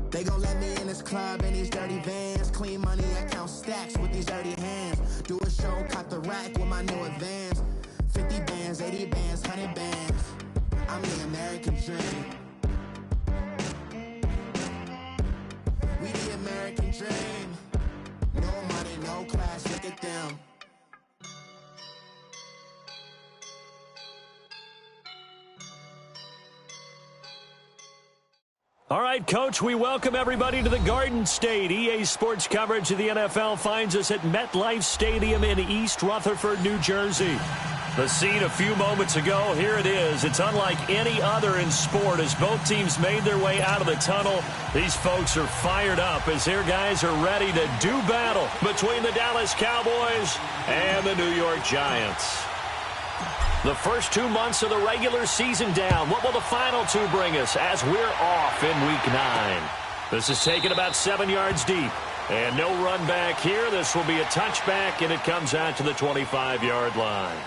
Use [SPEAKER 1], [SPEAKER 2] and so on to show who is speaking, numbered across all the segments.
[SPEAKER 1] They gon' let me in this club in these dirty vans. Clean money, I count stacks with these dirty hands. Do a show, cop the rack with my new advance. 50 bands, 80 bands, 100 bands. I'm the American dream. We the American dream. No money, no class, look at them.
[SPEAKER 2] All right, Coach, we welcome everybody to the Garden State. EA Sports coverage of the NFL finds us at MetLife Stadium in East Rutherford, New Jersey. The scene a few moments ago, here it is. It's unlike any other in sport as both teams made their way out of the tunnel. These folks are fired up as their guys are ready to do battle between the Dallas Cowboys and the New York Giants. The first 2 months of the regular season down. What will the final two bring us as we're off in Week 9? This is taken about 7 yards deep. And no run back here. This will be a touchback, and it comes out to the 25-yard line.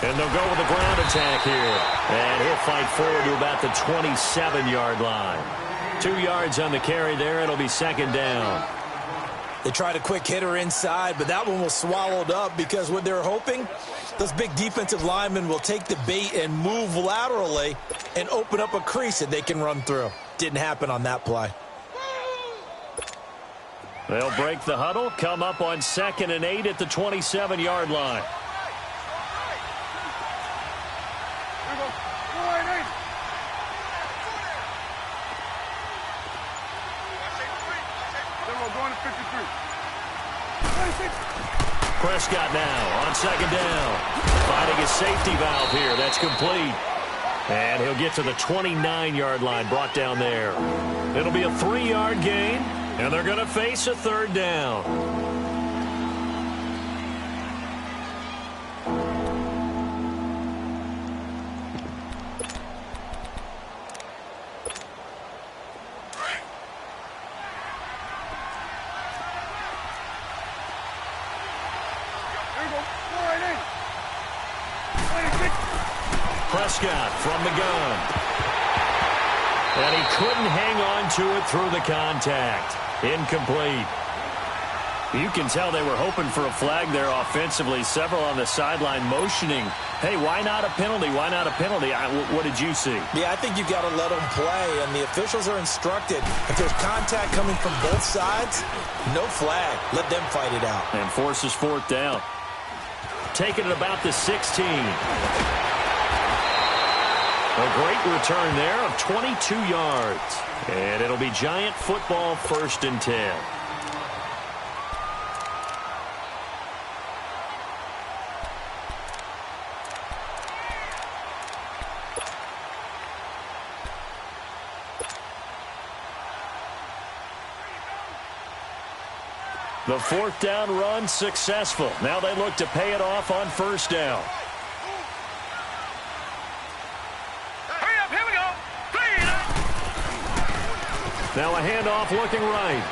[SPEAKER 2] And they'll go with the ground attack here. And he'll fight forward to about the 27-yard line. 2 yards on the carry there. It'll be second down.
[SPEAKER 3] They tried a quick hitter inside, but that one was swallowed up because what they're hoping, those big defensive linemen will take the bait and move laterally and open up a crease that they can run through. Didn't happen on that play.
[SPEAKER 2] They'll break the huddle, come up on 2nd and 8 at the 27-yard line. Prescott now on 2nd down. Finding his safety valve here. That's complete. And he'll get to the 29-yard line, brought down there. It'll be a 3-yard gain, and they're going to face a 3rd down. Prescott from the gun. And he couldn't hang on to it through the contact. Incomplete. You can tell they were hoping for a flag there offensively. Several on the sideline motioning. Hey, why not a penalty? Why not a penalty? What did you see?
[SPEAKER 3] Yeah, I think you got to let them play, and the officials are instructed. If there's contact coming from both sides, no flag. Let them fight it out.
[SPEAKER 2] And forces 4th down. Taking it about the 16. A great return there of 22 yards. And it'll be Giant football, 1st and 10. The 4th down run successful. Now they look to pay it off on 1st down. Now a handoff looking right.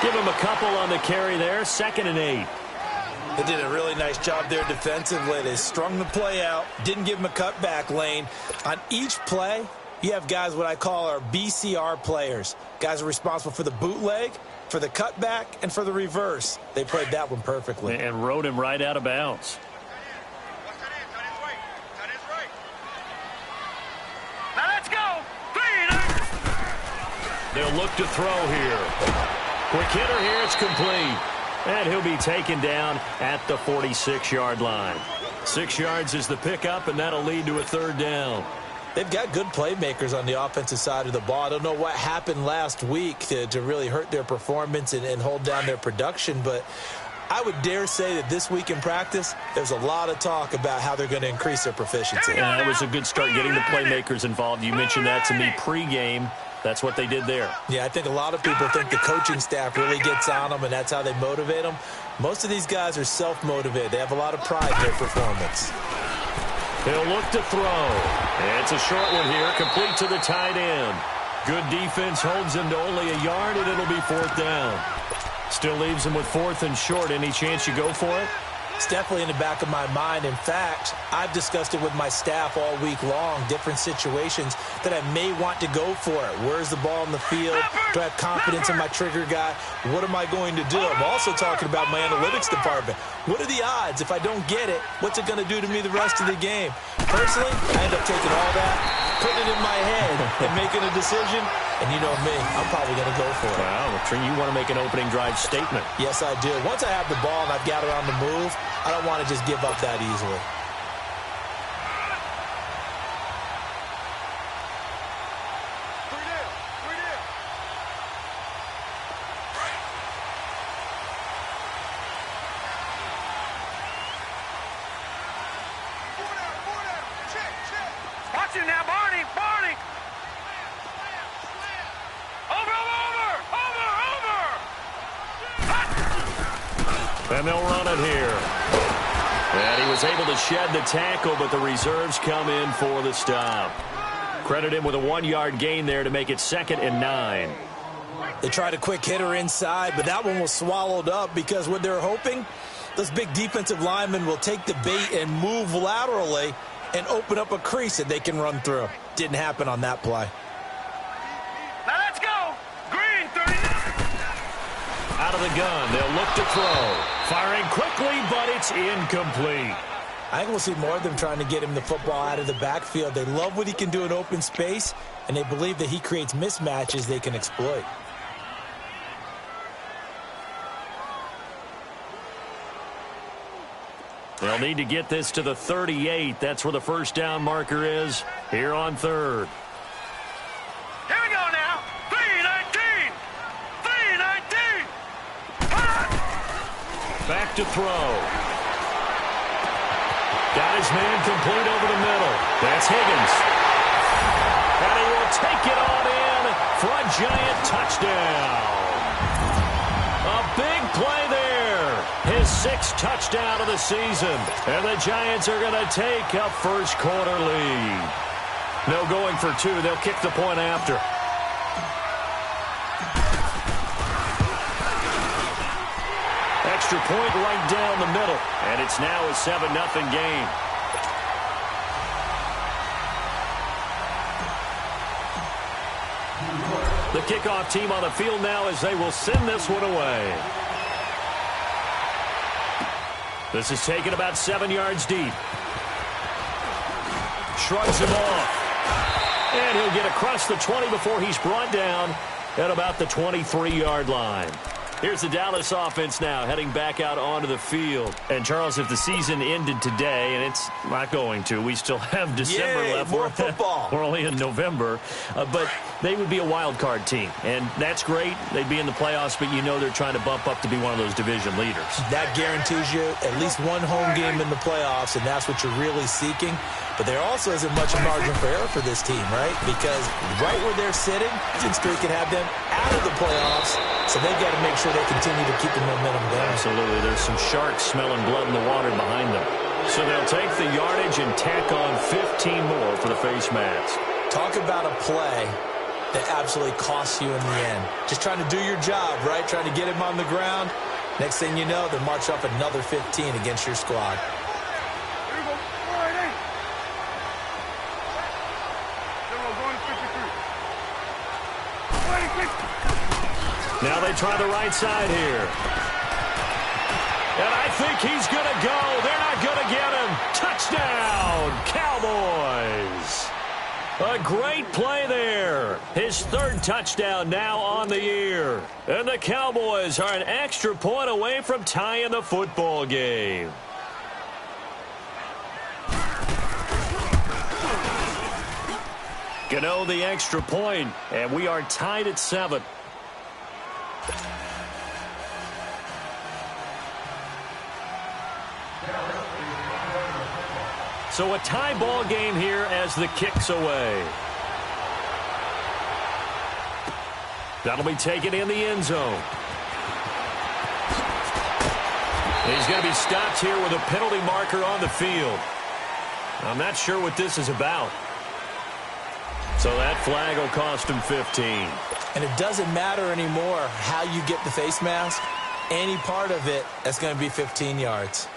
[SPEAKER 2] Give him a couple on the carry there. 2nd and 8.
[SPEAKER 3] They did a really nice job there defensively. They strung the play out, didn't give him a cutback lane. On each play, you have guys what I call our BCR players. Guys are responsible for the bootleg, for the cutback, and for the reverse. They played that one perfectly.
[SPEAKER 2] And rode him right out of bounds. They'll look to throw here. Quick hitter here. It's complete. And he'll be taken down at the 46-yard line. 6 yards is the pickup, and that'll lead to a 3rd down.
[SPEAKER 3] They've got good playmakers on the offensive side of the ball. I don't know what happened last week to really hurt their performance and hold down their production, but I would dare say that this week in practice, there's a lot of talk about how they're going to increase their proficiency.
[SPEAKER 2] Yeah, that was a good start getting the playmakers involved. You mentioned that to me pregame. That's what they did there.
[SPEAKER 3] Yeah, I think a lot of people think the coaching staff really gets on them, and that's how they motivate them. Most of these guys are self-motivated. They have a lot of pride in their performance.
[SPEAKER 2] He'll look to throw. It's a short one here, complete to the tight end. Good defense holds him to only a yard, and it'll be 4th down. Still leaves him with 4th and short. Any chance you go for it?
[SPEAKER 3] It's definitely in the back of my mind. In fact, I've discussed it with my staff all week long, different situations that I may want to go for it. Where's the ball in the field? Do I have confidence in my trigger guy? What am I going to do? I'm also talking about my analytics department. What are the odds? If I don't get it, what's it going to do to me the rest of the game? Personally, I end up taking all that, putting it in my head, and making a decision. And you know me, I'm probably going to go for it.
[SPEAKER 2] Wow, you want to make an opening drive statement.
[SPEAKER 3] Yes, I do. Once I have the ball and I've got it on the move, I don't want to just give up that easily.
[SPEAKER 4] Watch it now, Barney! Barney!
[SPEAKER 2] And they'll run it here. And he was able to shed the tackle, but the reserves come in for the stop. Credit him with a 1-yard gain there to make it 2nd and 9.
[SPEAKER 3] They tried a quick hitter inside, but that one was swallowed up because what they're hoping, those big defensive linemen will take the bait and move laterally and open up a crease that they can run through. Didn't happen on that play.
[SPEAKER 4] Now let's go! Green, 39!
[SPEAKER 2] Out of the gun, they'll look to throw. Firing quickly, but it's incomplete.
[SPEAKER 3] I think we'll see more of them trying to get him the football out of the backfield. They love what he can do in open space, and they believe that he creates mismatches they can exploit.
[SPEAKER 2] They'll need to get this to the 38. That's where the 1st down marker is here on 3rd.
[SPEAKER 4] Here we go now! 3-19! 3-19!
[SPEAKER 2] Back to throw. Got his man complete over the middle. That's Higgins. And he will take it on in for a giant touchdown. A big play there. His 6th touchdown of the season. And the Giants are going to take a 1st quarter lead. No going for 2. They'll kick the point after. Extra point right down the middle. And it's now a 7-0 game. The kickoff team on the field now as they will send this one away. This is taken about 7 yards deep. Shrugs him off. And he'll get across the 20 before he's brought down at about the 23-yard line. Here's the Dallas offense now heading back out onto the field. And, Charles, if the season ended today, and it's not going to, we still have December left.
[SPEAKER 3] More football.
[SPEAKER 2] We're only in November. But they would be a wild card team. And that's great. They'd be in the playoffs, but you know they're trying to bump up to be one of those division leaders. That
[SPEAKER 3] guarantees you at least one home game in the playoffs, and that's what you're really seeking. But there also isn't much margin for error for this team, right? Because right where they're sitting, streak could have them out of the playoffs. So they've got to make sure they continue to keep the momentum going.
[SPEAKER 2] Absolutely. There's some sharks smelling blood in the water behind them. So they'll take the yardage and tack on 15 more for the face mask.
[SPEAKER 3] Talk about a play that absolutely costs you in the end. Just trying to do your job, right? Trying to get him on the ground. Next thing you know, they'll march off another 15 against your squad.
[SPEAKER 2] Now they try the right side here. And I think he's going to go. They're not going to get him. Touchdown, Cowboys. A great play there. His 3rd touchdown now on the year. And the Cowboys are an extra point away from tying the football game. Gano the extra point, and we are tied at 7. So a tie ball game here as the kick's away. That'll be taken in the end zone. He's going to be stopped here with a penalty marker on the field. I'm not sure what this is about. So that flag will cost him 15.
[SPEAKER 3] And it doesn't matter anymore how you get the face mask. Any part of it, that's going to be 15 yards.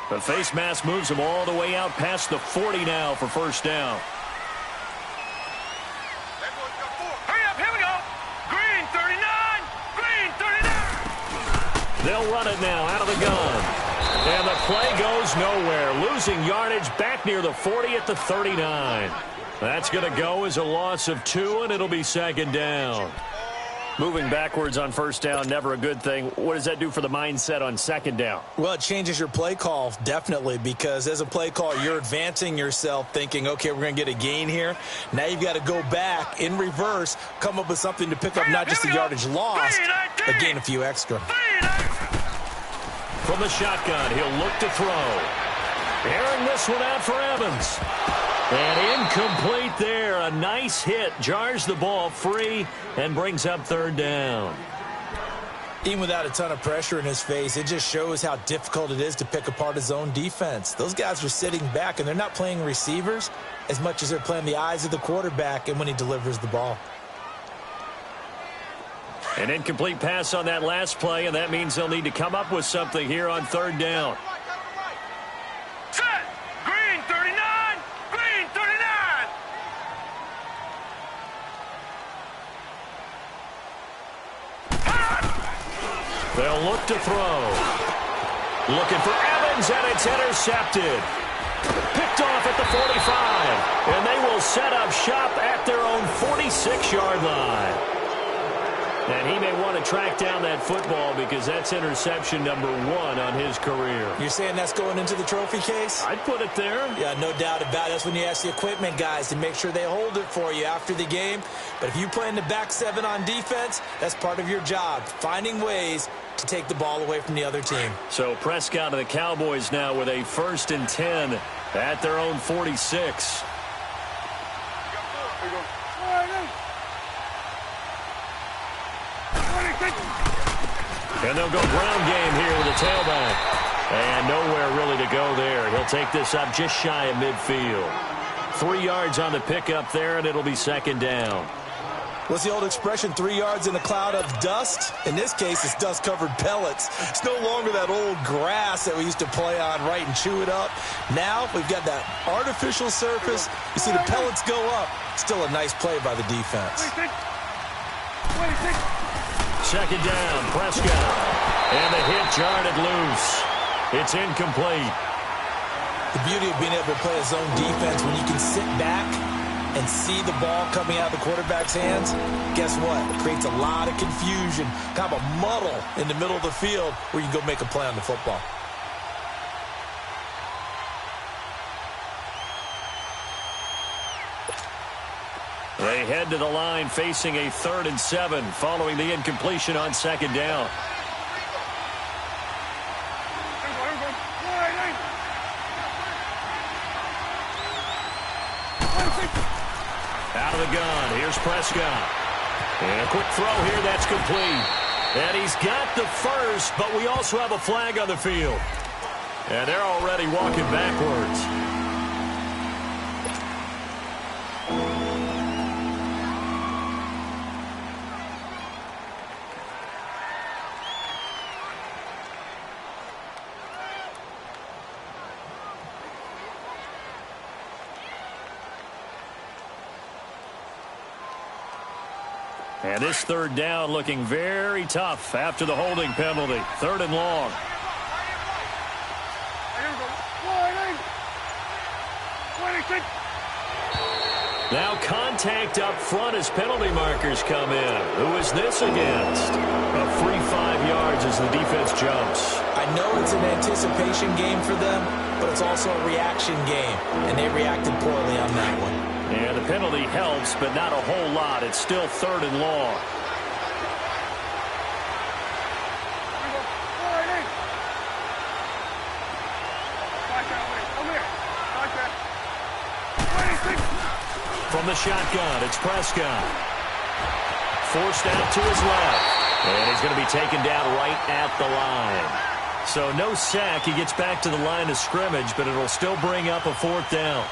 [SPEAKER 2] The face mask moves him all the way out past the 40 now for first down.
[SPEAKER 4] Hurry up, here we go. Green 39, green 39.
[SPEAKER 2] They'll run it now out of the gun. And the play goes nowhere. Losing yardage back near the 40 at the 39. That's going to go as a loss of 2, and it'll be second down. Moving backwards on first down, never a good thing. What does that do for the mindset on second down?
[SPEAKER 3] Well, it changes your play call, definitely, because as a play call, you're advancing yourself thinking, okay, we're going to get a gain here. Now you've got to go back in reverse, come up with something to pick up not just the yardage lost, but gain a few extra.
[SPEAKER 2] From the shotgun, he'll look to throw. Airing this one out for Evans. And incomplete there. A nice hit. Jars the ball free and brings up third down.
[SPEAKER 3] Even without a ton of pressure in his face, it just shows how difficult it is to pick apart his own defense. Those guys are sitting back, and they're not playing receivers as much as they're playing the eyes of the quarterback and when he delivers the ball.
[SPEAKER 2] An incomplete pass on that last play, and that means they'll need to come up with something here on third down.
[SPEAKER 4] Set. Green 39, green 39.
[SPEAKER 2] They'll look to throw. Looking for Evans, and it's intercepted. Picked off at the 45, and they will set up shop at their own 46-yard line. And he may want to track down that football because that's interception number 1 on his career.
[SPEAKER 3] You're saying that's going into the trophy case?
[SPEAKER 2] I'd put it there.
[SPEAKER 3] Yeah, no doubt about it. That's when you ask the equipment guys to make sure they hold it for you after the game. But if you play in the back 7 on defense, that's part of your job, finding ways to take the ball away from the other team.
[SPEAKER 2] So Prescott and the Cowboys now with a 1st and 10 at their own 46. And they'll go ground game here with a tailback. And nowhere really to go there. He'll take this up just shy of midfield. 3 yards on the pickup there, and it'll be second down.
[SPEAKER 3] What's the old expression, 3 yards in a cloud of dust? In this case, it's dust-covered pellets. It's no longer that old grass that we used to play on, right, and chew it up. Now we've got that artificial surface. You see the pellets go up. Still a nice play by the defense.
[SPEAKER 2] Second down, Prescott. And the hit jarred it loose. It's incomplete.
[SPEAKER 3] The beauty of being able to play a zone defense when you can sit back and see the ball coming out of the quarterback's hands, guess what? It creates a lot of confusion, kind of a muddle in the middle of the field where you can go make a play on the football.
[SPEAKER 2] They head to the line facing a 3rd and 7 following the incompletion on second down. Out of the gun, here's Prescott. And a quick throw here, that's complete. And he's got the first, but we also have a flag on the field. And they're already walking backwards. And this third down looking very tough after the holding penalty. 3rd and long. Now contact up front as penalty markers come in. Who is this against? A free 5 yards as the defense jumps.
[SPEAKER 3] I know it's an anticipation game for them, but it's also a reaction game, and they reacted poorly on that one.
[SPEAKER 2] And the penalty helps, but not a whole lot. It's still 3rd and long. From the shotgun, it's Prescott. Forced out to his left. And he's going to be taken down right at the line. So no sack. He gets back to the line of scrimmage, but it'll still bring up a 4th down.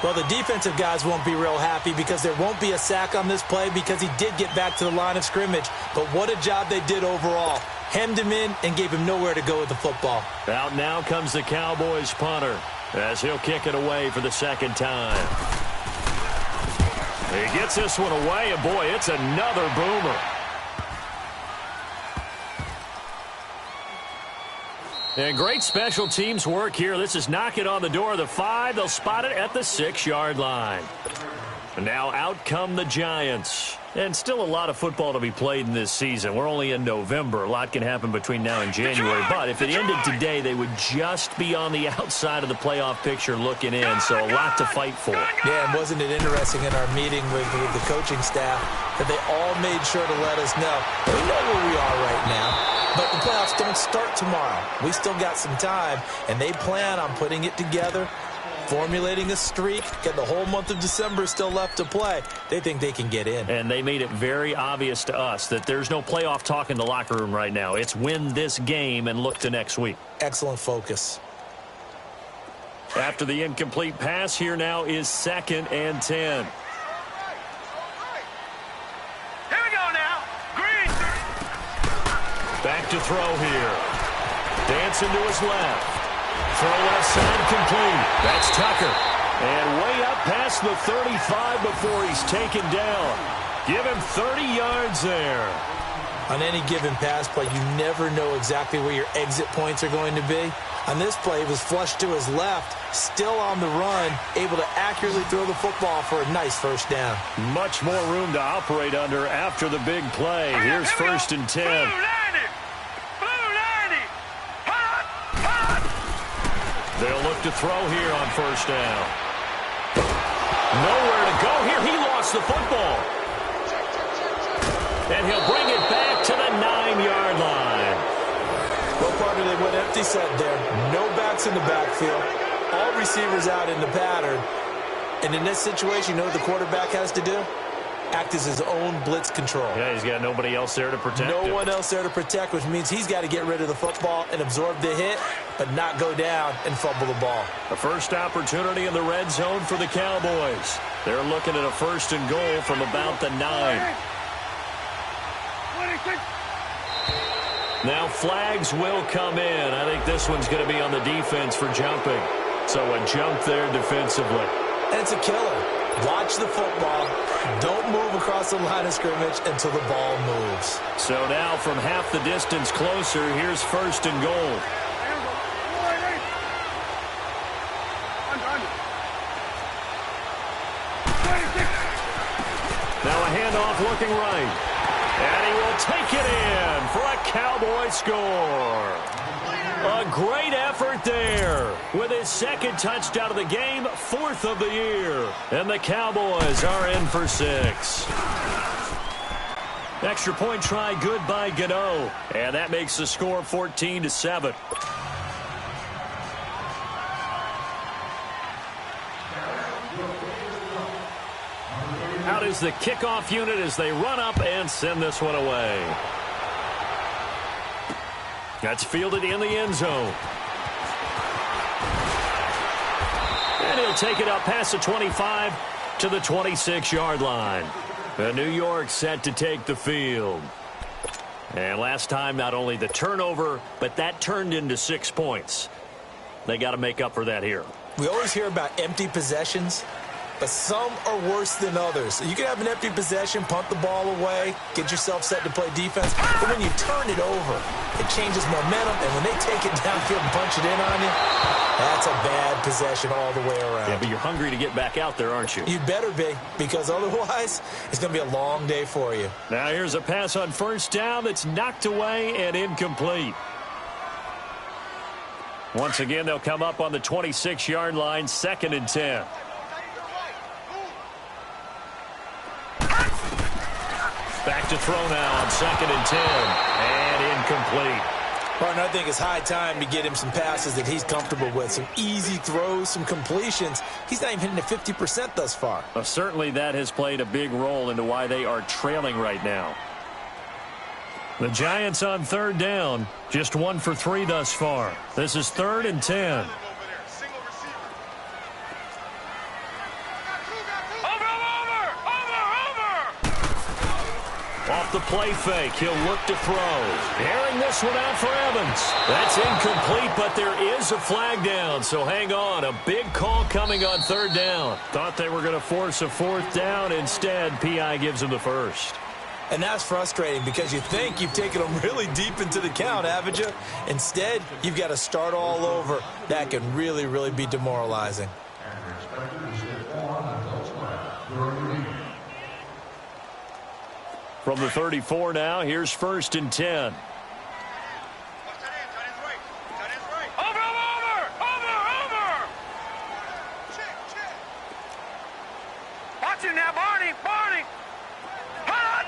[SPEAKER 3] Well, the defensive guys won't be real happy because there won't be a sack on this play because he did get back to the line of scrimmage. But what a job they did overall. Hemmed him in and gave him nowhere to go with the football.
[SPEAKER 2] Out now comes the Cowboys punter as he'll kick it away for the 2nd time. He gets this one away, and boy, it's another boomer. And great special teams work here. This is knocking on the door of the 5. They'll spot it at the 6-yard line. And now out come the Giants. And still a lot of football to be played in this season. We're only in November. A lot can happen between now and January. But if it ended today, they would just be on the outside of the playoff picture looking in. So a lot to fight for.
[SPEAKER 3] Yeah, and wasn't it interesting in our meeting with the coaching staff that they all made sure to let us know. We know where we are right now. But the playoffs don't start tomorrow. We still got some time, and they plan on putting it together, formulating a streak, got the whole month of December still left to play. They think they can get in.
[SPEAKER 2] And they made it very obvious to us that there's no playoff talk in the locker room right now. It's win this game and look to next week.
[SPEAKER 3] Excellent focus.
[SPEAKER 2] After the incomplete pass, here now is 2nd and 10. Back to throw here. Dancing to his left. Throw left side complete. That's Tucker. And way up past the 35 before he's taken down. Give him 30 yards there.
[SPEAKER 3] On any given pass play, you never know exactly where your exit points are going to be. On this play, he was flushed to his left, still on the run, able to accurately throw the football for a nice 1st down.
[SPEAKER 2] Much more room to operate under after the big play. Here's 1st and 10. They'll look to throw here on 1st down. Nowhere to go here. He lost the football. And he'll bring it back to the 9-yard line.
[SPEAKER 3] Well, partner, they went empty set there. No backs in the backfield. All receivers out in the pattern. And in this situation, you know what the quarterback has to do? Act as his own blitz control.
[SPEAKER 2] Yeah, he's got nobody else there to protect him.
[SPEAKER 3] No one else there to protect, which means he's got to get rid of the football and absorb the hit, but not go down and fumble the ball.
[SPEAKER 2] The first opportunity in the red zone for the Cowboys. They're looking at a 1st and goal from about the 9. Now flags will come in. I think this one's going to be on the defense for jumping. So a jump there defensively.
[SPEAKER 3] And it's a killer. Watch the football. Don't move across the line of scrimmage until the ball moves.
[SPEAKER 2] So now from half the distance closer, here's 1st and goal. Now a handoff looking right. And he will take it in for a Cowboy score. A great effort there with his 2nd touchdown of the game, 4th of the year. And the Cowboys are in for 6. Extra point try good by Gano. And that makes the score 14-7. Out is the kickoff unit as they run up and send this one away. That's fielded in the end zone. And he'll take it up past the 25 to the 26-yard line. And New York set to take the field. And last time, not only the turnover, but that turned into 6 points. They got to make up for that here.
[SPEAKER 3] We always hear about empty possessions, but some are worse than others. You can have an empty possession, punt the ball away, get yourself set to play defense. But when you turn it over, it changes momentum. And when they take it downfield and punch it in on you, that's a bad possession all the way around.
[SPEAKER 2] Yeah, but you're hungry to get back out there, aren't you?
[SPEAKER 3] You better be, because otherwise it's going to be a long day for you.
[SPEAKER 2] Now here's a pass on 1st down that's knocked away and incomplete. Once again, they'll come up on the 26-yard line, 2nd and 10. Back to throw now on 2nd and 10. And incomplete.
[SPEAKER 3] Partner, I think it's high time to get him some passes that he's comfortable with. Some easy throws, some completions. He's not even hitting at 50% thus far.
[SPEAKER 2] Well, certainly that has played a big role into why they are trailing right now. The Giants on 3rd down. Just 1 for 3 thus far. This is 3rd and 10. Off the play fake, he'll look to throw. Airing this one out for Evans. That's incomplete, but there is a flag down, so hang on. A big call coming on 3rd down. Thought they were going to force a 4th down. Instead, P.I. gives them the first.
[SPEAKER 3] And that's frustrating because you think you've taken them really deep into the count, haven't you? Instead, you've got to start all over. That can really, really be demoralizing.
[SPEAKER 2] From the 34 now, here's 1st and 10.
[SPEAKER 4] Watch it now, Barney. Hot!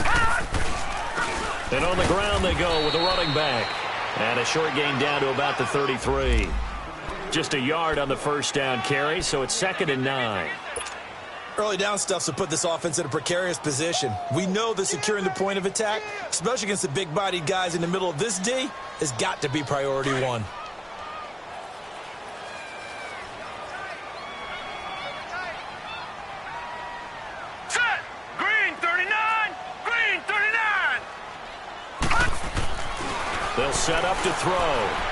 [SPEAKER 4] Hot!
[SPEAKER 2] And on the ground they go with a running back. And a short gain down to about the 33. Just a yard on the 1st down carry, so it's 2nd and 9.
[SPEAKER 3] Early down stuff to put this offense in a precarious position. We know that securing the point of attack, especially against the big-bodied guys in the middle of this D, has got to be priority 1.
[SPEAKER 4] Set! Green 39! Green 39!
[SPEAKER 2] They'll set up to throw.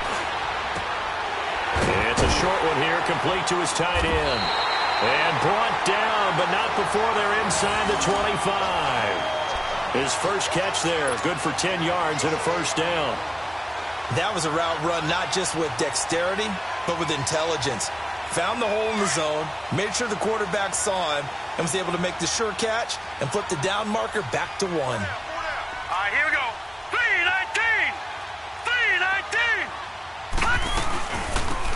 [SPEAKER 2] It's a short one here, complete to his tight end. And brought down, but not before they're inside the 25. His first catch there, good for 10 yards and a 1st down.
[SPEAKER 3] That was a route run not just with dexterity, but with intelligence. Found the hole in the zone, made sure the quarterback saw him, and was able to make the sure catch and flip the down marker back to 1.
[SPEAKER 4] All right, here we go. 319! 319!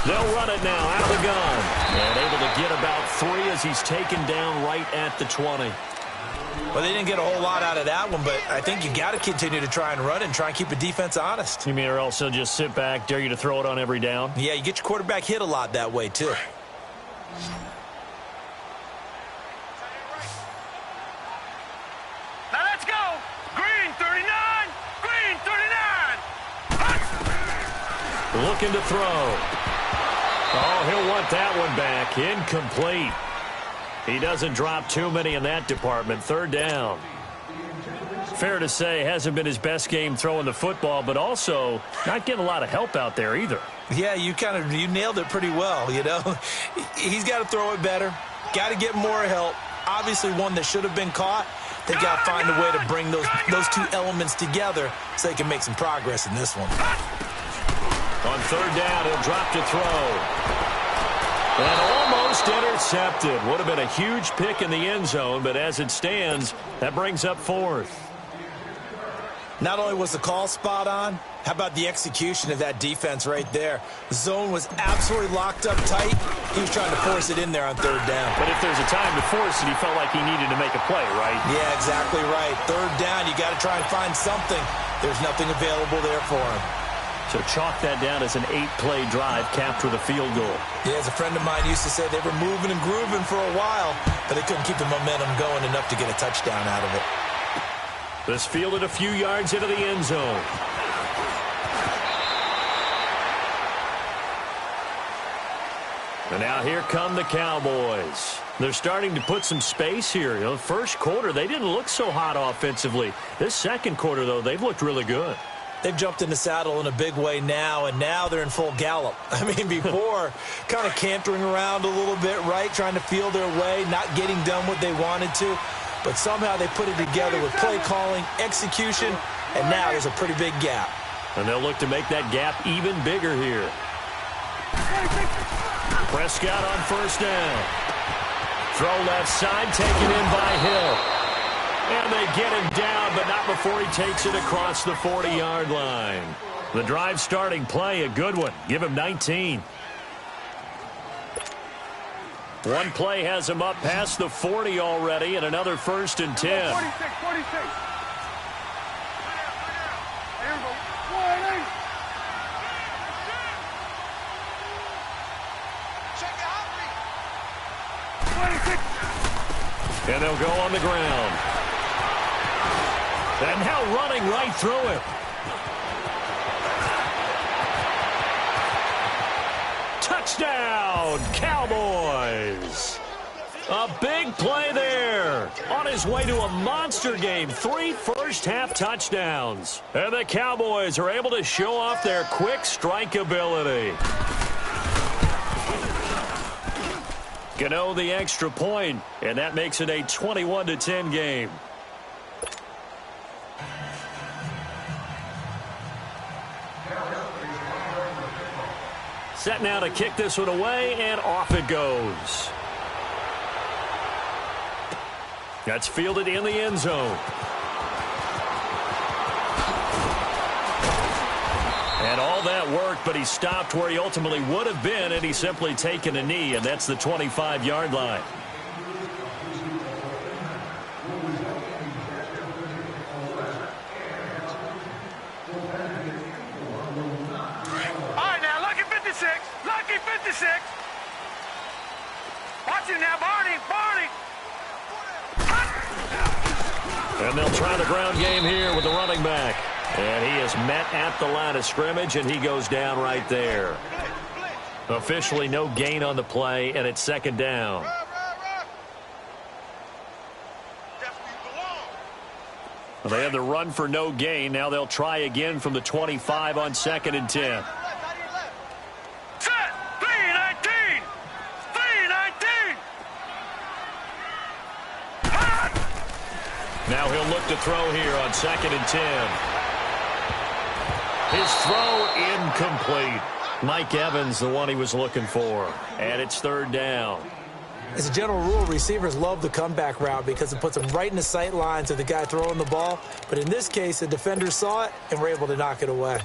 [SPEAKER 2] They'll run it now out of the gun. And able to get about 3 as he's taken down right at the 20.
[SPEAKER 3] Well, they didn't get a whole lot out of that one, but I think you got to continue to try and run and try and keep the defense honest.
[SPEAKER 2] You mean or else they'll just sit back, dare you to throw it on every down?
[SPEAKER 3] Yeah, you get your quarterback hit a lot that way, too.
[SPEAKER 4] Now let's go! Green 39! Green 39!
[SPEAKER 2] Looking to throw. Oh, he'll want that one back. Incomplete. He doesn't drop too many in that department. 3rd down. Fair to say, hasn't been his best game throwing the football, but also not getting a lot of help out there either.
[SPEAKER 3] Yeah, you nailed it pretty well, you know. He's got to throw it better. Got to get more help. Obviously one that should have been caught. They got to find a way to bring those 2 elements together so they can make some progress in this one.
[SPEAKER 2] On 3rd down, he'll drop to throw. And almost intercepted. Would have been a huge pick in the end zone, but as it stands, that brings up 4th.
[SPEAKER 3] Not only was the call spot on, how about the execution of that defense right there? The zone was absolutely locked up tight. He was trying to force it in there on 3rd down.
[SPEAKER 2] But if there's a time to force it, he felt like he needed to make a play, right?
[SPEAKER 3] Yeah, exactly right. 3rd down, you got to try and find something. There's nothing available there for him.
[SPEAKER 2] So chalk that down as an 8-play drive capped with a field goal.
[SPEAKER 3] Yeah, as a friend of mine used to say, they were moving and grooving for a while, but they couldn't keep the momentum going enough to get a touchdown out of it.
[SPEAKER 2] This fielded a few yards into the end zone. And now here come the Cowboys. They're starting to put some space here. You know, first quarter, they didn't look so hot offensively. This second quarter, though, they've looked really good.
[SPEAKER 3] They've jumped in the saddle in a big way now, and now they're in full gallop. I mean, before, kind of cantering around a little bit, right, trying to feel their way, not getting done what they wanted to. But somehow they put it together with play calling, execution, and now there's a pretty big gap.
[SPEAKER 2] And they'll look to make that gap even bigger here. Prescott on 1st down. Throw left side, taken in by Hill. And they get him down, but not before he takes it across the 40-yard line. The drive starting play, a good one. Give him 19. One play has him up past the 40 already, and another 1st and 10.
[SPEAKER 4] 46.
[SPEAKER 2] And they'll go on the ground. And now running right through it. Touchdown, Cowboys. A big play there. On his way to a monster game. 3 first-half touchdowns. And the Cowboys are able to show off their quick strike ability. Gano the extra point, and that makes it a 21-10 game. Set now to kick this one away, and off it goes. That's fielded in the end zone. And all that work, but he stopped where he ultimately would have been, and he's simply taken a knee, and that's the 25-yard line.
[SPEAKER 4] All right, now, lucky 56. Lucky 56. Watch him now, Barney.
[SPEAKER 2] And they'll try the ground game here with the running back. And he is met at the line of scrimmage, and he goes down right there. Officially no gain on the play, and it's 2nd down. Well, they had the run for no gain. Now they'll try again from the 25 on 2nd and 10.
[SPEAKER 4] Set. 3-19. 3-19.
[SPEAKER 2] Now he'll look to throw here on 2nd and 10. His throw incomplete. Mike Evans, the one he was looking for. And it's 3rd down.
[SPEAKER 3] As a general rule, receivers love the comeback route because it puts them right in the sight lines of the guy throwing the ball. But in this case, the defenders saw it and were able to knock it away.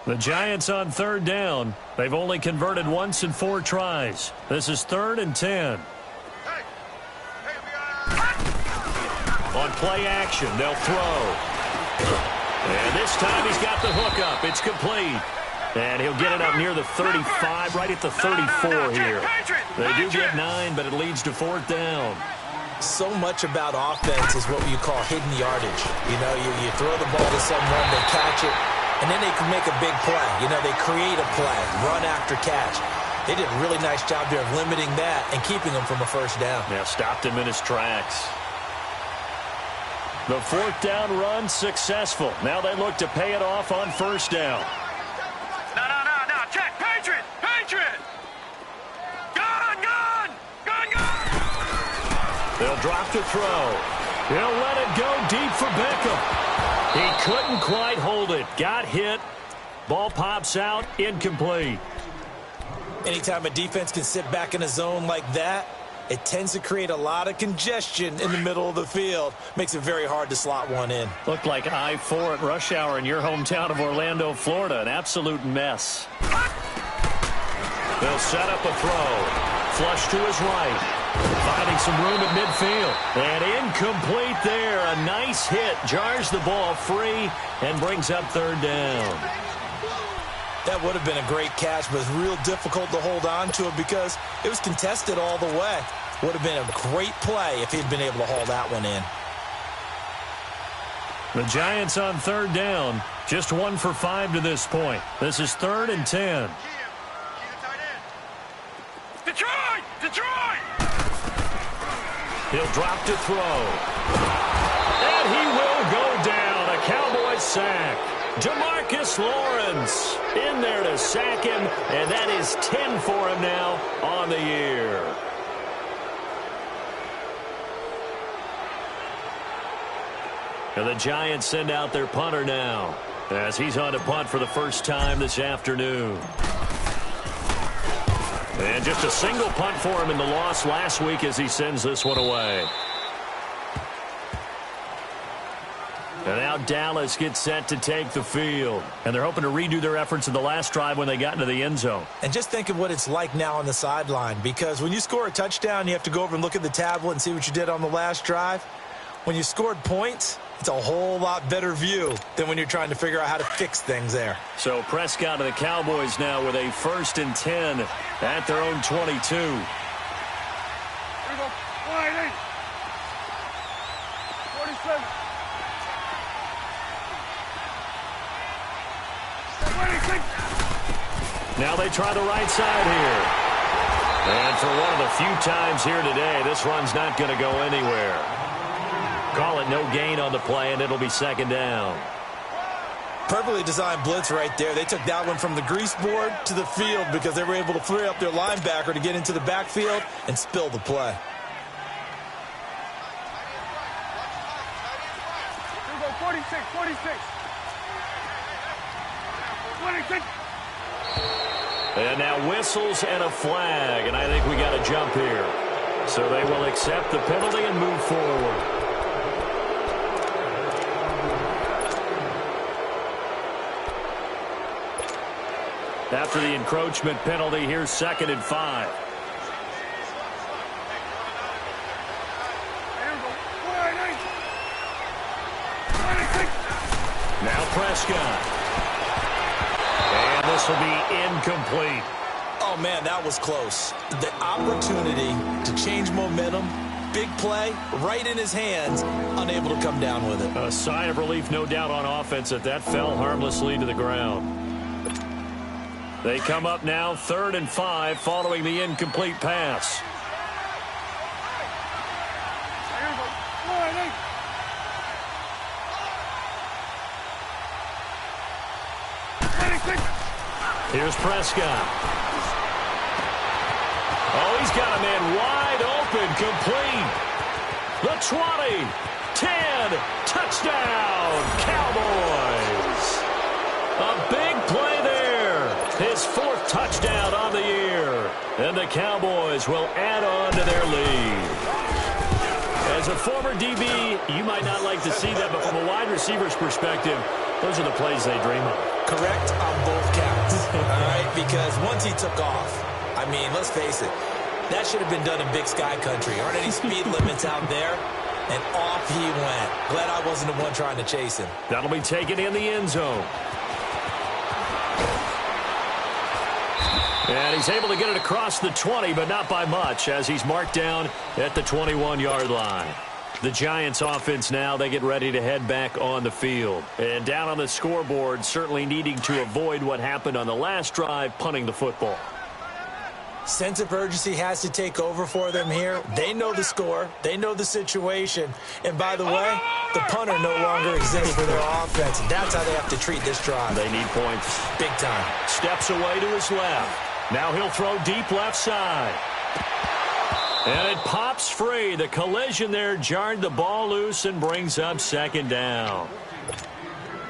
[SPEAKER 2] The Giants on 3rd down. They've only converted once in 4 tries. This is 3rd and 10. On play action, they'll throw. And this time he's got the hook up. It's complete. And he'll get it up near the 35, right at the 34 here. They do get 9, but it leads to 4th down.
[SPEAKER 3] So much about offense is what you call hidden yardage. You know, you throw the ball to someone, they catch it, and then they can make a big play. You know, they create a play, run after catch. They did a really nice job there of limiting that and keeping him from a 1st down.
[SPEAKER 2] Yeah, stopped him in his tracks. The 4th down run successful. Now they look to pay it off on 1st down.
[SPEAKER 4] No. Check. Patriot. Gun.
[SPEAKER 2] They'll drop to throw. He'll let it go deep for Beckham. He couldn't quite hold it. Got hit. Ball pops out. Incomplete.
[SPEAKER 3] Anytime a defense can sit back in a zone like that, it tends to create a lot of congestion in the middle of the field. Makes it very hard to slot one in.
[SPEAKER 2] Looked like I-4 at rush hour in your hometown of Orlando, Florida. An absolute mess. They'll set up a throw. Flush to his right. Finding some room at midfield. And incomplete there. A nice hit. Jars the ball free and brings up 3rd down.
[SPEAKER 3] That would have been a great catch, but it's real difficult to hold on to it because it was contested all the way. Would have been a great play if he'd been able to haul that one in.
[SPEAKER 2] The Giants on 3rd down. Just 1 for 5 to this point. This is 3rd and 10.
[SPEAKER 4] Detroit!
[SPEAKER 2] He'll drop to throw. And he will go down. A Cowboys sack. Demarcus Lawrence in there to sack him, and that is 10 for him now on the year. And the Giants send out their punter now. as he's on to punt for the first time this afternoon. And just a single punt for him in the loss last week as he sends this one away. And now Dallas gets set to take the field. And they're hoping to redo their efforts in the last drive when they got into the end zone.
[SPEAKER 3] And just think of what it's like now on the sideline, because when you score a touchdown, you have to go over and look at the tablet and see what you did on the last drive. When you scored points, it's a whole lot better view than when you're trying to figure out how to fix things there.
[SPEAKER 2] So Prescott and the Cowboys now with a 1st and 10 at their own 22.
[SPEAKER 4] Here we go. 180. 47.
[SPEAKER 2] Now they try the right side here. And for one of the few times here today, this run's not going to go anywhere. Call it no gain on the play, and it'll be 2nd down.
[SPEAKER 3] Perfectly designed blitz right there. They took that one from the grease board to the field because they were able to free up their linebacker to get into the backfield and spill the play.
[SPEAKER 4] Here we go. 46. 26.
[SPEAKER 2] And now whistles and a flag, and I think we got a jump here. So they will accept the penalty and move forward. After the encroachment penalty, here's 2nd and 5. Now Prescott. And this will be incomplete.
[SPEAKER 3] Oh, man, that was close. The opportunity to change momentum, big play, right in his hands, unable to come down with it.
[SPEAKER 2] A sigh of relief, no doubt, on offense that fell harmlessly to the ground. They come up now 3rd and 5 following the incomplete pass. Here's Prescott. Oh, he's got a man wide open, complete. The 20, 10, touchdown, Cowboys. A big play there. His 4th touchdown on the year. And the Cowboys will add on to their lead. As a former DB, you might not like to see that, but from a wide receiver's perspective, those are the plays they dream of.
[SPEAKER 3] Correct on both counts, all right? Because once he took off, I mean, let's face it, that should have been done in Big Sky Country. Aren't any speed limits out there? And off he went. Glad I wasn't the one trying to chase him.
[SPEAKER 2] That'll be taken in the end zone. And he's able to get it across the 20, but not by much, as he's marked down at the 21-yard line. The Giants offense now, they get ready to head back on the field. And down on the scoreboard, certainly needing to avoid what happened on the last drive, punting the football.
[SPEAKER 3] Sense of urgency has to take over for them here. They know the score. They know the situation. And by the way, the punter no longer exists for their offense. That's how they have to treat this drive.
[SPEAKER 2] They need points.
[SPEAKER 3] Big time.
[SPEAKER 2] Steps away to his left. Now he'll throw deep left side. And it pops free. The collision there jarred the ball loose and brings up 2nd down.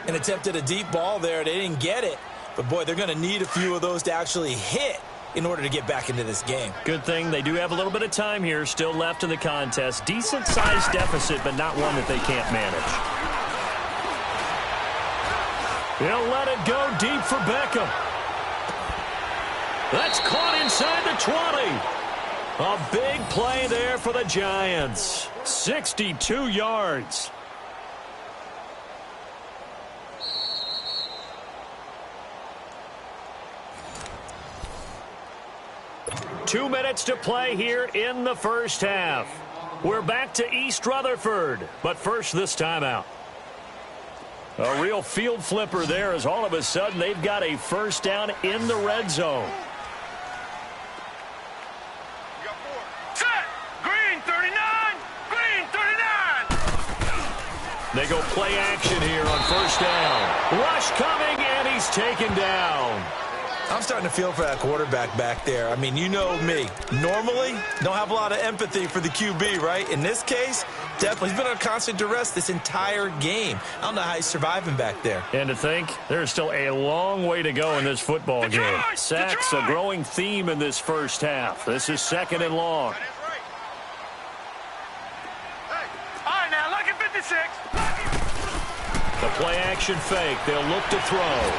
[SPEAKER 3] An attempt at a deep ball there. They didn't get it. But, boy, they're going to need a few of those to actually hit in order to get back into this game.
[SPEAKER 2] Good thing they do have a little bit of time here still left in the contest. Decent-sized deficit, but not one that they can't manage. He'll let it go deep for Beckham. That's caught inside the 20. A big play there for the Giants. 62 yards. Two minutes to play here in the first half. We're back to East Rutherford, but first this timeout. A real field flipper there as all of a sudden they've got a 1st down in the red zone. They go play action here on 1st down. Rush coming, and he's taken down.
[SPEAKER 3] I'm starting to feel for that quarterback back there. I mean, you know me. Normally, don't have a lot of empathy for the QB, right? In this case, definitely. He's been under constant duress this entire game. I don't know how he's surviving back there.
[SPEAKER 2] And to think, there's still a long way to go in this football game. Sacks, a growing theme in this first half. This is 2nd and long.
[SPEAKER 4] All right, now, look at 56.
[SPEAKER 2] The play-action fake. They'll look to throw.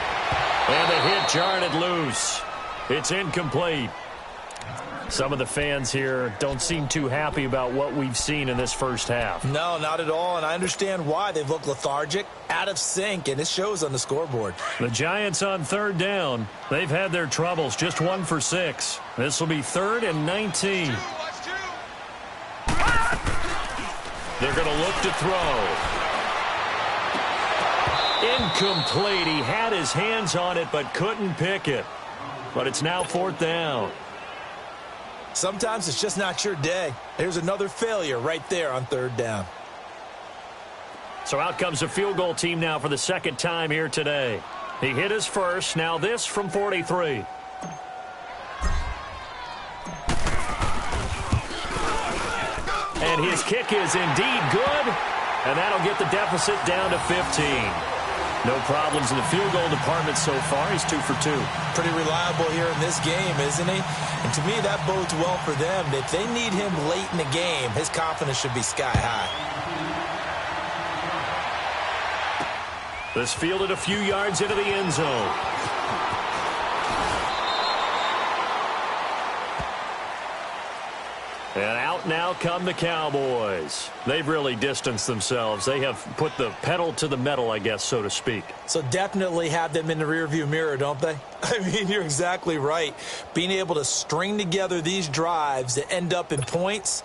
[SPEAKER 2] And the hit jarred it loose. It's incomplete. Some of the fans here don't seem too happy about what we've seen in this first half.
[SPEAKER 3] No, not at all, and I understand why. They've looked lethargic, out of sync, and it shows on the scoreboard.
[SPEAKER 2] The Giants on 3rd down. They've had their troubles, just 1 for 6. This will be 3rd and 19. They're going to look to throw. Incomplete. He had his hands on it but couldn't pick it. But it's now 4th down.
[SPEAKER 3] Sometimes it's just not your day. There's another failure right there on 3rd down.
[SPEAKER 2] So out comes a field goal team now for the 2nd time here today. He hit his first. Now this from 43. And his kick is indeed good. And that'll get the deficit down to 15. No problems in the field goal department so far. He's 2 for 2.
[SPEAKER 3] Pretty reliable here in this game, isn't he? And to me, that bodes well for them. If they need him late in the game, his confidence should be sky high.
[SPEAKER 2] This fielded a few yards into the end zone. And out now come the Cowboys. They've really distanced themselves. They have put the pedal to the metal, I guess, so to speak.
[SPEAKER 3] So definitely have them in the rearview mirror, don't they? I mean, you're exactly right. Being able to string together these drives that end up in points,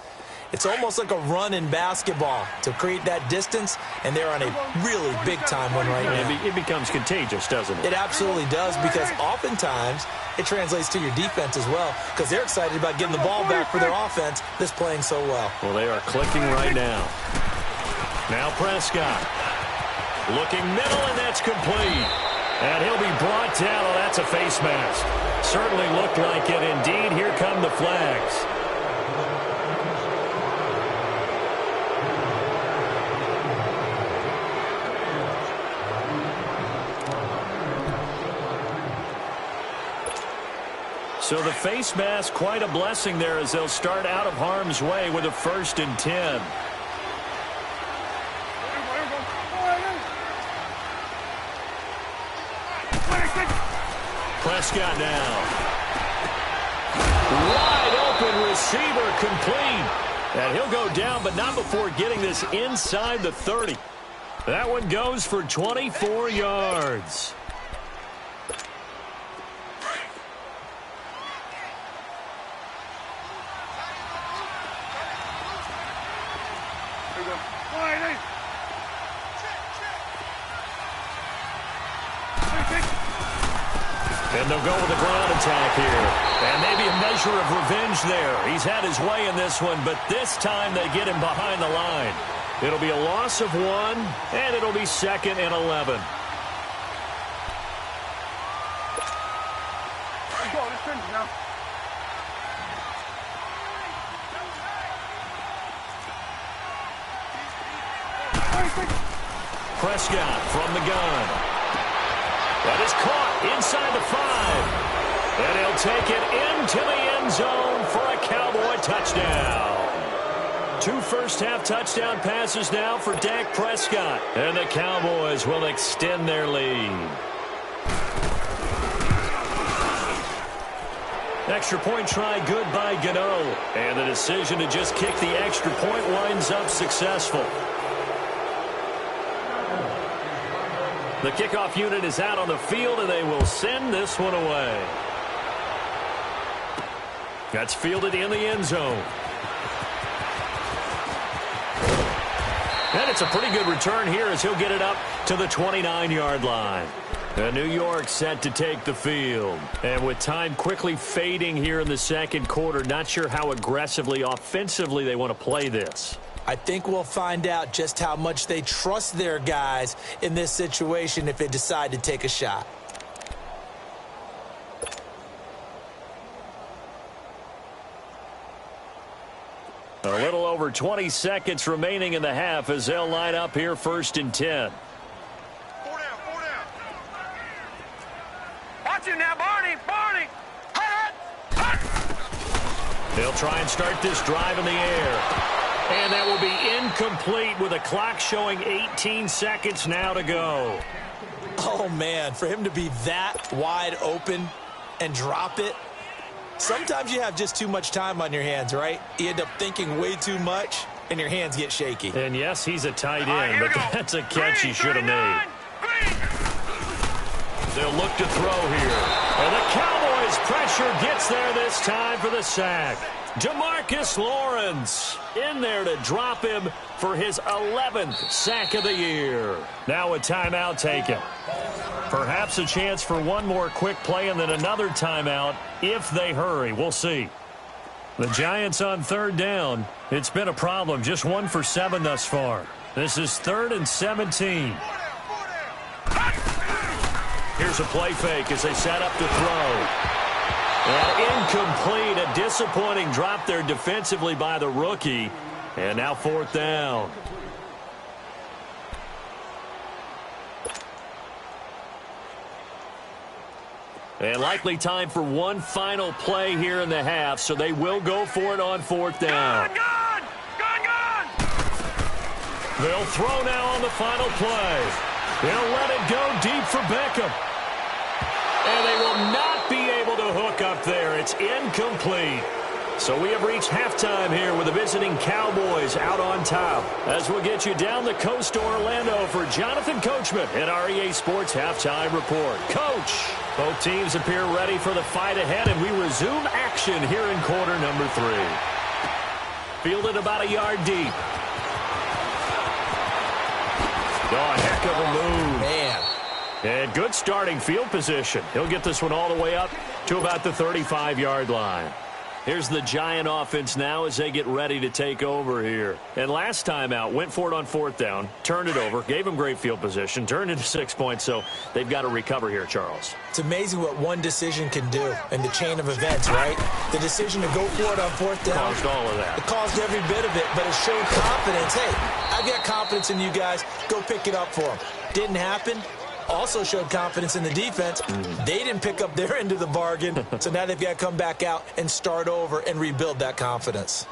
[SPEAKER 3] it's almost like a run in basketball to create that distance, and they're on a really big-time one right now.
[SPEAKER 2] It becomes contagious, doesn't it?
[SPEAKER 3] It absolutely does, because oftentimes it translates to your defense as well, because they're excited about getting the ball back for their offense that's playing so well.
[SPEAKER 2] Well, they are clicking right now. Now Prescott. Looking middle, and that's complete. And he'll be brought down. Oh, that's a face mask. Certainly looked like it. Indeed, here come the flags. So the face mask, quite a blessing there as they'll start out of harm's way with a 1st and 10. Prescott now. Wide open receiver complete. And he'll go down, but not before getting this inside the 30. That one goes for 24 yards. And they'll go with a ground attack here. And maybe a measure of revenge there. He's had his way in this one, but this time they get him behind the line. It'll be a loss of 1, and it'll be 2nd and 11. Prescott from the gun. That is caught inside the 5. And he'll take it into the end zone for a Cowboy touchdown. 2 first-half touchdown passes now for Dak Prescott. And the Cowboys will extend their lead. Extra point try good by Gano. And the decision to just kick the extra point winds up successful. The kickoff unit is out on the field, and they will send this one away. That's fielded in the end zone. And it's a pretty good return here as he'll get it up to the 29-yard line. And New York set to take the field. And with time quickly fading here in the 2nd quarter, not sure how aggressively, offensively they want to play this.
[SPEAKER 3] I think we'll find out just how much they trust their guys in this situation if they decide to take a shot.
[SPEAKER 2] A little over 20 seconds remaining in the half as they'll line up here 1st and 10.
[SPEAKER 4] 4 down, 4 down. Watch him now, Barney. Barney.
[SPEAKER 2] They'll try and start this drive in the air. And that will be incomplete with a clock showing 18 seconds now to go.
[SPEAKER 3] Oh, man, for him to be that wide open and drop it. Sometimes you have just too much time on your hands, right? You end up thinking way too much, and your hands get shaky.
[SPEAKER 2] And, yes, he's a tight end, but that's a catch he should have made. They'll look to throw here. And the Cowboys' pressure gets there this time for the sack. DeMarcus Lawrence in there to drop him for his 11th sack of the year. Now a timeout taken. Perhaps a chance for one more quick play and then another timeout if they hurry. We'll see. The Giants on 3rd down. It's been a problem. Just 1 for 7 thus far. This is 3rd and 17. Here's a play fake as they set up to throw. And incomplete. A disappointing drop there defensively by the rookie. And now 4th down. And likely time for one final play here in the half, so they will go for it on 4th down.
[SPEAKER 4] Gone!
[SPEAKER 2] They'll throw now on the final play. They'll let it go deep for Beckham. And they will not be able to hook up there. It's incomplete. So we have reached halftime here with the visiting Cowboys out on top. As we'll get you down the coast to Orlando for Jonathan Coachman at our EA Sports Halftime Report. Coach, both teams appear ready for the fight ahead, and we resume action here in quarter number 3. Fielded about a yard deep. Oh, a heck of a move.
[SPEAKER 3] Man.
[SPEAKER 2] And good starting field position. He'll get this one all the way up to about the 35-yard line. Here's the Giant offense now as they get ready to take over here. And last time out, went for it on 4th down, turned it over, gave them great field position, turned into 6 points, so they've got to recover here, Charles.
[SPEAKER 3] It's amazing what one decision can do in the chain of events, right? The decision to go for it on 4th down.
[SPEAKER 2] Caused all of that.
[SPEAKER 3] It caused every bit of it, but it showed confidence. Hey, I've got confidence in you guys. Go pick it up for them. Didn't happen. Also showed confidence in the defense. They didn't pick up their end of the bargain, so now they've got to come back out and start over and rebuild that confidence.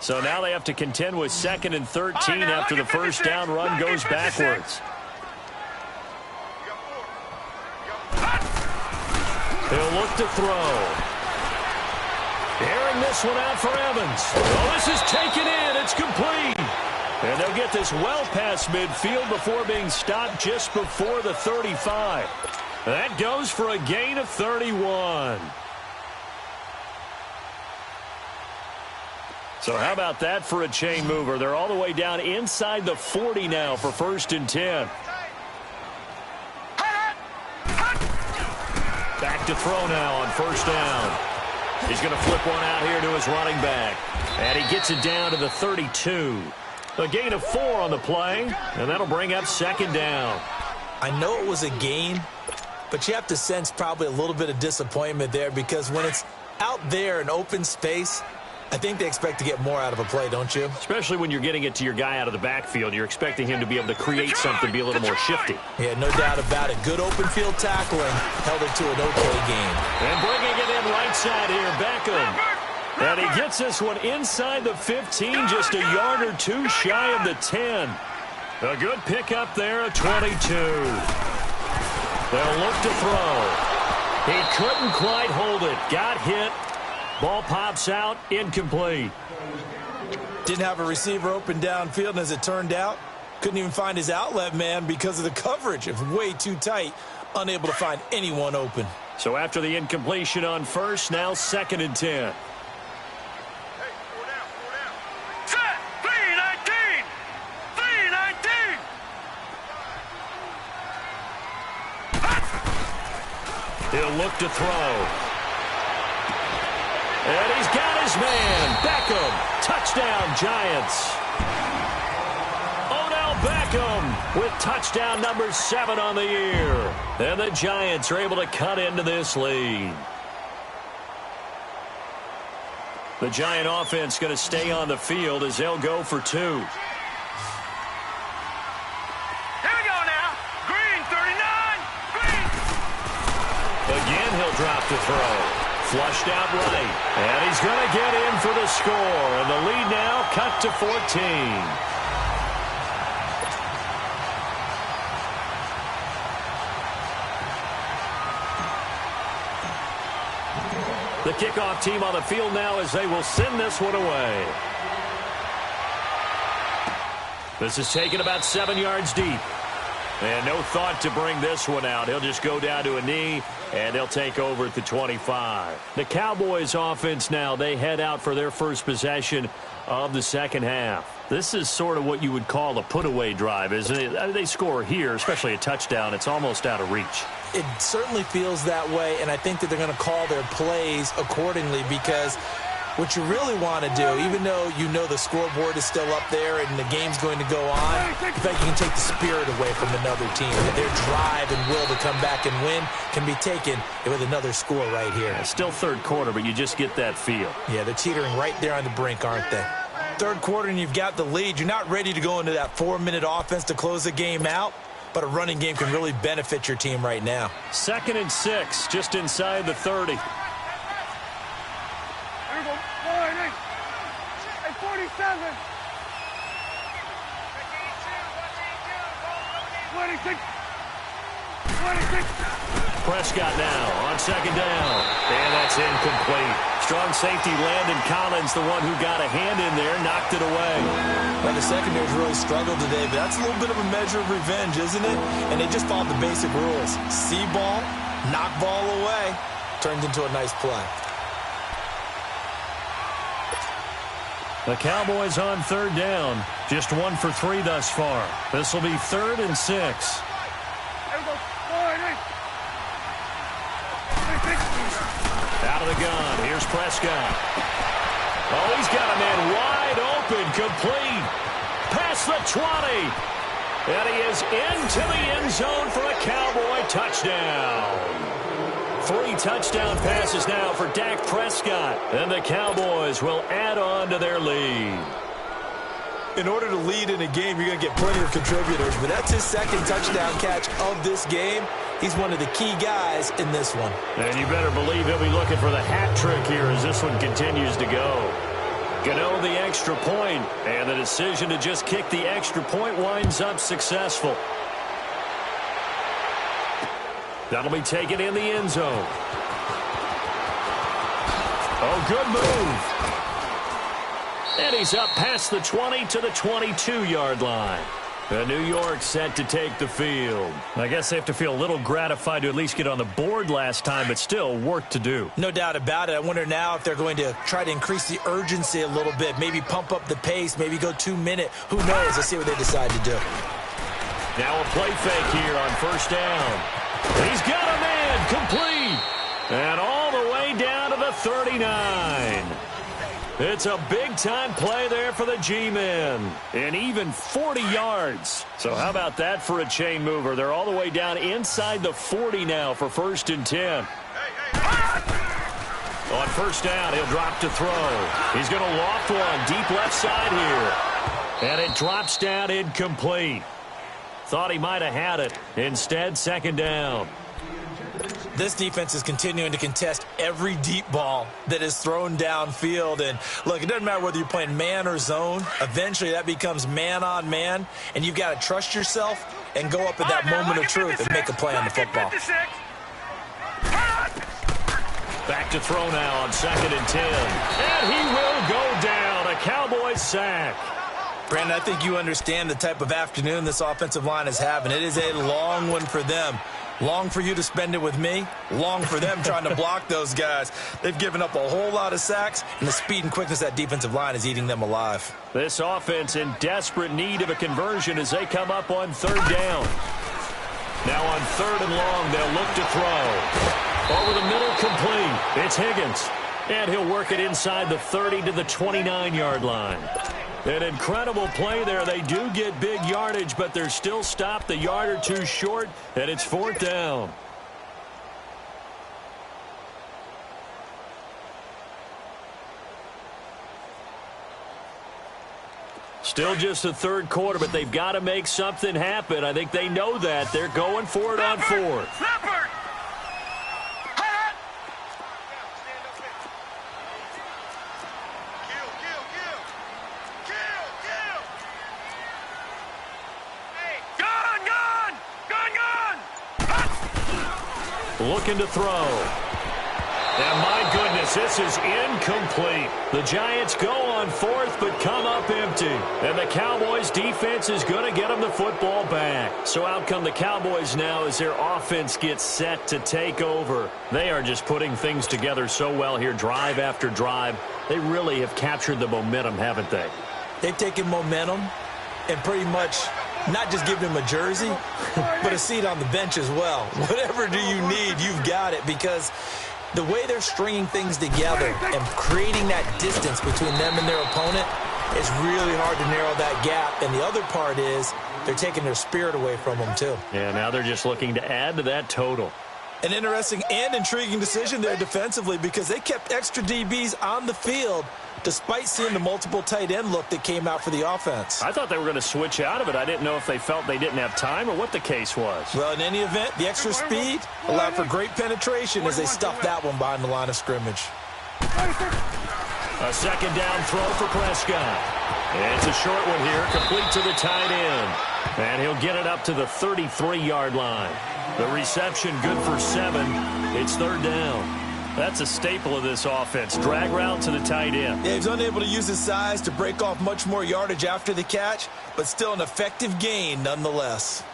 [SPEAKER 2] So now they have to contend with 2nd and 13 after the first down run goes backwards. He'll look to throw. Airing this one out for Evans. Oh, this is taken in. It's complete. And they'll get this well past midfield before being stopped just before the 35. That goes for a gain of 31. So how about that for a chain mover? They're all the way down inside the 40 now for 1st and 10. Back to throw now on 1st down. He's going to flip one out here to his running back. And he gets it down to the 32. A gain of 4 on the play, and that'll bring up 2nd down.
[SPEAKER 3] I know it was a gain, but you have to sense probably a little bit of disappointment there because when it's out there in open space, I think they expect to get more out of a play, don't you?
[SPEAKER 2] Especially when you're getting it to your guy out of the backfield. You're expecting him to be able to create something, be a little more shifty.
[SPEAKER 3] Yeah, no doubt about it. Good open field tackling held it to an okay game.
[SPEAKER 2] And bringing it in right side here, Beckham. And he gets this one inside the 15, just a yard or 2 shy of the 10. A good pickup there at 22. They'll look to throw. He couldn't quite hold it. Got hit. Ball pops out, incomplete.
[SPEAKER 3] Didn't have a receiver open downfield, and as it turned out, couldn't even find his outlet man because of the coverage. It was way too tight, unable to find anyone open.
[SPEAKER 2] So after the incompletion on 1st, now 2nd and 10. He'll look to throw. And he's got his man. Beckham. Touchdown, Giants. Odell Beckham with touchdown number 7 on the year. And the Giants are able to cut into this lead. The Giant offense going to stay on the field as they'll go for 2.
[SPEAKER 4] Here we go now. Green, 39. Green.
[SPEAKER 2] Again, he'll drop to throw. Flushed out right. And he's going to get in for the score. And the lead now cut to 14. The kickoff team on the field now as they will send this one away. This is taken about 7 yards deep. And no thought to bring this one out. He'll just go down to a knee, and they'll take over at the 25. The Cowboys offense now, they head out for their first possession of the second half. This is sort of what you would call a put-away drive, isn't it? They score here, especially a touchdown. It's almost out of reach.
[SPEAKER 3] It certainly feels that way, and I think that they're going to call their plays accordingly because what you really want to do, even though you know the scoreboard is still up there and the game's going to go on, in fact, you can take the spirit away from another team. Their drive and will to come back and win can be taken with another score right here.
[SPEAKER 2] Yeah, still third quarter, but you just get that feel.
[SPEAKER 3] Yeah, they're teetering right there on the brink, aren't they? Third quarter and you've got the lead. You're not ready to go into that 4-minute offense to close the game out, but a running game can really benefit your team right now.
[SPEAKER 2] 2nd and 6, just inside the 30.
[SPEAKER 4] Here we go. 47. 26. 26.
[SPEAKER 2] Prescott now on 2nd down. And that's incomplete. Strong safety Landon Collins, the one who got a hand in there, knocked it away.
[SPEAKER 3] Well, the secondary's really struggled today, but that's a little bit of a measure of revenge, isn't it? And they just followed the basic rules. See ball, knock ball away. Turned into a nice play.
[SPEAKER 2] The Cowboys on 3rd down. Just 1 for 3 thus far. This will be 3rd and 6.
[SPEAKER 4] Here we go. 26.
[SPEAKER 2] Out of the gun. Here's Prescott. Oh, he's got a man wide open. Complete. Past the 20. And he is into the end zone for a Cowboy touchdown. 3 touchdown passes now for Dak Prescott. And the Cowboys will add on to their lead.
[SPEAKER 3] In order to lead in a game, you're going to get plenty of contributors, but that's his 2nd touchdown catch of this game. He's one of the key guys in this one.
[SPEAKER 2] And you better believe he'll be looking for the hat trick here as this one continues to go. Gano the extra point, and the decision to just kick the extra point winds up successful. That'll be taken in the end zone. Oh, good move. And he's up past the 20 to the 22-yard line. New York set to take the field. I guess they have to feel a little gratified to at least get on the board last time, but still work to do.
[SPEAKER 3] No doubt about it. I wonder now if they're going to try to increase the urgency a little bit, maybe pump up the pace, maybe go 2-minute. Who knows? Let's see what they decide to do.
[SPEAKER 2] Now a play fake here on 1st down. He's got a man complete. And all the way down to the 39. It's a big-time play there for the G-men. And even 40 yards. So how about that for a chain mover? They're all the way down inside the 40 now for 1st and 10. On 1st down, he'll drop to throw. He's going to loft one deep left side here. And it drops down incomplete. Thought he might have had it. Instead, 2nd down.
[SPEAKER 3] This defense is continuing to contest every deep ball that is thrown downfield. And, look, it doesn't matter whether you're playing man or zone. Eventually, that becomes man-on-man, and you've got to trust yourself and go up at that moment of truth and make a play on the football.
[SPEAKER 2] Back to throw now on 2nd and 10. And he will go down. A Cowboys sack.
[SPEAKER 3] Brandon, I think you understand the type of afternoon this offensive line is having. It is a long one for them. Long for you to spend it with me. Long for them trying to block those guys. They've given up a whole lot of sacks, and the speed and quickness of that defensive line is eating them alive.
[SPEAKER 2] This offense in desperate need of a conversion as they come up on 3rd down. Now on 3rd and long, they'll look to throw. Over the middle, complete. It's Higgins. And he'll work it inside the 30 to the 29-yard line. An incredible play there. They do get big yardage, but they're still stopped a yard or two short, and it's 4th down. Still just the third quarter, but they've got to make something happen. I think they know that. They're going for it on fourth. Looking to throw. And my goodness, this is incomplete. The Giants go on fourth, but come up empty. And the Cowboys' defense is going to get them the football back. So out come the Cowboys now as their offense gets set to take over. They are just putting things together so well here, drive after drive. They really have captured the momentum, haven't they?
[SPEAKER 3] They've taken momentum and pretty much not just given him a jersey, but a seat on the bench as well. Whatever do you need, you've got it, because the way they're stringing things together and creating that distance between them and their opponent, it's really hard to narrow that gap. And the other part is they're taking their spirit away from them, too.
[SPEAKER 2] Yeah, now they're just looking to add to that total.
[SPEAKER 3] An interesting and intriguing decision there defensively, because they kept extra DBs on the field despite seeing the multiple tight end look that came out for the offense.
[SPEAKER 2] I thought they were going to switch out of it. I didn't know if they felt they didn't have time or what the case was.
[SPEAKER 3] Well, in any event, the extra speed allowed for great penetration as they stuffed that one behind the line of scrimmage.
[SPEAKER 2] A second down throw for Prescott. It's a short one here, complete to the tight end. And he'll get it up to the 33-yard line. The reception good for 7. It's third down. That's a staple of this offense. Drag route to the tight end.
[SPEAKER 3] Yeah, he's unable to use his size to break off much more yardage after the catch, but still an effective gain nonetheless.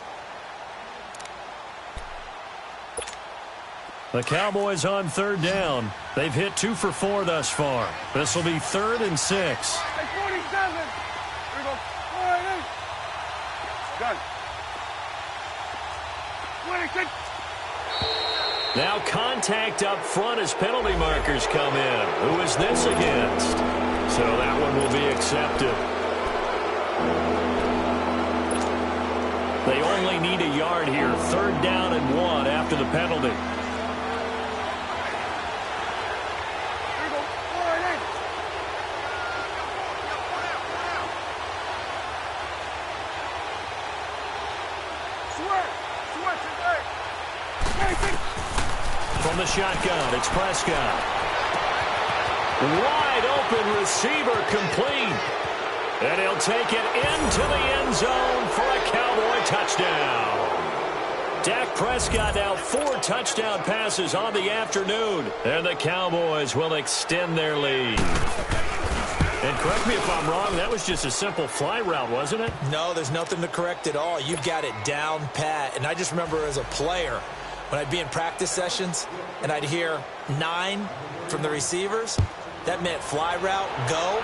[SPEAKER 2] The Cowboys on third down. They've hit 2 for 4 thus far. This will be 3rd and 6.
[SPEAKER 4] Hey, 47. Here we go. 48. Done. 26.
[SPEAKER 2] Now contact up front as penalty markers come in. Who is this against? So that one will be accepted. They only need a yard here. 3rd down and 1 after the penalty.
[SPEAKER 4] Here we go. 48. Switch it. 26.
[SPEAKER 2] From the shotgun, it's Prescott. Wide open receiver complete. And he'll take it into the end zone for a Cowboy touchdown. Dak Prescott now 4 touchdown passes on the afternoon. And the Cowboys will extend their lead. And correct me if I'm wrong, that was just a simple fly route, wasn't it?
[SPEAKER 3] No, there's nothing to correct at all. You've got it down pat. And I just remember as a player, when I'd be in practice sessions and I'd hear 9 from the receivers, that meant fly route, go,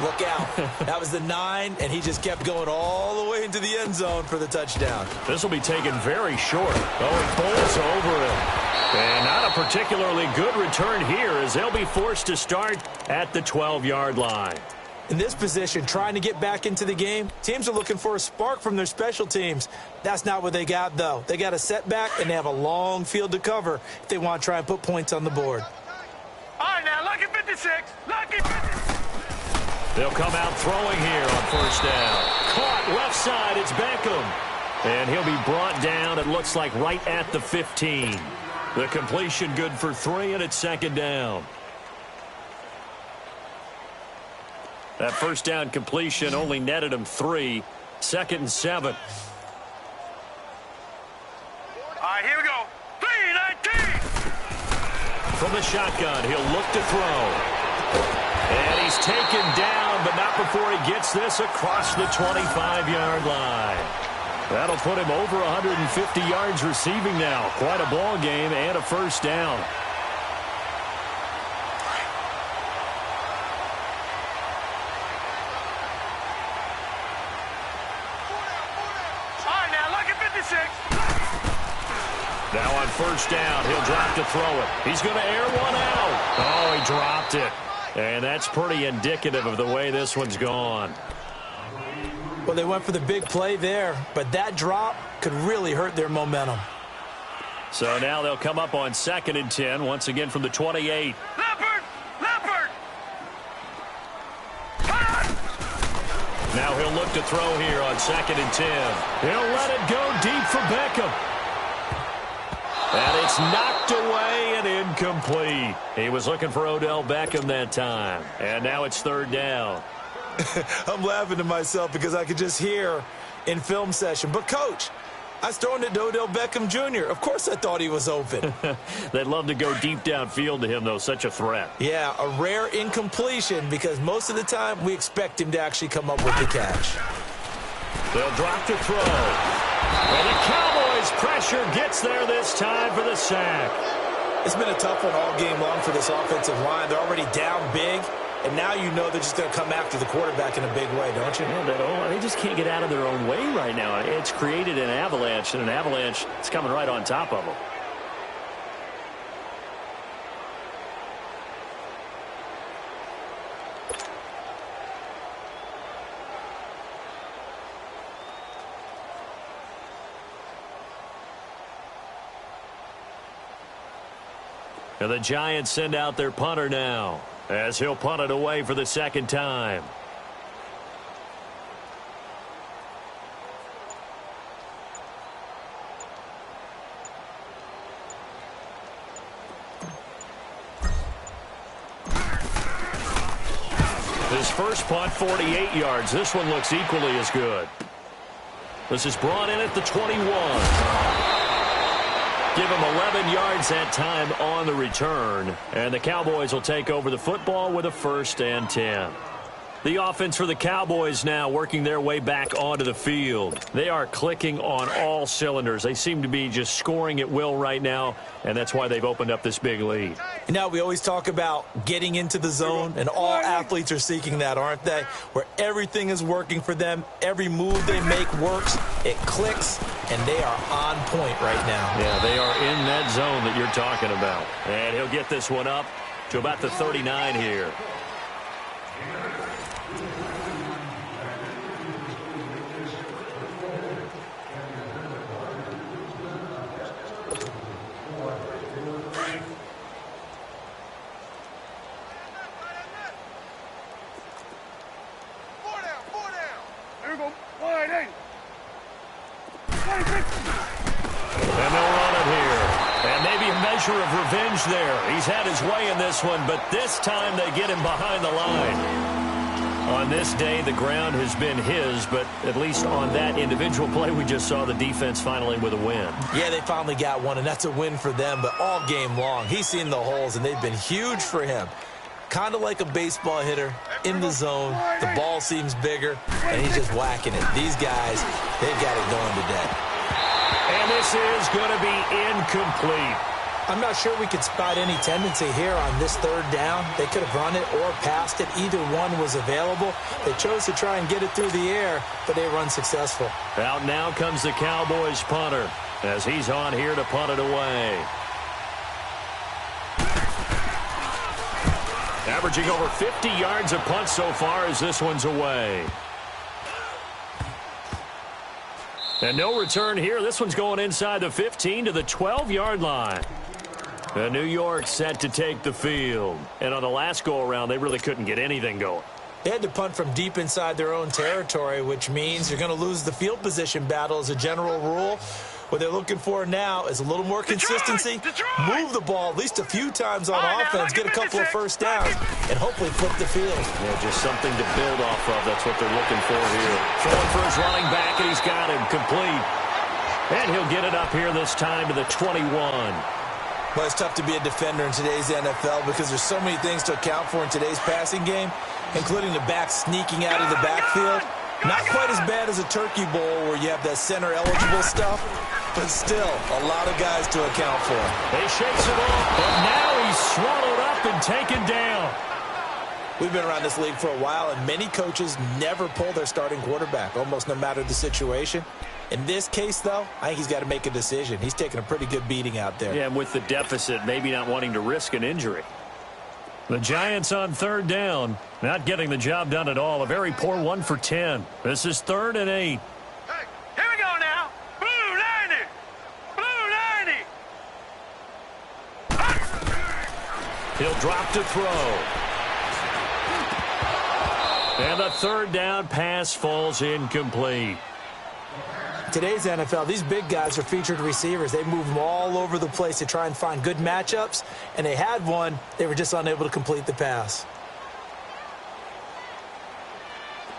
[SPEAKER 3] look out. That was the 9, and he just kept going all the way into the end zone for the touchdown.
[SPEAKER 2] This will be taken very short. Oh, it bolts over him. And not a particularly good return here as they'll be forced to start at the 12-yard line.
[SPEAKER 3] In this position, trying to get back into the game, teams are looking for a spark from their special teams. That's not what they got, though. They got a setback, and they have a long field to cover if they want to try and put points on the board.
[SPEAKER 4] All right, now, lucky 56. Lucky 56.
[SPEAKER 2] They'll come out throwing here on 1st down. Caught left side, it's Beckham. And he'll be brought down, it looks like, right at the 15. The completion good for 3, and it's 2nd down. That 1st down completion only netted him 3. 2nd and 7.
[SPEAKER 4] All right, here we go. 3-19.
[SPEAKER 2] From the shotgun, he'll look to throw. And he's taken down, but not before he gets this across the 25-yard line. That'll put him over 150 yards receiving now. Quite a ball game and a 1st down. Now on 1st down, he'll drop to throw it. He's going to air one out. Oh, he dropped it. And that's pretty indicative of the way this one's gone.
[SPEAKER 3] Well, they went for the big play there, but that drop could really hurt their momentum.
[SPEAKER 2] So now they'll come up on 2nd and 10, once again from the 28.
[SPEAKER 4] Leopard! Leopard!
[SPEAKER 2] Now he'll look to throw here on 2nd and 10. He'll let it go deep for Beckham. And it's knocked away and incomplete. He was looking for Odell Beckham that time. And now it's 3rd down.
[SPEAKER 3] I'm laughing to myself because I could just hear in film session. But, Coach, I was throwing it to Odell Beckham Jr. Of course I thought he was open.
[SPEAKER 2] They'd love to go deep downfield to him, though. Such a threat.
[SPEAKER 3] Yeah, a rare incompletion because most of the time we expect him to actually come up with the catch.
[SPEAKER 2] They'll drop to throw. And the Cowboys' pressure gets there this time for the sack.
[SPEAKER 3] It's been a tough one all game long for this offensive line. They're already down big, and now you know they're just going to come after the quarterback in a big way, don't you?
[SPEAKER 2] Yeah, they just can't get out of their own way right now. It's created an avalanche, and an avalanche is coming right on top of them. And the Giants send out their punter now, as he'll punt it away for the 2nd time. His first punt, 48 yards. This one looks equally as good. This is brought in at the 21. Give him 11 yards that time on the return. And the Cowboys will take over the football with a 1st and 10. The offense for the Cowboys now working their way back onto the field. They are clicking on all cylinders. They seem to be just scoring at will right now, and that's why they've opened up this big lead.
[SPEAKER 3] You know, we always talk about getting into the zone, and all athletes are seeking that, aren't they? Where everything is working for them, every move they make works, it clicks, and they are on point right now.
[SPEAKER 2] Yeah, they are in that zone that you're talking about. And he'll get this one up to about the 39 here. And they'll run it here. And maybe a measure of revenge there. He's had his way in this one, but this time they get him behind the line. On this day, the ground has been his, but at least on that individual play, we just saw the defense finally with a win.
[SPEAKER 3] Yeah, they finally got one, and that's a win for them, but all game long, he's seen the holes, and they've been huge for him. Kind of like a baseball hitter in the zone. The ball seems bigger, and he's just whacking it. These guys, they've got it going today.
[SPEAKER 2] And this is going to be incomplete.
[SPEAKER 3] I'm not sure we could spot any tendency here on this 3rd down. They could have run it or passed it. Either one was available. They chose to try and get it through the air, but they were unsuccessful.
[SPEAKER 2] Out now comes the Cowboys punter as he's on here to punt it away. Averaging over 50 yards a punt so far as this one's away. And no return here. This one's going inside the 15 to the 12-yard line. And New York set to take the field. And on the last go-around, they really couldn't get anything going.
[SPEAKER 3] They had to punt from deep inside their own territory, which means you're going to lose the field position battle as a general rule. What they're looking for now is a little more consistency. Move the ball at least a few times on offense, get a couple of first downs, and hopefully flip the field.
[SPEAKER 2] Yeah, just something to build off of. That's what they're looking for here. Throwing for his running back, and he's got him complete. And he'll get it up here this time to the 21.
[SPEAKER 3] Well, it's tough to be a defender in today's NFL because there's so many things to account for in today's passing game, including the back sneaking out of the backfield. Not quite as bad as a turkey bowl where you have that center-eligible stuff, but still a lot of guys to account for.
[SPEAKER 2] They shakes it off, but now he's swallowed up and taken down.
[SPEAKER 3] We've been around this league for a while, and many coaches never pull their starting quarterback, almost no matter the situation. In this case, though, I think he's got to make a decision. He's taking a pretty good beating out there.
[SPEAKER 2] Yeah, and with the deficit, maybe not wanting to risk an injury. The Giants on 3rd down, not getting the job done at all. A very poor 1 for 10. This is 3rd and 8.
[SPEAKER 4] Hey, here we go now. Blue 90. Blue 90.
[SPEAKER 2] He'll drop to throw. And the third down pass falls incomplete.
[SPEAKER 3] Today's NFL, these big guys are featured receivers. They move them all over the place to try and find good matchups, and they had one. They were just unable to complete the pass.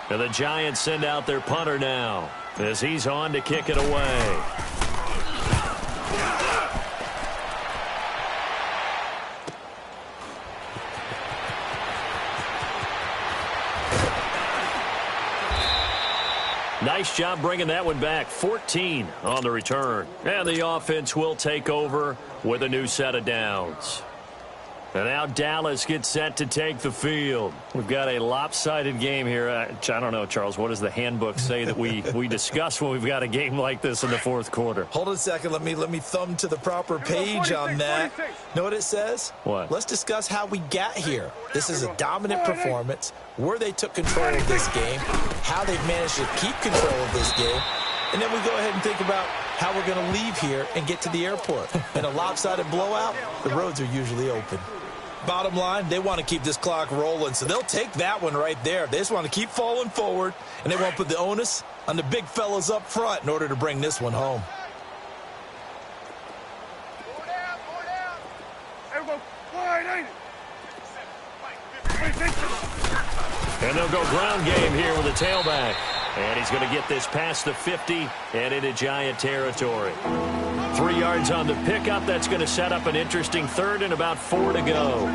[SPEAKER 2] And the Giants send out their punter now as he's on to kick it away. Nice job bringing that one back. 14 on the return. And the offense will take over with a new set of downs. And now Dallas gets set to take the field. We've got a lopsided game here. I don't know, Charles, what does the handbook say that we discuss when we've got a game like this in the fourth quarter?
[SPEAKER 3] Hold on a second. Let me thumb to the proper page on that. Know what it says?
[SPEAKER 2] What?
[SPEAKER 3] Let's discuss how we got here. This is a dominant performance, where they took control of this game, how they've managed to keep control of this game, and then we go ahead and think about how we're going to leave here and get to the airport. In a lopsided blowout, the roads are usually open. Bottom line, they want to keep this clock rolling, so they'll take that one right there. They just want to keep falling forward, and they won't put the onus on the big fellas up front in order to bring this one home.
[SPEAKER 2] And they'll go ground game here with a tailback. And he's going to get this past the 50 and into Giant territory. 3 yards on the pickup. That's going to set up an interesting third and about 4 to go.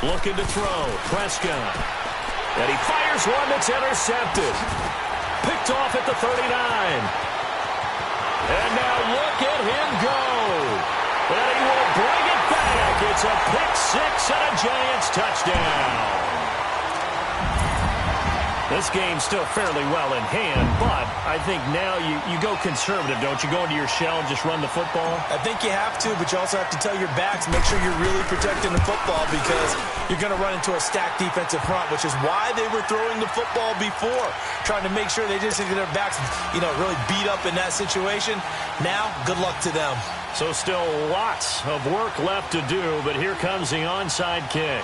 [SPEAKER 2] Looking to throw. Prescott. And he fires one that's intercepted. Picked off at the 39. And now look at him go. And he will bring it back. It's a pick six and a Giants touchdown. This game's still fairly well in hand, but I think now you go conservative, don't you? Go into your shell and just run the football?
[SPEAKER 3] I think you have to, but you also have to tell your backs, make sure you're really protecting the football because you're going to run into a stacked defensive front, which is why they were throwing the football before, trying to make sure they just get their backs, really beat up in that situation. Now, good luck to them.
[SPEAKER 2] So still lots of work left to do, but here comes the onside kick.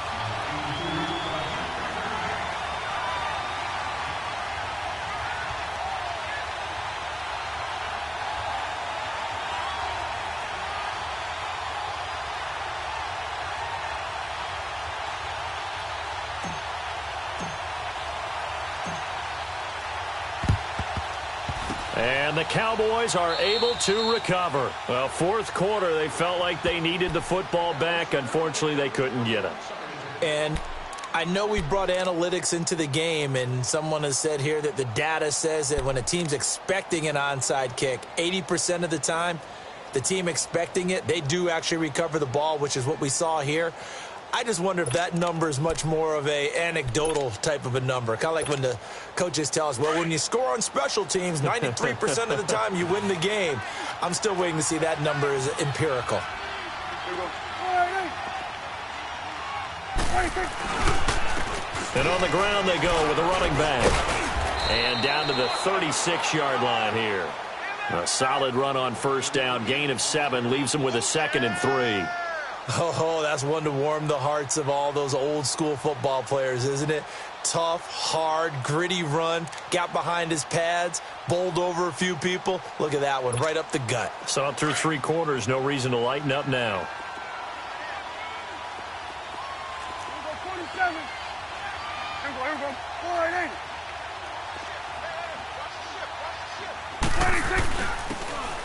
[SPEAKER 2] And the Cowboys are able to recover. Well, fourth quarter, they felt like they needed the football back. Unfortunately, they couldn't get it.
[SPEAKER 3] And I know we brought analytics into the game, and someone has said here that the data says that when a team's expecting an onside kick, 80% of the time, the team expecting it, they do actually recover the ball, which is what we saw here. I just wonder if that number is much more of a anecdotal type of a number. Kind of like when the coaches tell us, well, when you score on special teams, 93% of the time you win the game. I'm still waiting to see that number is empirical.
[SPEAKER 2] And on the ground they go with a running back. And down to the 36-yard line here. A solid run on first down. Gain of 7 leaves them with a 2nd and 3.
[SPEAKER 3] Oh, that's one to warm the hearts of all those old school football players, isn't it? Tough, hard, gritty run. Got behind his pads, bowled over a few people. Look at that one, right up the gut.
[SPEAKER 2] Saw it through 3 quarters. No reason to lighten up now.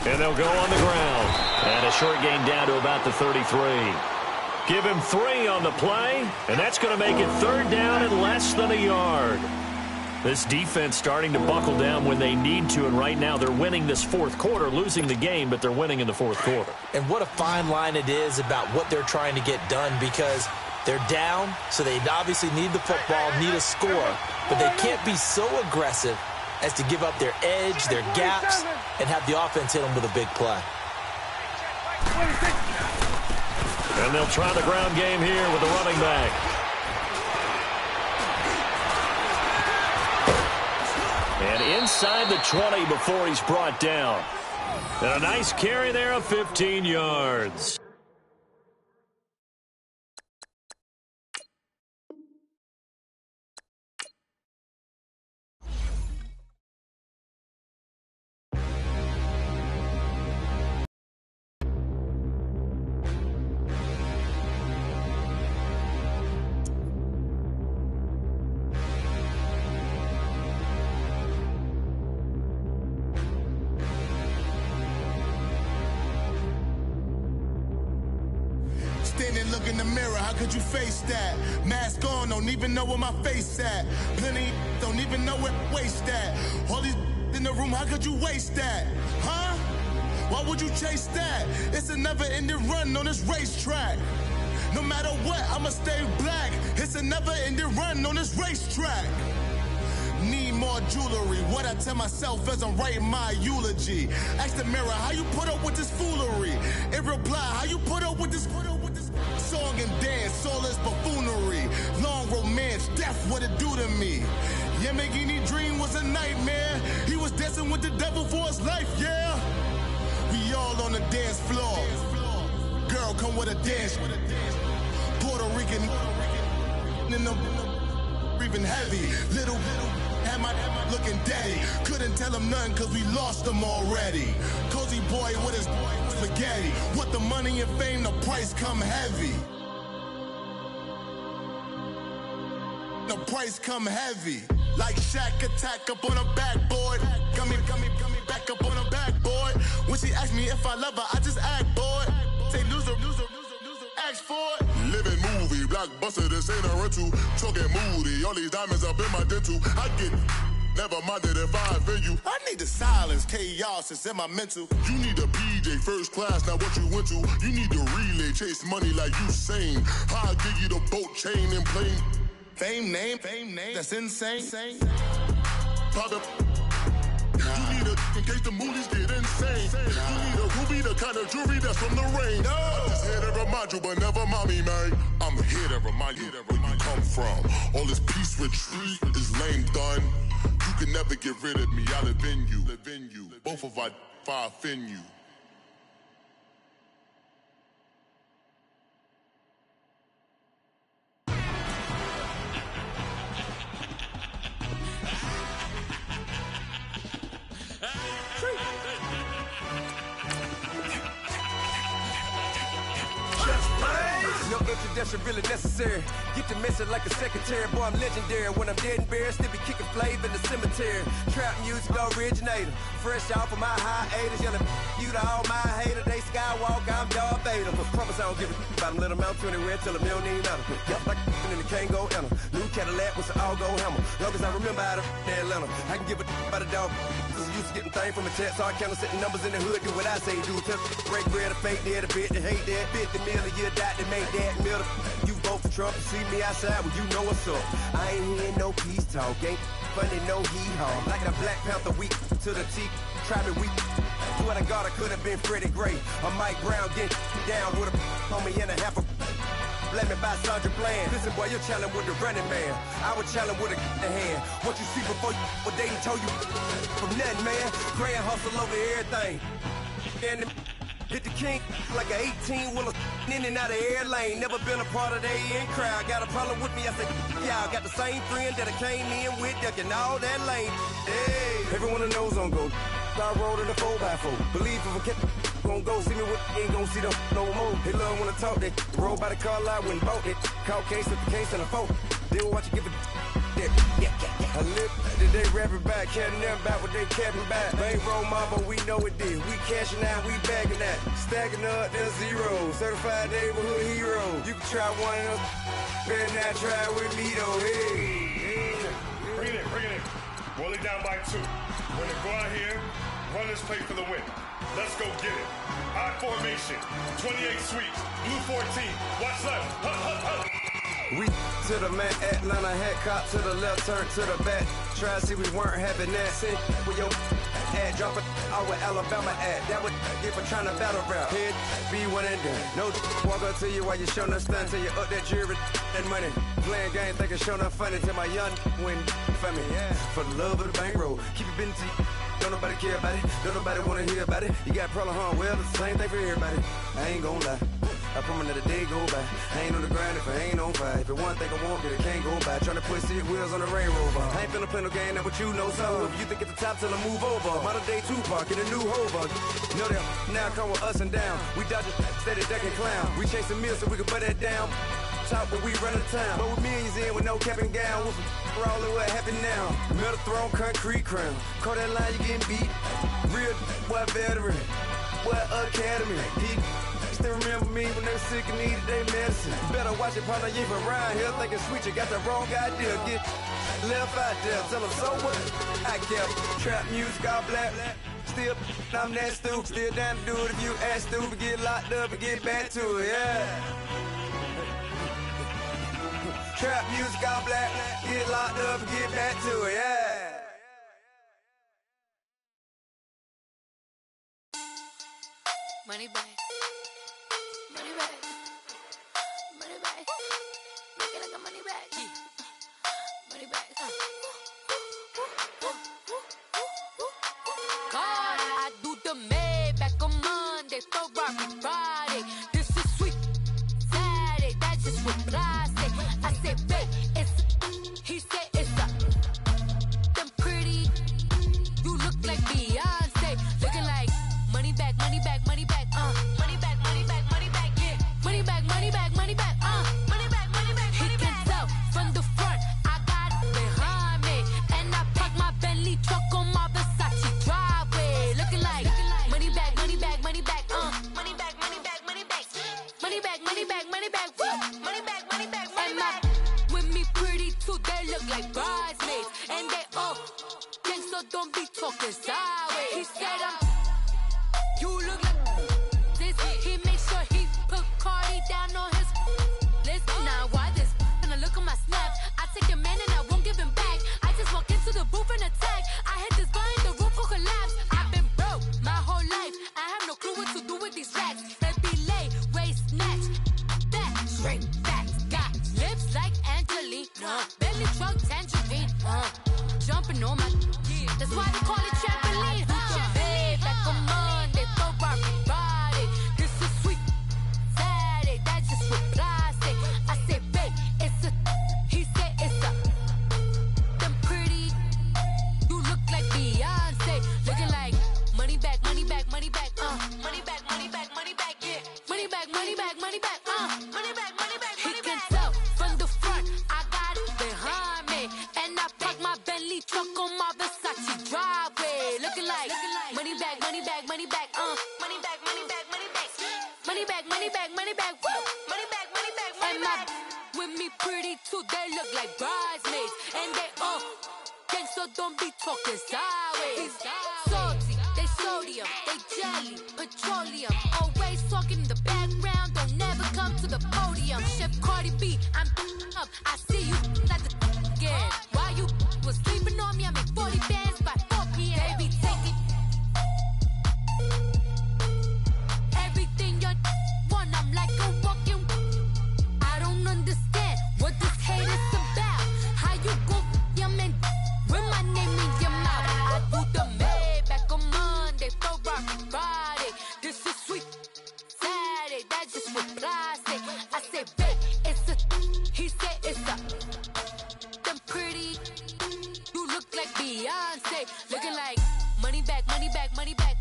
[SPEAKER 2] And they'll go on the ground. And a short gain down to about the 33. Give him 3 on the play, and that's going to make it 3rd down and less than a yard. This defense starting to buckle down when they need to, and right now they're winning this fourth quarter, losing the game, but they're winning in the fourth quarter.
[SPEAKER 3] And what a fine line it is about what they're trying to get done because they're down, so they obviously need the football, need a score, but they can't be so aggressive as to give up their edge, their gaps, and have the offense hit them with a big play.
[SPEAKER 2] And they'll try the ground game here with the running back. inside the 20 before he's brought down. And a nice carry there of 15 yards.
[SPEAKER 5] Standing, look in the mirror, how could you face that? Mask on, don't even know where my face at. Plenty don't even know where waist at. All these in the room, how could you waste that? Huh? Why would you chase that? It's a never-ending run on this racetrack. No matter what, I'ma stay black. It's a never-ending run on this racetrack. Need more jewelry. What I tell myself as I'm writing my eulogy. Ask the mirror, how you put up with this foolery? It reply, how you put up with this song and dance, all this buffoonery. Long romance, death, what it do to me? Yamagini dream was a nightmare. He was dancing with the devil for his life, yeah. We all on the dance floor. Girl, come with a dance. Puerto Rican in the breathing heavy. Little had my looking daddy. Couldn't tell him nothing cause we lost him already. Cozy boy with his spaghetti. With the money and fame, the price come heavy. The price come heavy. Like Shaq attack up on a backboard. Got me back up on a backboard. When she asked me if I love her, I just act bored. Say loser, ask for it. Living movie, blockbuster, this ain't a rental. Talking moody, all these diamonds up in my dental. I get never minded if I offend you. I need the silence, chaos, it's in my mental. You need a PJ, first class, not what you went to. You need the relay, chase money like you sane. I'll give you the boat, chain, and plane. Fame name, that's insane. Pop up. You need a in case the movies get insane. You need a ruby, the kind of jewelry that's from the rain. I'm just here to remind you, but never mind me, man. I'm here to remind you where you come from. All this peace retreat is lame done. You can never get rid of me. I live in you. Both of our offend you.
[SPEAKER 6] No introduction really necessary. Get the message like a secretary. Boy, I'm legendary. When I'm dead and buried, still be kicking flavor in the cemetery. Trap music originator. Fresh off of my hiatus. Yelling you to all my haters. They skywalk, I'm Darth Vader. But promise I don't give a about them. Let them out anywhere till a million ain't out. Yup, like in the can't go enter. New Cadillac with an all-go hammer. Long as I remember how to Atlanta. I can give a about a dog. Cause I'm used to getting things from a text. So I count setting numbers in the hood. Do what I say do. Tell break bread, a fake dead, a bit, they hate that. 50 million a year, die to make that middle. You vote for Trump, you see me outside, well, you know what's up. I ain't hearing no peace talk, ain't funny, no hee-haw. Like a Black Panther weak to the teeth, try me weak. Swear to God, I could have been Freddie Gray. Or Mike Brown getting down with a homie and a half a blame me by Sandra Bland. Listen, boy, you're challenging with the running man. I was challenging with a hand. What you see before you, what they told you from nothing, man. Grand hustle over everything. And hit the king like an 18-wheeler in and out of air lane. Never been a part of the in crowd. Got a problem with me, I said, y'all got the same friend that I came in with, ducking all that lane. Hey, everyone that knows on go. I rolled in a 4x4. Believe if I kept gon' go see me with ain't gon' see them no more. They love when I talk that. Roll by the car lot when bought it. Call case with the case and a phone. They will watch you give it that. I live today rapping back, catching them back what they capping back. Bankroll mama, we know it did. We cashing out, we bagging that. Stacking up, there's zero. Certified neighborhood hero. You can try one of them. Better not try with me though. Hey.
[SPEAKER 7] Bring it in. Roll it down by 2. We're gonna go out here, run this play for the win. Let's go get it. I formation, 28 sweeps, blue 14. Watch left.
[SPEAKER 6] We to the man, Atlanta hat cop to the left, turn to the back. Try to see we weren't having that. Send with your ad, drop it out with Alabama ad. That would get for trying to battle rap. Head be one and done. No walk up to you while you showing us stun till you up that jury and money. playing game, thinking sure enough funny till my young win for me. Yeah. For the love of the bankroll, keep it busy. Don't nobody care about it, don't nobody wanna hear about it. You got a problem, huh? Well, it's the same thing for everybody. I ain't gon' lie. I promise that a day go by. I ain't on the grind if I ain't on fire. If it one thing I want, then it can't go by. Tryna put 6 wheels on the Range Rover. I ain't finna play no game, that what you know. So if you think it's the top, tell them move over. Modern day Tupac in a new Hova. Know that now come with us and down. We dodge it, steady ducking clown. We chase a meal so we can put that down. Talk when we run the town. But with millions in with no cap and gown. We're all in what happened now. Metal throne, concrete crown. Call that line, you getting beat. Real what veteran. What academy. He still remember me when they were sick and needed their medicine. Better watch it, partner, you ain't around here thinking sweet, you got the wrong idea. Get left out there, tell them so what? I kept trap music all black. Still, I'm that stupid. Still down to do it if you ask stupid. Get locked up and get back to it, yeah. Trap music all black. Get locked up and get back to it, yeah.
[SPEAKER 8] Money back. Money back. Money back. Make it like a money back. Money back. God, I do the Maybach on Monday, Ferrari Friday. This is sweet Saturday, that's just what I say. I say, babe, it's he said it's a them pretty. You look like Beyonce, looking like money back, money back, money back, money back, money back, money back, yeah, money back, money back, money back, money back, money back. He can tell from the front, I got it behind me, and I park my Bentley truck on my Versace driveway, looking like money back, money back, money back, money back, money back, money back, money back, money back, money back, money back, money back, money back. With me pretty too, they look like bridesmaids, and they all gang, so don't be talking sideways. He said you look like this. He make sure he put Cardi down on his list. Now why this? Gonna look at my snap. I take your man and I won't give him back. I just walk into the booth and attack. I hit this guy in the roof will collapse. I've been broke my whole life. I have no clue what to do with these racks. That be lay, waist snatch, back, straight back. Got lips like Angelina, belly truck tangerine, jumping on my. That's why they call it trampoline. Babe, like a Monday, Ferrari Friday. This is sweet Saturday, that's just what I say. I say, babe, it's a. He said it's a. Them pretty. You look like Beyonce, looking like money back, money back, money back, money back, money back, money back, yeah, money back, money back, money back, money back, money back. He can tell from the front, I got it behind me, and I park my Bentley truck on my Versace driveway, looking like money back, money back, money back, money back, money back, money back, money back, money back, money back, money back, money back, money back. With me pretty too, they look like bridesmaids, and they all gang, so don't be talking sideways. Salty, they sodium, they jelly, petroleum, always talking in the background, don't never come to the podium. Chef Cardi B, I'm up, I see you like the again. Why you was sleeping on me? I make 40 bands by 4 p.m. Baby, take it. Everything you want, I'm like a walking. I don't understand what this hate is about. How you go, your man, with my name in your mouth. I do the Maybach on Monday, Ferrari Friday. This is sweet Saturday, that's just what I say. I say, babe, it's a. He said it's a. Them pretty. You look like Beyonce, looking like money back, money back, money back,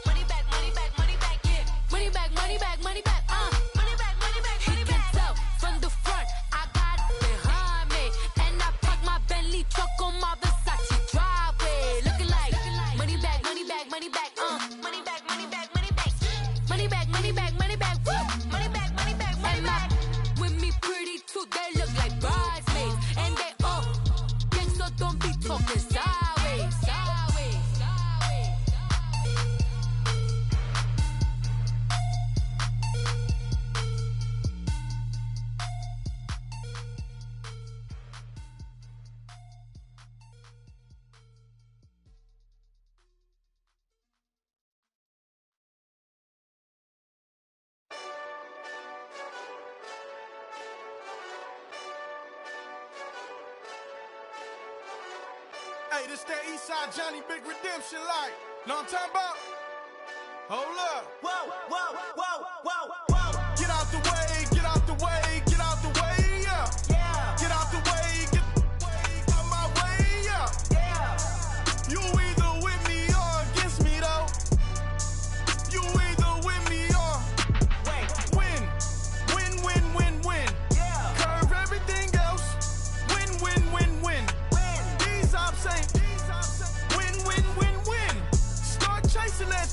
[SPEAKER 8] money back, money back, money back, yeah, money back, money back, money back, money back, money back. He can tell from the front, I got it behind me, and I park my Bentley truck on my Versace driveway, looking like money back, money back, money back, money back, money back, money back, money back, money back, money back, money back, money back, money back. With me pretty too, they look like bridesmaids, and they all gang, so don't be talking sideways.
[SPEAKER 5] Hey, this that Eastside Johnny Big Redemption like. Know what I'm talking about? Hold up.
[SPEAKER 9] Whoa, whoa, whoa, whoa, whoa.
[SPEAKER 5] Get out the way, get out the way, get out the way, yeah.
[SPEAKER 9] Yeah.
[SPEAKER 5] Get out the way, get out my way, yeah.
[SPEAKER 9] Yeah.
[SPEAKER 5] You either with me or against me, though. You either with me or win. Win, win, win, win.
[SPEAKER 9] Yeah.
[SPEAKER 5] Curve everything else. Win, win, win, win. These ops ain't. Win, win, win, win. Start chasing that.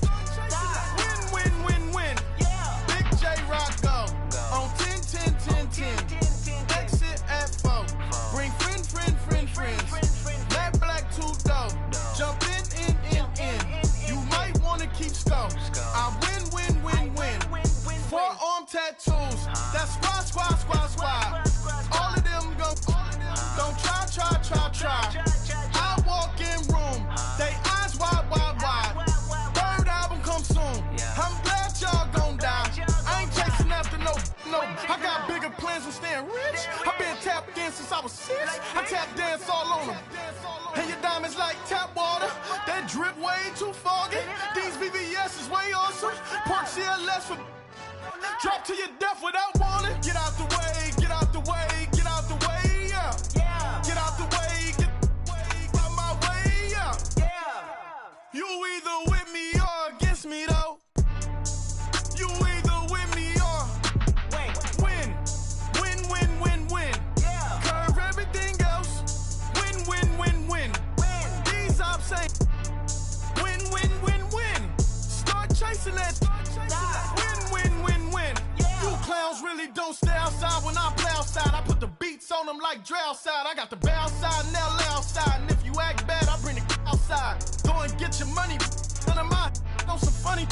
[SPEAKER 5] Win, win, win, win.
[SPEAKER 9] Yeah.
[SPEAKER 5] Big J Rock go. On 10, 10, 10, 10. Exit at 4. Bring friends. Matt Black 2 dough. Jump in. You might wanna keep score. I win. Forearm tattoos. That's squad. All of them go. Don't try. I walk in room. They eyes wide. Third album come soon. I'm glad y'all gon' die. I ain't chasing after no. I got bigger plans than staying rich. I've been tapped in since I was 6. I tap dance all on them. And your diamonds like tap water. That drip way too foggy. These VVS is way awesome. Park CLS for drop to your death without warning. Get out the way, get out the way, get out the way, yeah.
[SPEAKER 9] Yeah.
[SPEAKER 5] Get out the way, get out my way, yeah.
[SPEAKER 9] Yeah.
[SPEAKER 5] You either with me or against me, though. You either with me or win. Win.
[SPEAKER 9] Yeah.
[SPEAKER 5] Curve everything else. Win. These ops ain't. Win. Start chasing that. Win.
[SPEAKER 9] Yeah.
[SPEAKER 5] You clowns really don't stay outside when I play outside. I put the beats on them like drow side. I got the bow side and they'll lay outside. And if you act bad, I bring the outside. Go and get your money. None of my know some funny.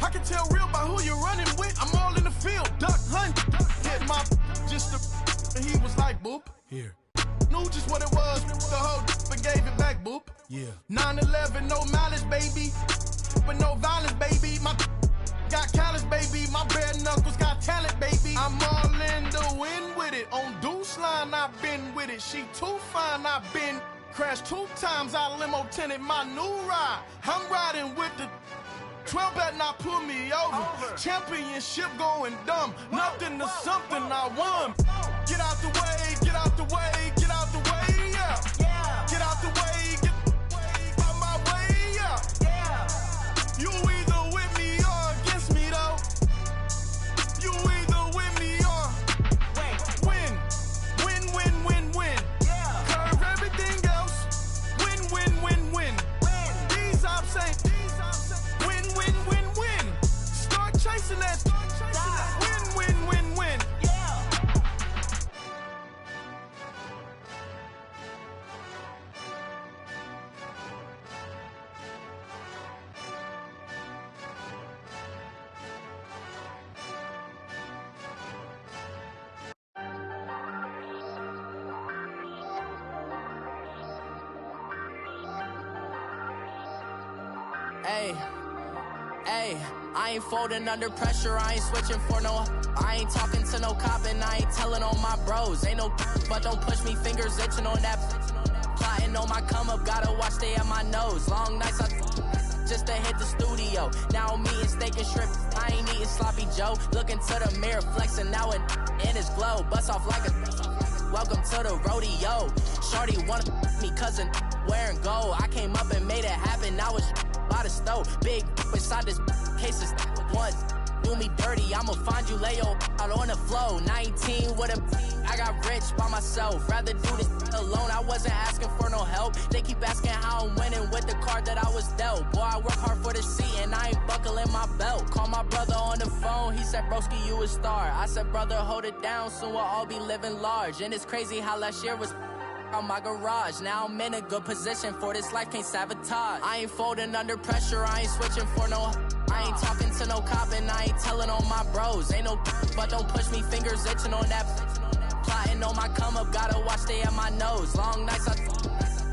[SPEAKER 5] I can tell real by who you're running with. I'm all in the field. Duck hunt. Hit my just and he was like, boop. Here. Knew just what it was. The whole and gave it back, boop. Yeah. 9/11, no malice, baby. But no violence, baby. My got callous, baby. My bare knuckles got talent, baby. I'm all in the wind with it. On Deuce line, I've been with it. She too fine, I've been crashed 2 times. I limo tinted my new ride. I'm riding with the 12 better not pull me over. Championship going dumb. Nothing to something I won. Get out the way, get out the way, get out the way, yeah.
[SPEAKER 9] Yeah.
[SPEAKER 5] Get out the way, get out my way, yeah.
[SPEAKER 9] Yeah.
[SPEAKER 5] You either with me or against me, though. You either with me or win.
[SPEAKER 9] Yeah.
[SPEAKER 5] Curve everything else. Win. These ops ain't. Win. Start chasing that. Win.
[SPEAKER 9] Yeah.
[SPEAKER 10] Hey, I ain't folding under pressure, I ain't switching for no. I ain't talking to no cop and I ain't telling on my bros. Ain't no but don't push me, fingers itching on that. Plotting on my come up, gotta watch stay at my nose. Long nights just to hit the studio. Now I'm eating steak and shrimp, I ain't eating sloppy Joe. Looking to the mirror, flexing now and in his glow. Bust off like a welcome to the rodeo. Shorty wanna me cousin wearing gold. I came up and made it happen, now it's by the stove. Big inside this cases once do me dirty, I'ma find you lay out on the floor. 19 with a I got rich by myself, rather do this alone. I wasn't asking for no help, they keep asking how I'm winning with the card that I was dealt. Boy, I work hard for the seat and I ain't buckling my belt. Call my brother on the phone, he said broski you a star. I said brother hold it down, soon we'll all be living large. And it's crazy how last year was on my garage. Now I'm in a good position for this life, can't sabotage. I ain't folding under pressure, I ain't switching for no. I ain't talking to no cop and I ain't telling on my bros. Ain't no but don't push me, fingers itching on that. Plotting on my come up, gotta watch stay at my nose. Long nights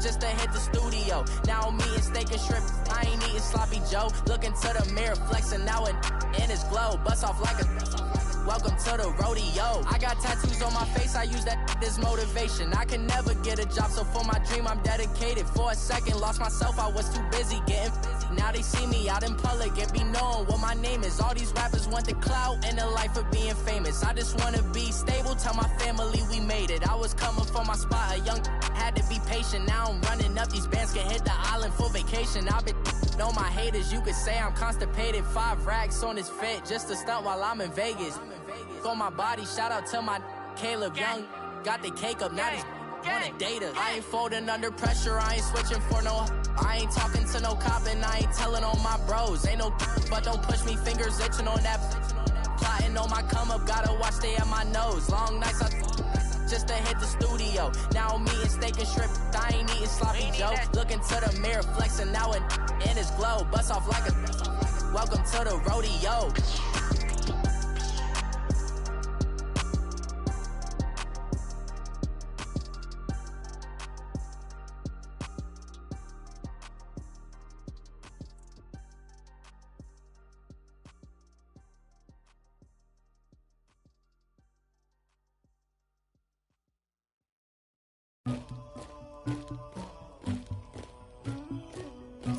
[SPEAKER 10] just to hit the studio. Now I'm eating steak and shrimp, I ain't eating sloppy Joe. Looking to the mirror, flexing now and in his glow. Bust off like a Welcome to the rodeo. I got tattoos on my face, I use that as motivation. I can never get a job, so for my dream I'm dedicated. For a second, lost myself, I was too busy getting busy. Now they see me out in public and be knowing what my name is. All these rappers want the clout and the life of being famous. I just wanna be stable, tell my family we made it. I was coming from my spot, a young had to be patient. Now I'm running up, these bands can hit the island for vacation. I've been on my haters, you could say I'm constipated. 5 racks on his fit, just to stunt while I'm in Vegas. On my body, shout out to my Caleb Young. Got the cake up, now these wanna date us. I ain't folding under pressure, I ain't switching for no. I ain't talking to no cop and I ain't telling on my bros. Ain't no but don't push me, fingers itching on that. Plotting on my come up, gotta watch stay at my nose. Long nights I just to hit the studio. Now I'm eating steak and shrimp, I ain't eating sloppy joe. Looking to the mirror, flexing now and in his glow. Bust off like a welcome to the rodeo.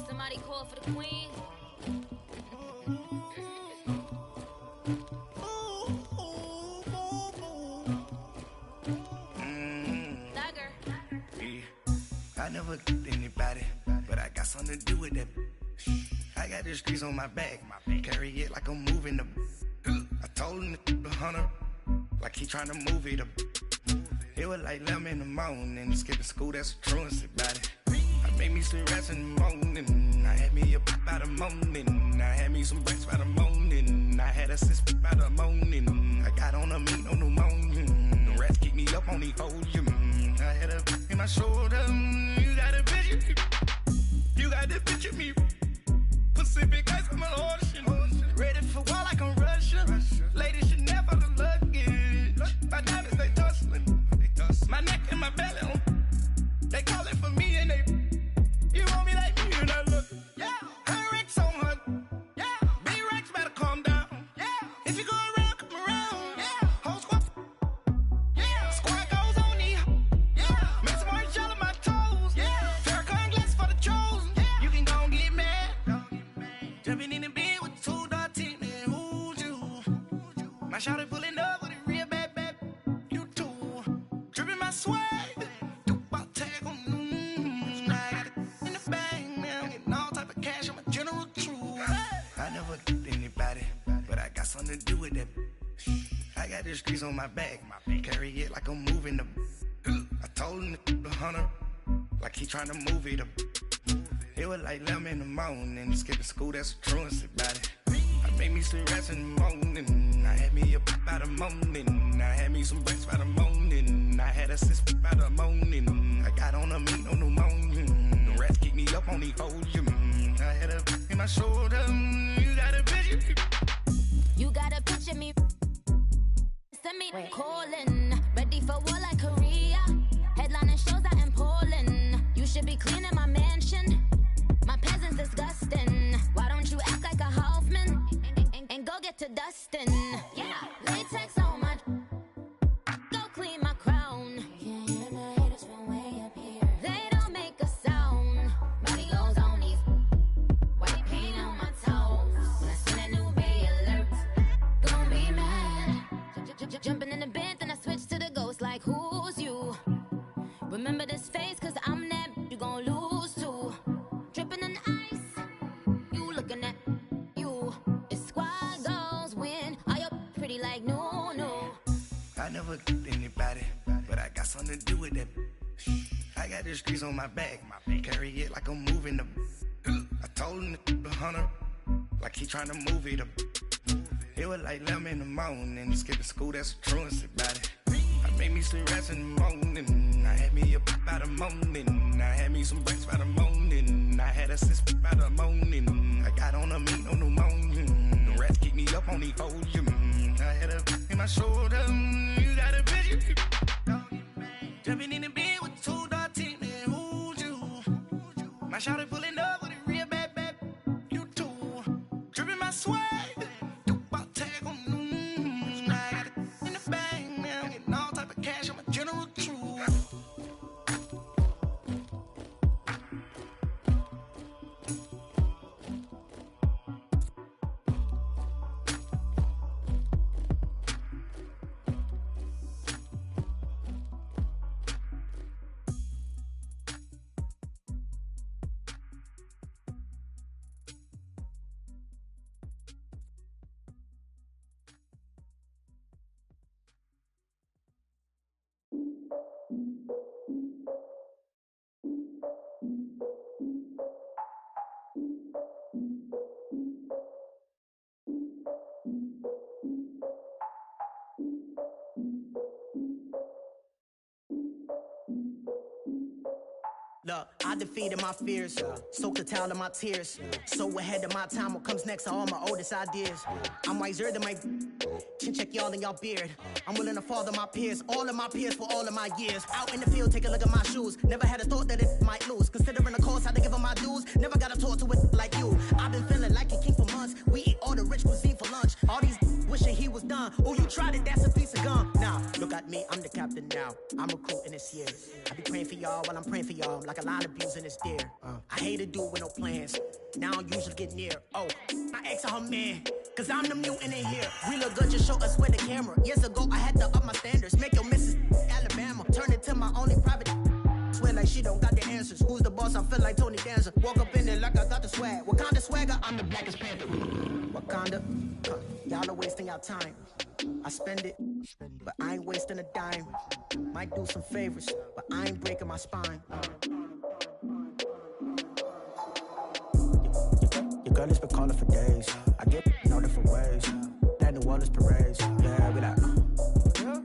[SPEAKER 8] Somebody call for the queen.
[SPEAKER 11] I never did anybody, but I got something to do with that. I got the streets on my back, carry it like I'm moving the. I told him the hunter, like he trying to move it up. It was like 11 in the morning, skipping school, that's a truancy about it. I made me some rest in the morning, I had me up by the morning. I had me some breaks by the morning, I had a sis by the morning. I got on a meat on the morning, the rats keep me up on the podium. I had a in my shoulder, you got a picture, you got the picture me. Pacific ice on my ocean, ready for war like I'm Russian. Ladies should never the luggage, my diamonds they tussling. My neck and my belly, they calling for me and they, you want me like me and I look, yeah, her Rex on her, yeah, B-Rex better calm down, yeah, if you go around, come around, yeah, whole squad, yeah, squad goes on me, yeah, make some orange gel on my toes, yeah, Farrakhan glass for the chosen, yeah, you can go and get mad, jumping in the bed with 2 dark teeth, man, who's you, my shawty pulling up with a real bad, you too. Dripping my swag, about tag on I got it in the bag now, getting all type of cash, I'm a general true. I never did anybody, but I got something to do with that. I got the streets on my back, carry it like I'm moving the. I told him the hunter, like he trying to move it up. It was like 11 in the morning, skipping school, that's a truancy about it. I made me some rest in the morning, I had me up by the morning. I had me some breaks by the morning, I had a sis by the morning. I got on a meat on the morning, the rats keep me up on the podium. I had a in my shoulder, you got a picture.
[SPEAKER 8] You got a picture me. Send me calling, ready for war like Korea. Headlining shows out in Poland. You should be cleaning my mansion. My peasants disgusting. Why don't you act like a Hoffman and go get to dustin'? Yeah, latex on my. Go clean my crown. Can't hear my haters from way up here. They don't make a sound. Body goes on these. White paint on my toes. When I send a new Bay alert, gonna be mad. Jumping in the bed, then I switch to the ghost like who's you? Remember this face, cause I'm that you gon' lose too. Dripping in ice, you looking at you. It's squad goals win. Are you pretty like no?
[SPEAKER 11] I never did anybody, but I got something to do with that. I got the streets on my back, carry it like I'm moving the. I told him the hunter, like he trying to move it up. It was like 11 in the morning, skipping school, that's a truancy about it. I made me some rest in the morning, I had me up by the morning. I had me some breaks by the morning, I had a sis by the morning. I got on a meat on the morning, the rats keep me up on the podium. I had a in my shoulder, you got a picture. Jumping in the bed with 2 dark teeth, man, who's you? My shawty pulling up with a real bad, you too. Dripping my swag, about tag on I
[SPEAKER 12] I defeated my fears, soaked a towel in my tears. So ahead of my time, what comes next are all my oldest ideas. I'm wiser than my chin check y'all in y'all beard. I'm willing to father my peers, all of my peers for all of my years. Out in the field, take a look at my shoes. Never had a thought that it might lose. Considering the cost, I had to give up my dues. Never got to talk to it like you. I've been feeling like a king for months. We eat all the rich cuisine for lunch. All these wishing he was done. Oh, you tried it, that's a piece of gum. Now, look at me, I'm the captain now. I'm recruiting this year. I be praying for y'all while I'm praying for y'all. Like a line of abusing this deer. I hate a dude with no plans. Now I usually get near. Oh, I ex her man. Cause I'm the mutant in here. We look good, just show us where the camera. Years ago, I had to up my standards. Make your Mrs. Alabama. Turn it to my only private. Swear like she don't got the answers. Who's the boss? I feel like Tony Danza. Walk up in there like I got the swag. Wakanda swagger, I'm the blackest panther. Wakanda, y'all are wasting your time. I spend it, but I ain't wasting a dime. Might do some favors, but I ain't breaking my spine. Your girl has been calling for days. I get no different ways. That New Orleans parades. Yeah, we like,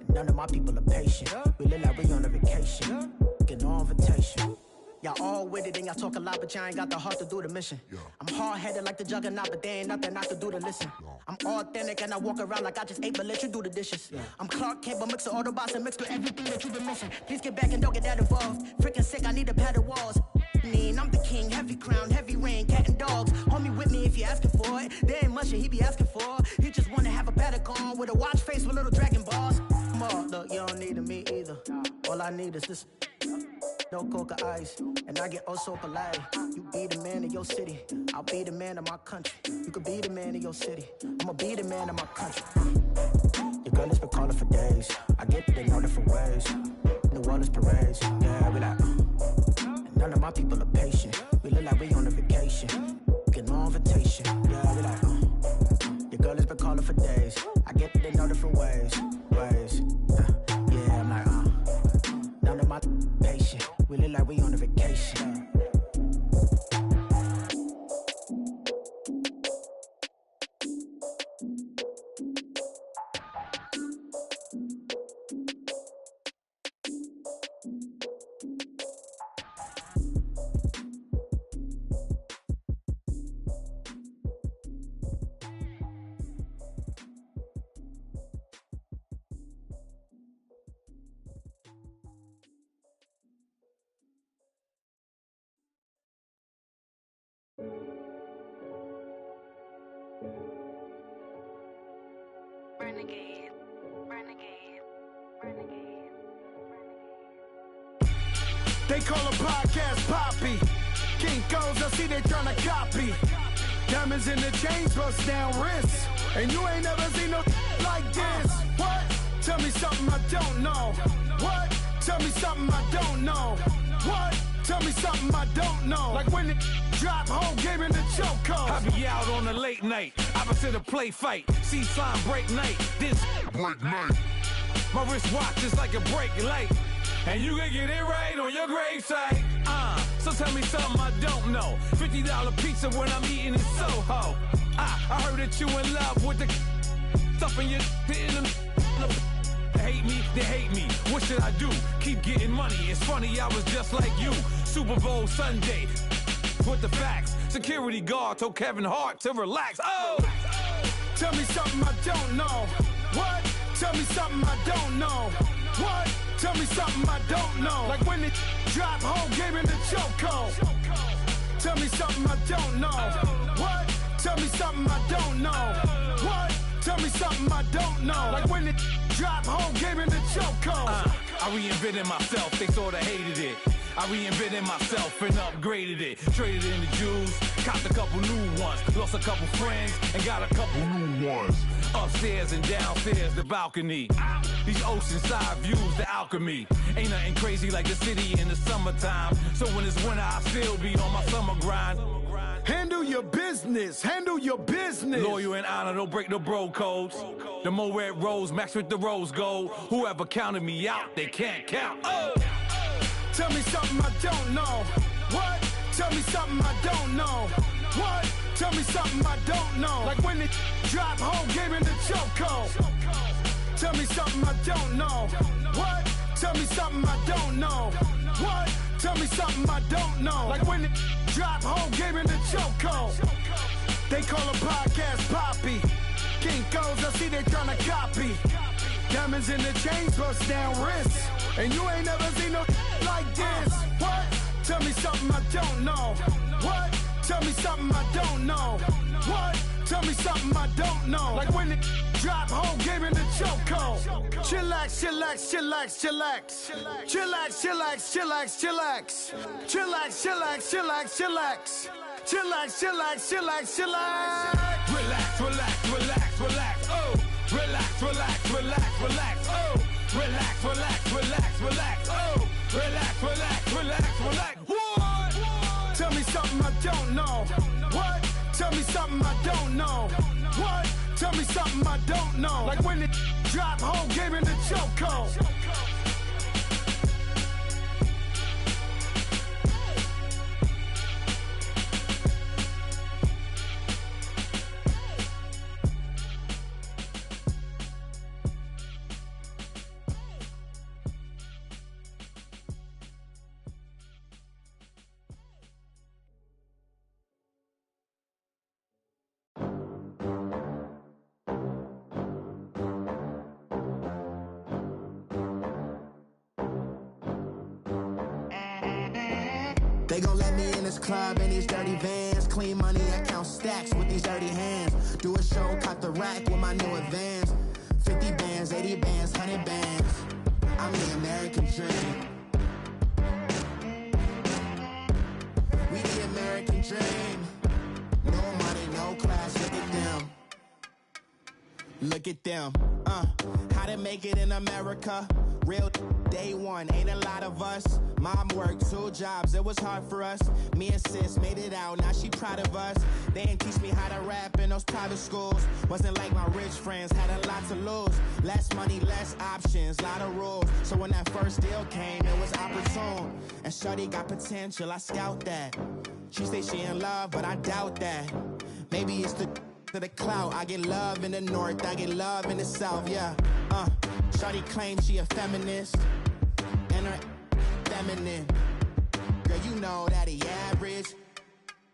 [SPEAKER 12] none of my people are patient. We look like we on a vacation. Get no invitation. Y'all all with it and y'all talk a lot, but y'all ain't got the heart to do the mission. I'm hard-headed like the juggernaut, but there ain't nothing I can do to listen. I'm authentic and I walk around like I just ate, but let you do the dishes. I'm Clark Kent, but mix the Autobots and mix with everything that you've been missing. Please get back and don't get that involved. Freaking sick, I need a padded walls. I'm the king, heavy crown, heavy rain, cat and dogs. Homie with me if you're asking for it. There ain't much that he be asking for. He just wanna have a paddock on with a watch face with little dragon balls. Look, you don't need me either. All I need is this. No coca ice, and I get oh so polite. You be the man of your city, I'll be the man of my country. You could be the man of your city, I'ma be the man of my country. Your girl has been calling for days. I get they know different ways. New Orleans parades, yeah, we like. And none of my people are patient. We look like we on a vacation. Get no invitation, yeah, we like. Your girl has been calling for days. I get they know different ways. Yeah, I'm like, none of my patient. We look like we on a vacation.
[SPEAKER 13] Renegade, renegade, renegade.
[SPEAKER 14] They call a podcast Poppy. Kinkos, I see they tryna copy. Diamonds in the chains, bust down wrists. And you ain't never seen no like this. What? Tell me something I don't know. What? Tell me something I don't know. What? Tell me something I don't know. Like when it drop, whole game in the chokehold.
[SPEAKER 15] I be out on a late night, opposite a play fight. See sign break night, this break night. My wristwatch is like a break light. And you can get it right on your gravesite. So tell me something I don't know. $50 pizza when I'm eating in Soho. I heard that you in love with the stuff in your hitting them. They hate me. What should I do? Keep getting money. It's funny, I was just like you. Super Bowl Sunday with the facts. Security guard told Kevin Hart to relax. Oh!
[SPEAKER 14] Tell me something I don't know. What? Tell me something I don't know. What? Tell me something I don't know. Like when it drop, whole game in the chokehold. Tell me something I don't know. What? Tell me something I don't know. What? Tell me something I don't know. Like when it drop, whole game in the chokehold.
[SPEAKER 15] I reinvented myself, they sorta hated it. I reinvented myself and upgraded it. Traded in the jewels, copped a couple new ones. Lost a couple friends and got a couple new ones. Upstairs and downstairs, the balcony. These oceanside views, the alchemy. Ain't nothing crazy like the city in the summertime. So when it's winter, I still be on my summer grind.
[SPEAKER 14] Handle your business, handle your business.
[SPEAKER 15] Loyal and honor, don't break the bro codes. The more red rose matched with the rose gold. Whoever counted me out, they can't count. Oh!
[SPEAKER 14] Tell me something I don't know. What? Tell me something I don't know. What? Tell me something I don't know. Like when it drop, whole game in the chokehold. Tell me something I don't know. What? Tell me something I don't know. What? Tell me something I don't know. Like when it drop whole game in the chokehold. They call a podcast Poppy. Kinkos, I see they tryna copy. Diamonds in the chains, bust down wrists. And you ain't never seen no like this. What? Tell me something I don't know. What? Tell me something I don't know. What? Tell me something I don't know. Like when it drop whole game in the chokehold. Chillax, chillax, chillax, chillax. Chillax, chillax, chillax, chillax. Chillax, chillax, chillax, chillax. Chillax, chillax, chillax, chillax.
[SPEAKER 15] Relax, relax, relax, relax. Oh, relax, relax, relax, relax. Oh, relax, relax, relax, relax. Oh, relax, relax, relax, relax.
[SPEAKER 14] What? Tell me something I don't know. What? Tell me something I don't know. What? Tell me something I don't know. Like when it drop whole game in the chokehold.
[SPEAKER 1] They gon' let me in this club in these dirty vans. Clean money, I count stacks with these dirty hands. Do a show, cut the rack with my new advance. 50 bands, 80 bands, 100 bands. I'm the American dream. We the American dream. No money, no class, look at them. Look at them, how to make it in America. Real day one, ain't a lot of us. Mom worked 2 jobs, it was hard for us. Me and sis made it out, now she proud of us. They ain't teach me how to rap in those private schools. Wasn't like my rich friends, had a lot to lose. Less money, less options, lot of rules. So when that first deal came, it was opportune. And shorty got potential, I scout that. She say she in love, but I doubt that. Maybe it's to the clout. I get love in the north, I get love in the south, yeah. Shawty claims she a feminist, and her feminine. Girl, you know that he average.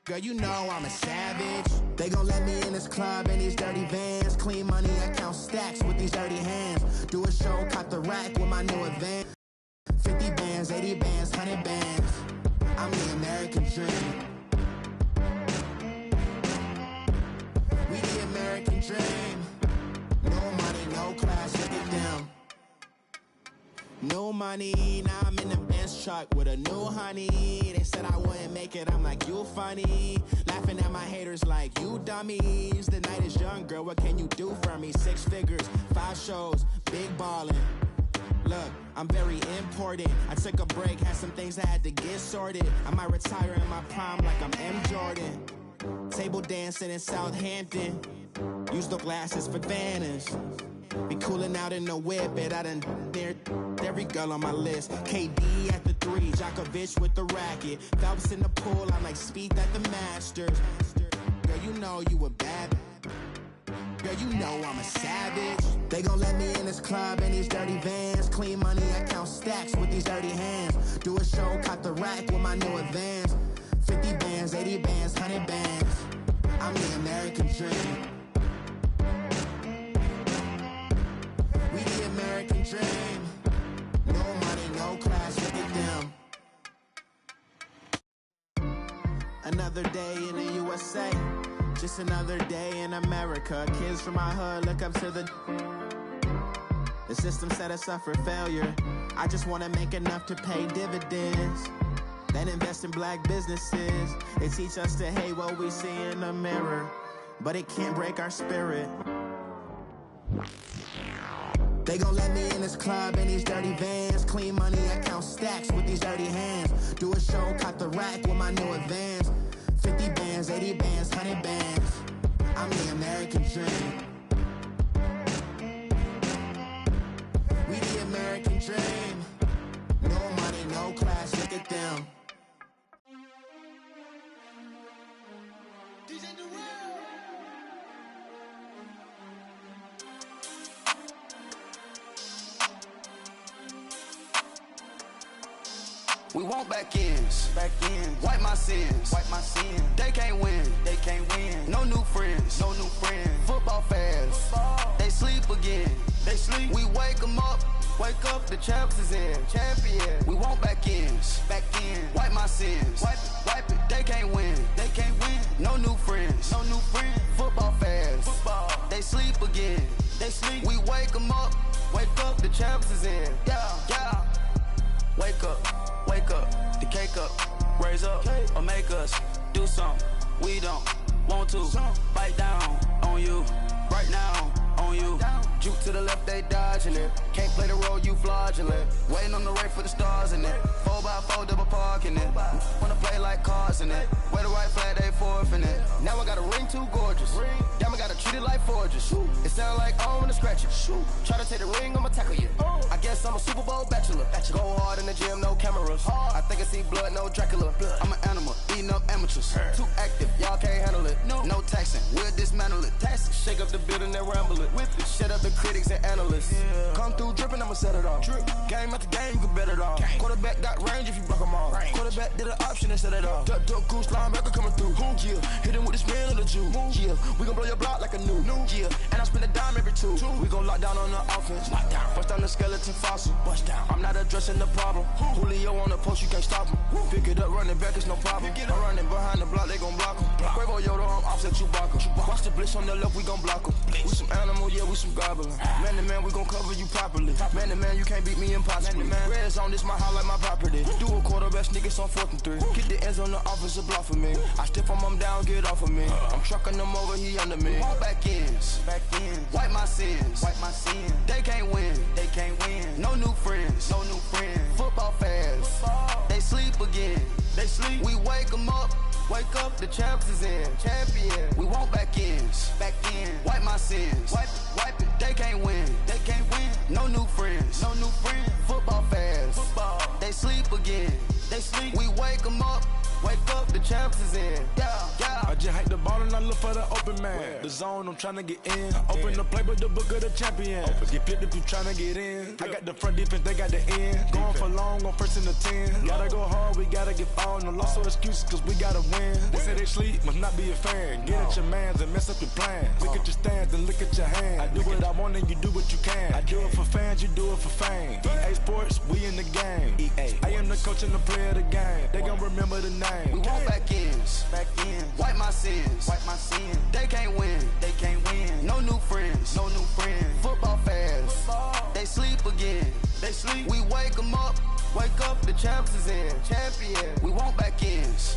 [SPEAKER 1] Girl, you know I'm a savage. They gon' let me in this club in these dirty vans. Clean money, I count stacks with these dirty hands. Do a show, cut the rack with my new advance. 50 bands, 80 bands, 100 bands. I'm the American dream. We the American dream. No money, no class, look at them. No money, now I'm in the Benz truck with a new honey. They said I wouldn't make it, I'm like, you funny. Laughing at my haters like, you dummies. The night is young, girl, what can you do for me? 6 figures, 5 shows, big ballin'. Look, I'm very important. I took a break, had some things I had to get sorted. I might retire in my prime like I'm M. Jordan. Table dancing in Southampton. Use the glasses for banners. Be coolin' out in the whip, but I done dared every girl on my list. KD at the 3, Djokovic with the racket. Phelps in the pool, I'm like Speed at the Masters. Girl, you know you a bad. Girl, you know I'm a savage. They gon' let me in this club in these dirty vans. Clean money, I count stacks with these dirty hands. Do a show, cut the rack with my new advance. 50 bands, 80 bands, 100 bands. I'm the American dream. We the American dream. No money, no class, look at them. Another day in the USA. Just another day in America. Kids from my hood look up to the system set us up for failure. I just wanna make enough to pay dividends. Then invest in black businesses. They teach us to hate what we see in the mirror, but it can't break our spirit. They gon' let me in this club in these dirty vans. Clean money, I count stacks with these dirty hands. Do a show, cut the rack with my new advance. 50 bands, 80 bands, 100 bands. I'm the American dream. We the American dream. No money, no class, look at them. want back ends. Wipe my sins. They can't win. No new friends. Football fans. They sleep again. We wake them up. Wake up, the champs is in. Champion. We want back ends. Wipe my sins. Wipe it. They can't win. No new friends. Football fans. They sleep again. We wake them up. Wake up, the champs is in. Yeah. Wake up, the cake up. Raise up, or make us do something we don't want to. Bite down on you, right now on you. Juke to the left, they dodging it. Can't play the role, you fraudulent. Waiting on the race for the stars in it. 4x4 double parking it. Wanna play like cars in it. Wear the white flag, they forfeit it. Now I got a ring too gorgeous. Damn, I gotta treat it like forges. It sound like I'm gonna scratch it. Try to take the ring, I'ma tackle you. I guess I'm a Super Bowl bachelor. Go hard in the gym, no cameras. I think I see blood, no Dracula. I'm an animal, eating up amateurs. Too active, y'all can't handle it. No taxing, we'll dismantle it. Shake up the building and ramble it. Whip it, shut up the critics and analysts. Come through dripping, I'ma set it off. Game after game, you can bet it off. Quarterback got range if you block them off. Quarterback did an option and set it off. Duck goose linebacker coming through. Yeah, hit him with the spin of the Jew. Yeah, we gon' blow your block like a new. Yeah, and I spend a dime every two. We gon' lock down on the offense. Bust down the skeleton fossil. I'm not addressing the problem. Julio on the post, you can't stop him. Pick it up, running back, it's no problem. I'm running behind the block, they gon' block him. Quavo Yoda, I'm offset Chewbacca. Watch the blitz on the left, we gon' block him. We some animal, yeah, we some goblin. Man to man, we gon' cover you properly. Man to man, you can't beat me impossibly. Red zone, this my house like my property. Do a quarterback sneakers on 4th and 3. Get the ends on the offensive block for me. I step on him down, get off of me. I'm trucking them over, he under me. Back ends. Wipe my sins. They can't win. No new friends. Football fans. They sleep again. We wake them up. Wake up, the champs is in. Champion. We want back ends. Wipe my sins. Wipe it. They can't win. No new friends. Football fans. They sleep again. We wake them up. Wake up, the champs is in. Yeah.
[SPEAKER 15] I just hike the ball and I look for the open man. The zone, I'm tryna get in. Open the playbook, the book of the champion. Get flipped if you tryna get in. I got the front defense, they got the end. Going for long, on 1st and 10. Gotta go hard, we gotta get all. No loss or excuses, cause we gotta win. They say they sleep, must not be a fan. Get at your mans and mess up your plans. Look at your stands and look at your hands. I do what I want and you do what you can. I do it for fans, you do it for fame. EA Sports, we in the game. I am the coach and the player of the game. They gon' remember the name.
[SPEAKER 1] We want back ends. Wipe my sins. They can't win. No new friends. Football fans. They sleep again. We wake them up. Wake up, the champs is in. Champion. We want back ends.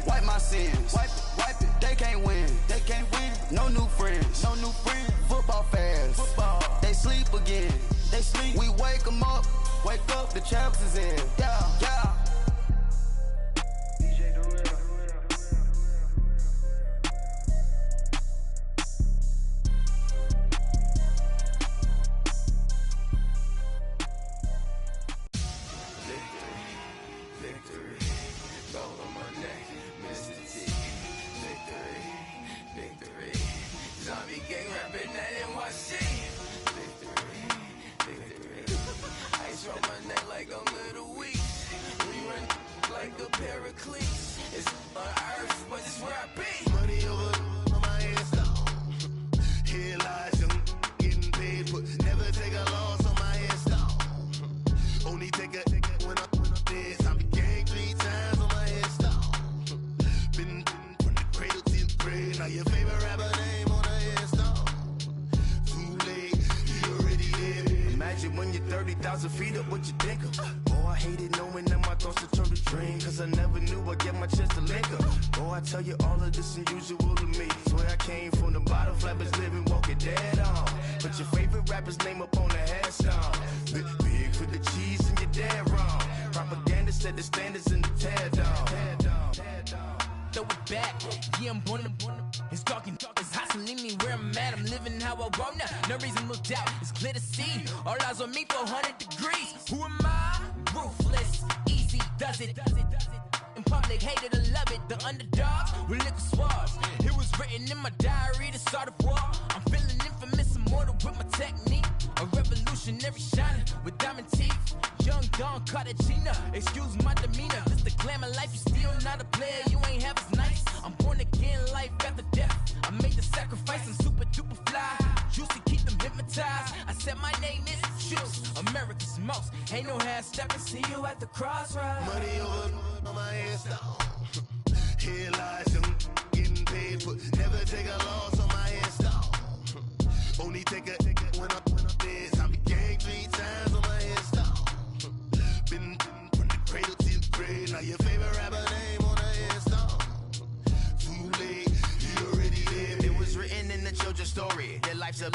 [SPEAKER 1] Wipe my sins. Wipe it. They can't win. No new friends. Football fans. They sleep again. We wake them up. Wake up, the champs is in. Yeah.
[SPEAKER 10] It was written in my diary to start a war. I'm feeling infamous and
[SPEAKER 16] immortal with my technique. A revolutionary shining with diamond teeth. Young Don Cartagena, excuse my demeanor. This the glamour life, you still not a player, you ain't half as nice. I'm born again, life after death. I made the sacrifice, I'm super duper fly. Juicy, keep them hypnotized. I said my name is Juice, America's most. Ain't no half stepping, see you at the crossroads.
[SPEAKER 5] Money over on my headstone. Here lies young, getting paid, but never take a loss on my headstone. Only take a when I'm dead. I be gang 3 times on my headstone. Been from the cradle to the grave. Now your favorite rapper name on the headstone. Too late, you already dead.
[SPEAKER 17] It was written in the children's story. Their life's a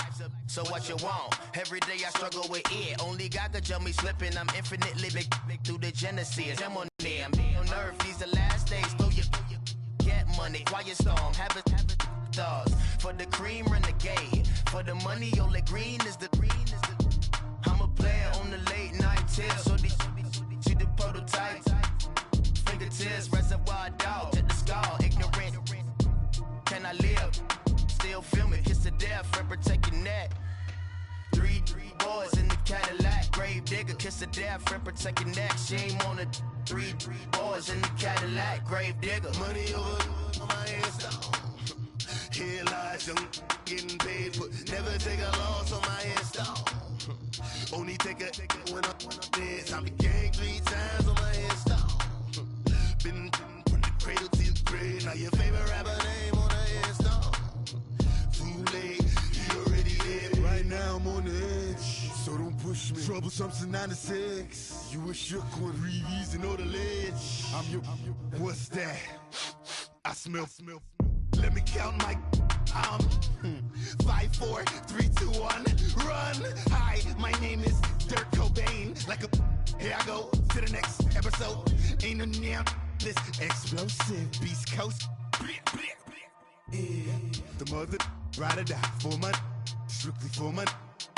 [SPEAKER 17] so what you want? Every day I struggle with it. Only God could tell me slipping. I'm infinitely big through the genesis. I'm on there. I'm on nerve. These the last days. Throw your get money. Quiet storm. Have it stars. For the cream renegade. For the money, only green is the green is the. I'm a player on the late night tier. So these see the prototype. Fingertips, reservoir dog. Check the skull. Ignorant. Can I live? Still film it. Kiss the death. Friend, protect your neck. 3 boys in the Cadillac. Grave digger. Kiss the death. Friend, protect your neck. Shame on the 3 boys in the Cadillac. Grave digger.
[SPEAKER 5] Money over on my headstone. Here lies young, getting paid, but never take a loss on my headstone. Only take a when I'm dead. I be gang 3 times on my headstone. Been from the cradle to the grave. Now your favorite rapper name on the headstone. Too late, you already dead. Right now I'm on the edge, so don't push me. Troublesome to 96. You a shook one, Reeves and all the ledge. I'm your. What's that? I smell. Let me count my 5, 4, 3, 2, 1, run. Hi, my name is Dirk Cobain. Like a here I go to the next episode. Ain't no damn this explosive Beast Coast. Yeah. The mother ride or die for my strictly for my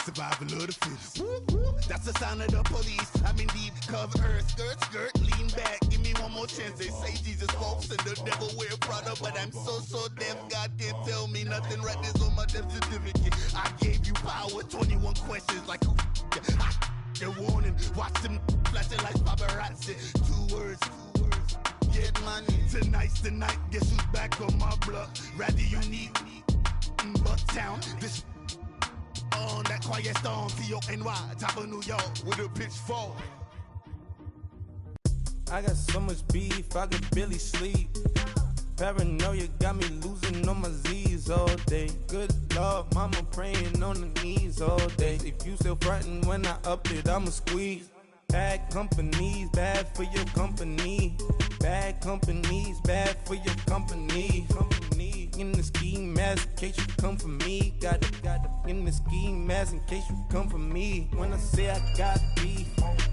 [SPEAKER 5] survival of the fittest. That's the sound of the police. I'm indeed cover earth, skirt, lean back. Give me one more chance. They say Jesus walks and the devil wear Prada, but I'm so deaf. God can't tell me nothing. Right there's on my death certificate. I gave you power. 21 questions like who? They're warning. Watch them flashing like paparazzi. 2 words. Get money. Tonight's the night. Guess who's back on my block? Rather unique. Bucktown. This. On that quiet storm, T-O-N-Y, top of New York, with a pitchfork.
[SPEAKER 18] I got so much beef, I could barely sleep. Paranoia got me losing on my Z's all day. Good Lord, mama praying on the knees all day. If you still frontin' when I up it, I'ma squeeze. Bad companies, bad for your company. Bad companies, bad for your company. In the ski mask in case you come for me. Got it in the ski mask in case you come for me. When I say I got beef,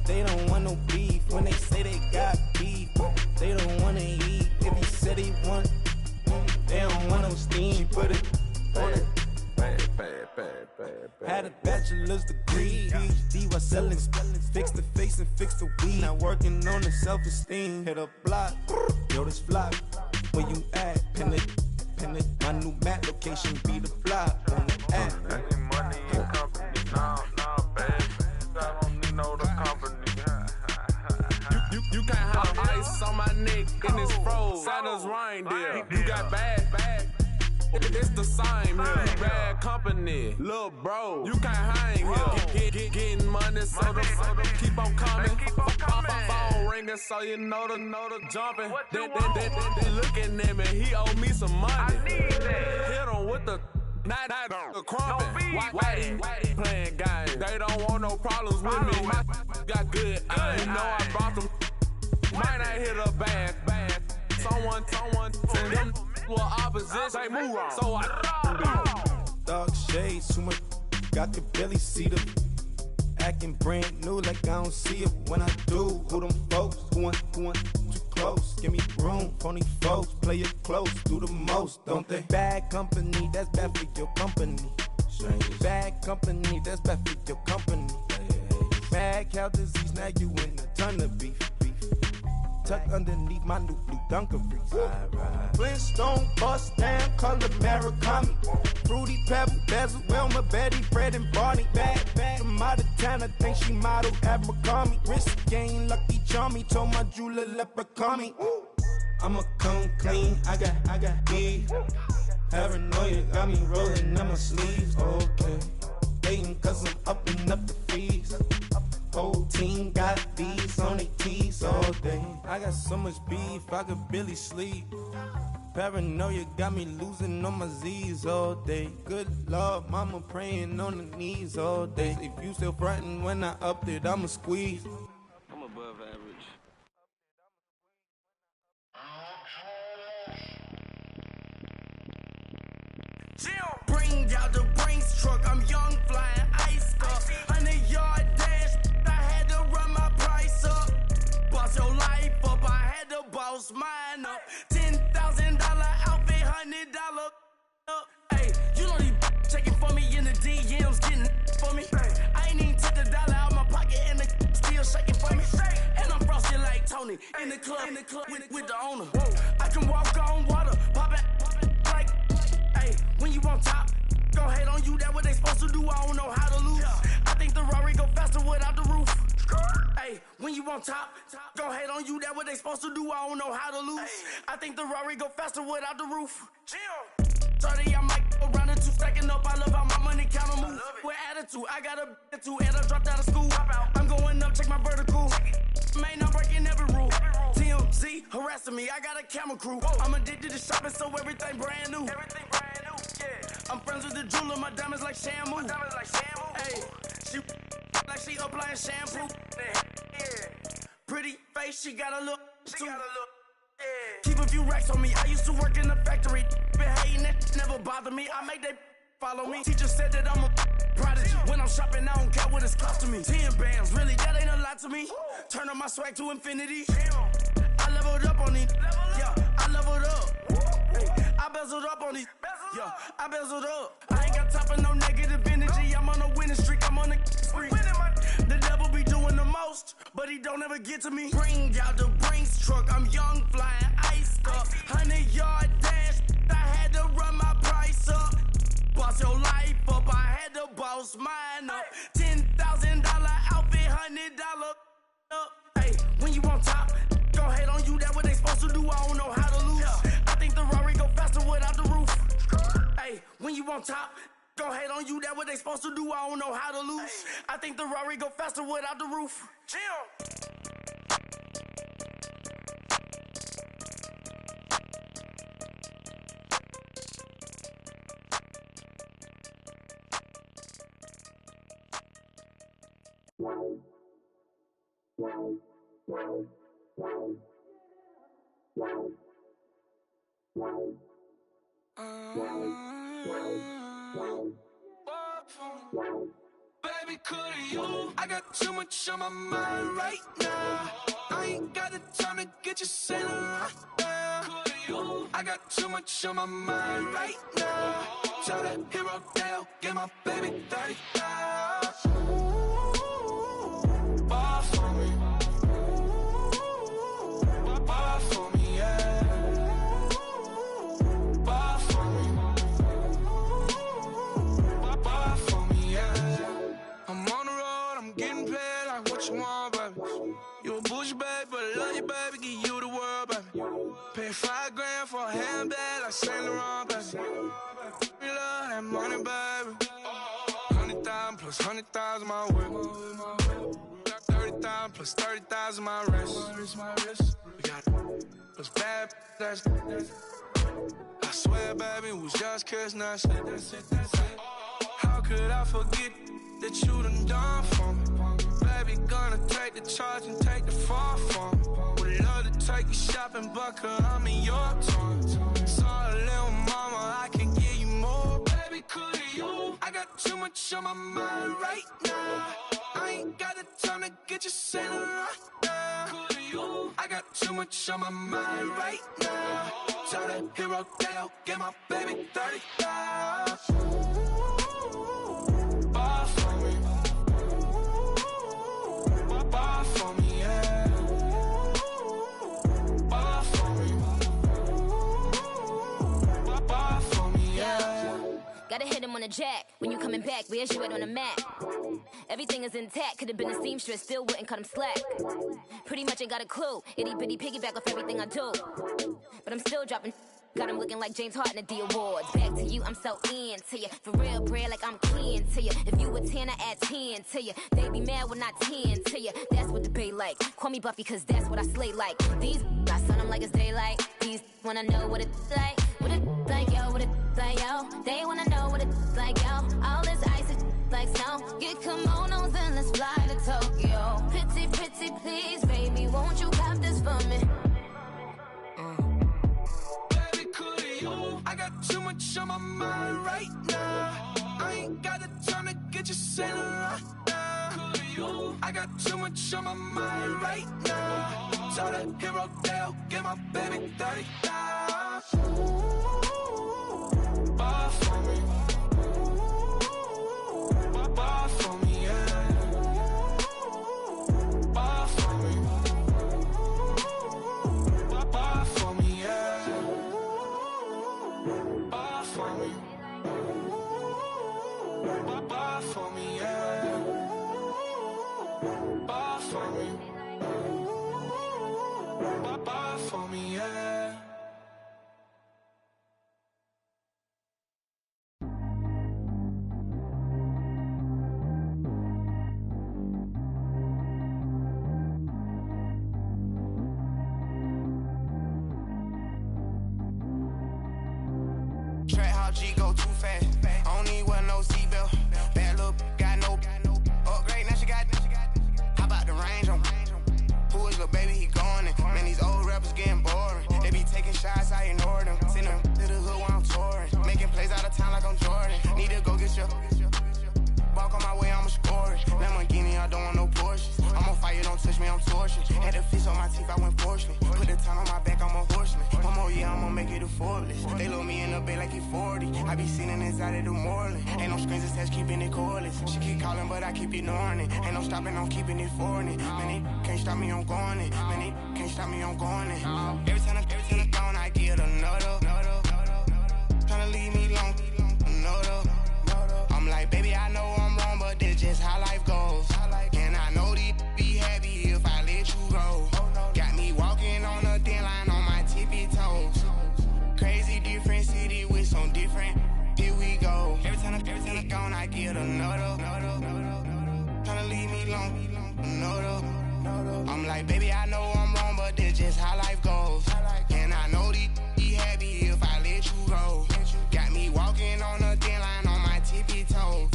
[SPEAKER 18] they don't want no beef. When they say they got beef, they don't wanna eat. If you said they want, they don't want no steam. She put it on it. Had a bachelor's degree, PhD while selling. Fix the face and fix the weed. Now working on the self-esteem. Hit a block, yo this flock. Where you at? Pin it. My new map location be the flop on the app.
[SPEAKER 19] Money and company, nah, baby. I don't need no other company.
[SPEAKER 20] You can't have ice on my neck and it's froze. Santa's reindeer. You got bad. It's the same here. You bad company, little bro. You can't hang here. Getting money, so the keep on coming. Phone ringing, so you know the jumping. They looking at me, he owe me some money. Hit him with the not the crumping. Why they playing games? They don't want no problems with me. My got good. You know I brought them. Might not hit a bad. Someone tell them. Well, opposition, say move wrong. So I
[SPEAKER 18] Dark shades, too much. I could barely see them. Acting brand new, like I don't see it when I do. Who them folks? Who want too close? Give me room, phony folks. Play it close, do the most, don't they? Bad company, that's bad for your company. Bad company, that's bad for your company. Bad cow disease, now you in a ton of beef. tucked underneath my new blue Dunkarees. Flintstone bust down, color Murakami. Fruity Pebble, Bezel, Wilma, Betty, Fred, and Barney. Bad from out of town, I think she model Abercrombie. Wrist game, Lucky Charmy, told my jeweler leprechaun. I'ma come clean, I got beef. Paranoia got me rolling in my sleeves, okay. Waiting cause I'm upping up the fees. Whole team got these on their tees all day. I got so much beef, I could barely sleep. Paranoia got me losing on my Z's all day. Good Lord, mama praying on the knees all day. If you still frontin' when I upped it, I'ma squeeze.
[SPEAKER 19] I'm above average.
[SPEAKER 14] Bring out the Brinks truck, I'm young, flying iced up. 100-yard dash, I had to run my price up. Boss your life up, I had to boss mine up. $10,000 outfit, $100 up. Hey, you know these checking for me in the DMs, getting for me. I ain't even took the dollar out my pocket and the still shaking for me. And I'm frosted like Tony in the club with the owner. I can walk on water, pop it like, hey, when you on top, go hate on you, that what they supposed to do, I don't know how to lose. I think the Rari go faster without the roof. Hey, when you on top, go hate on you, that what they supposed to do, I don't know how to lose. I think the Rari go faster without the roof. 30, I might go round and two, stacking up, I love how my money counter move. With attitude, I got a attitude, and I dropped out of school. I'm going up, check my vertical. Man, I'm breaking every rule. TMZ harassing me, I got a camera crew. I'm addicted to shopping, so everything brand new. I'm friends with the jeweler, my diamonds like Shamu. Hey, she like she applying shampoo. Pretty face, she got a look. Keep a few racks on me. I used to work in the factory. Been hating it, never bother me. I make they follow me. Teacher said that I'm a prodigy. When I'm shopping, I don't care what it's cost to me. 10 bands, really, that ain't a lot to me. Turn on my swag to infinity. I leveled up on these. Yeah, I leveled up. Hey, I bezeled up on these. Yeah, I bezeled up. I ain't got time for no negative energy. I'm on a winning streak. I'm on a spree. The devil be doing the most, but he don't ever get to me. Bring out the Brinks truck. I'm young, flying iced up. 100-yard dash. I had to run my price up. Boss your life up. I had to boss mine up. $10,000 outfit, $100 up. Hey, when you on top, go hate on you. That what they supposed to do. I don't know how to lose. I think the Rari go faster without the roof. Hey, when you on top, go hate on you. That what they supposed to do. I don't know how to lose. I think the Rari go faster without the roof.
[SPEAKER 6] Baby, could you? I got too much on my mind right now. I ain't got the time to get you sitting right now. Could you? I got too much on my mind right now. Tell that hero Dale, get my baby 30,000. Bar for me. Bar for me, yeah. Bar for me. Bar for me, yeah. I'm on the road, I'm getting paid like what you want, baby. You a bougie, baby, but I love you, baby. Give you the world, baby. Pay $5 grand for a handbag like Saint Laurent, baby. You love that money, baby. 100,000 plus 100,000 my way. Got 30,000 plus 30,000 my wrist. We got those bad, that's I swear, baby, it was just kiss, now that's it. How could I forget that you done for me? Baby, gonna take the charge and take the fall from me. Would love to take you shopping, but cause I'm in your town. Sorry, little mama, I can give you more. Baby, could you? I got too much on my mind right now. I ain't got the time to get you sitting right now. Could you? I got too much on my mind right now. Tell that hero Dale, get my baby 30,000. Bar for me. Bar for me, yeah.
[SPEAKER 21] a jack. When you coming back, where's you at on the map? Everything is intact, could've been a seamstress, still wouldn't cut him slack. Pretty much ain't got a clue, itty bitty piggyback off everything I do. But I'm still dropping, got him looking like James Harden at the awards. Back to you, I'm so into you. For real, bread, like I'm keen to you. If you a 10, I add 10 to you. They be mad when I 10 to you. That's what the bay like. Call me Buffy, cause that's what I slay like. These, I sun them like it's daylight. These wanna know what it's like. What it like, yo, what it like, yo. They wanna know what it's like, yo. All this ice is like snow. Get kimonos and let's fly to Tokyo. Pretty, pretty, please, baby, won't you pop this for me?
[SPEAKER 14] Baby, could you? I got too much on my mind right now. I ain't got the time to get you sent right now. Could you? I got too much on my mind right now. Tell the hero Dale, get my baby 30 down. Buy for me. Buy for me, yeah. Buy for me. Buy for me, yeah. Buy for me. Buy for me, yeah. Buy for me. Buy for me, yeah.
[SPEAKER 11] Track how G go too fast. I don't need wear no seatbelt. Bad look, got no upgrade. Now she got. How about the range on? Who is little baby? He gone. Man, these old rappers getting boring. They be taking shots, I ignore them. Send them to the hood while I'm touring. Making plays out of town like I'm Jordan. Need to go get your. Walk on my way, I'ma score it. Lamborghini, I don't want no Porsches. I'm on fire, don't touch me, I'm torching. Had the fish on my teeth, I went fortunate. Put the time on my back, I'm a horseman. One more year, I'ma make it a Forbes. They load me in the bay like he 40. I be sitting inside of the Moreland. Ain't no screens attached, keeping it cordless. She keep calling, but I keep ignoring it. Ain't no stopping, I'm keeping it foreign it. Man, they can't stop me, I'm going it. Man, they can't stop me, I'm going it. Every time I'm gone, I get another. Tryna leave me long, another. I'm like, baby, I know I'm wrong, but this just how life goes. And I know these be happy if I let you go. Got me walking on a thin line on my tippy toes. Crazy different city with some different. Here we go. Every time I'm gone, I get another. Tryna leave me long, another. I'm like, baby, I know I'm wrong, but this just how life goes. And I know these be happy if I let you go. Got me walking on a thin line on my tippy toes.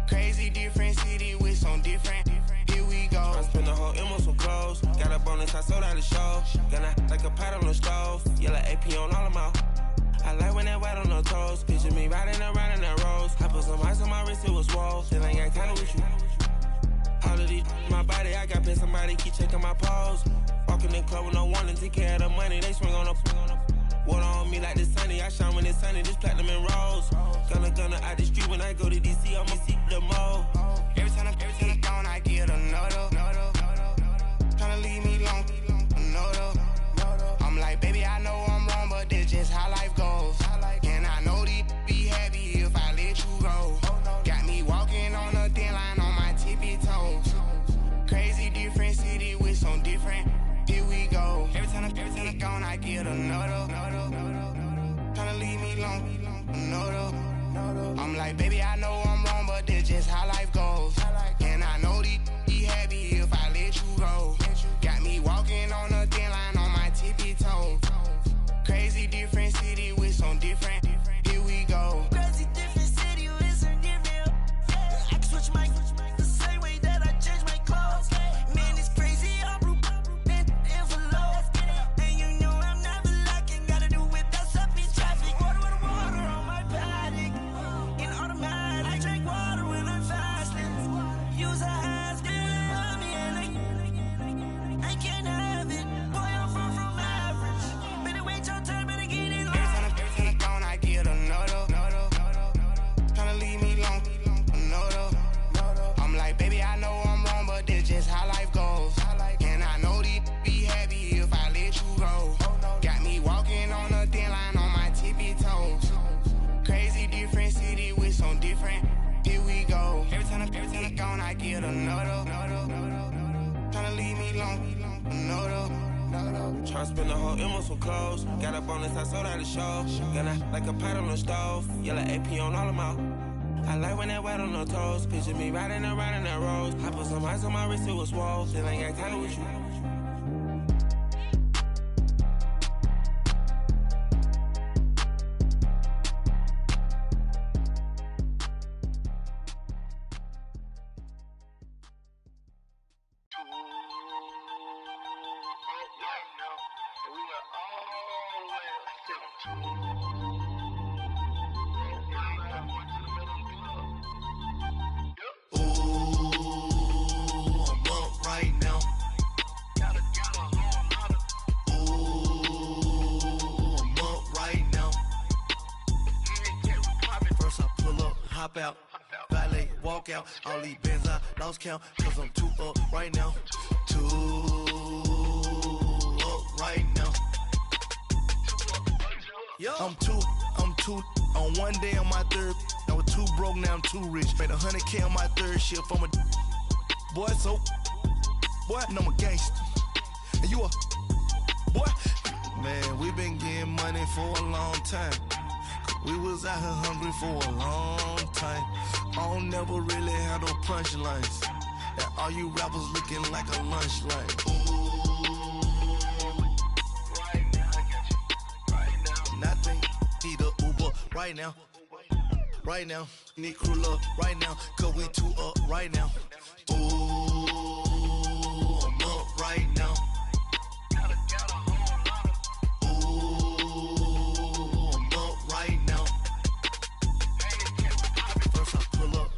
[SPEAKER 11] Crazy different city with some different. Here we go.
[SPEAKER 18] I spent the whole M on some clothes. Got a bonus, I sold out the show. Gonna like a pot on the stove. Yellow AP on all of my. I like when that white on the toes. Picture me riding around in that rose. I put some ice on my wrist, it was swole. Then I got kinda with you. All of these, my body, I got paid somebody, keep checking my pose. Walking in club with no warning, take care of the money, they swing on the. Water on me like the sunny, I shine when it's sunny, this platinum and rose. Gonna out the street when I go to DC, I'ma see the mall.
[SPEAKER 11] Every time I'm gone, I get another. Tryna leave me long, another. I'm like, baby, I know I'm wrong, but this just how life goes. And I know these be happy if I let you go. Got me walking on a thin line on my tippy toes. Crazy different city with some different. Here we go. Every time I'm gone, I get another. Tryna leave me long, another. I'm like, baby, I know I'm wrong, but this just how life goes. And I know these be happy if I let you go. Got me walking on a thin line on my tippy toes. Crazy different city with some different. Here we go.
[SPEAKER 14] Crazy different city with some different. I can switch my the same way that I change my clothes. Man, it's crazy. I'm blue, envelope. And you know I'm never lacking. Gotta do without stopping traffic. Water on my paddock. In automatic, I drink water when I'm fasting. Use a hands, on me and I can't have it. Boy, I'm far from average. Better wait your turn, better get it.
[SPEAKER 11] Every time I'm gone, I no, tryna leave me long, no.
[SPEAKER 18] Tryna spend the whole M on some clothes. Got up on this, I sold out the show. Got out like a pot on the stove. Yellow AP on all of my. I like when that wet on the toes. Picture me riding around in that rose. I put some ice on my wrist, it was swole. Then I got tired with you.
[SPEAKER 11] Hop out, valet, walk out. All these bands I lost count, cause I'm too up right now. Too up right now. I'm too on one day on my third. I was too broke, now I'm too rich. Made 100K on my third shift. I'm a boy, so boy, and I'm a gangster. And you a boy. Man, we been getting money for a long time. We was out here hungry for a long time. I don't never really have no punchlines. And all you rappers looking like a lunch line. Right now, I got you. Right now. Nothing, need a Uber right now. Right now, need crew up right now. Cause we too up right now. Ooh, I'm up right now.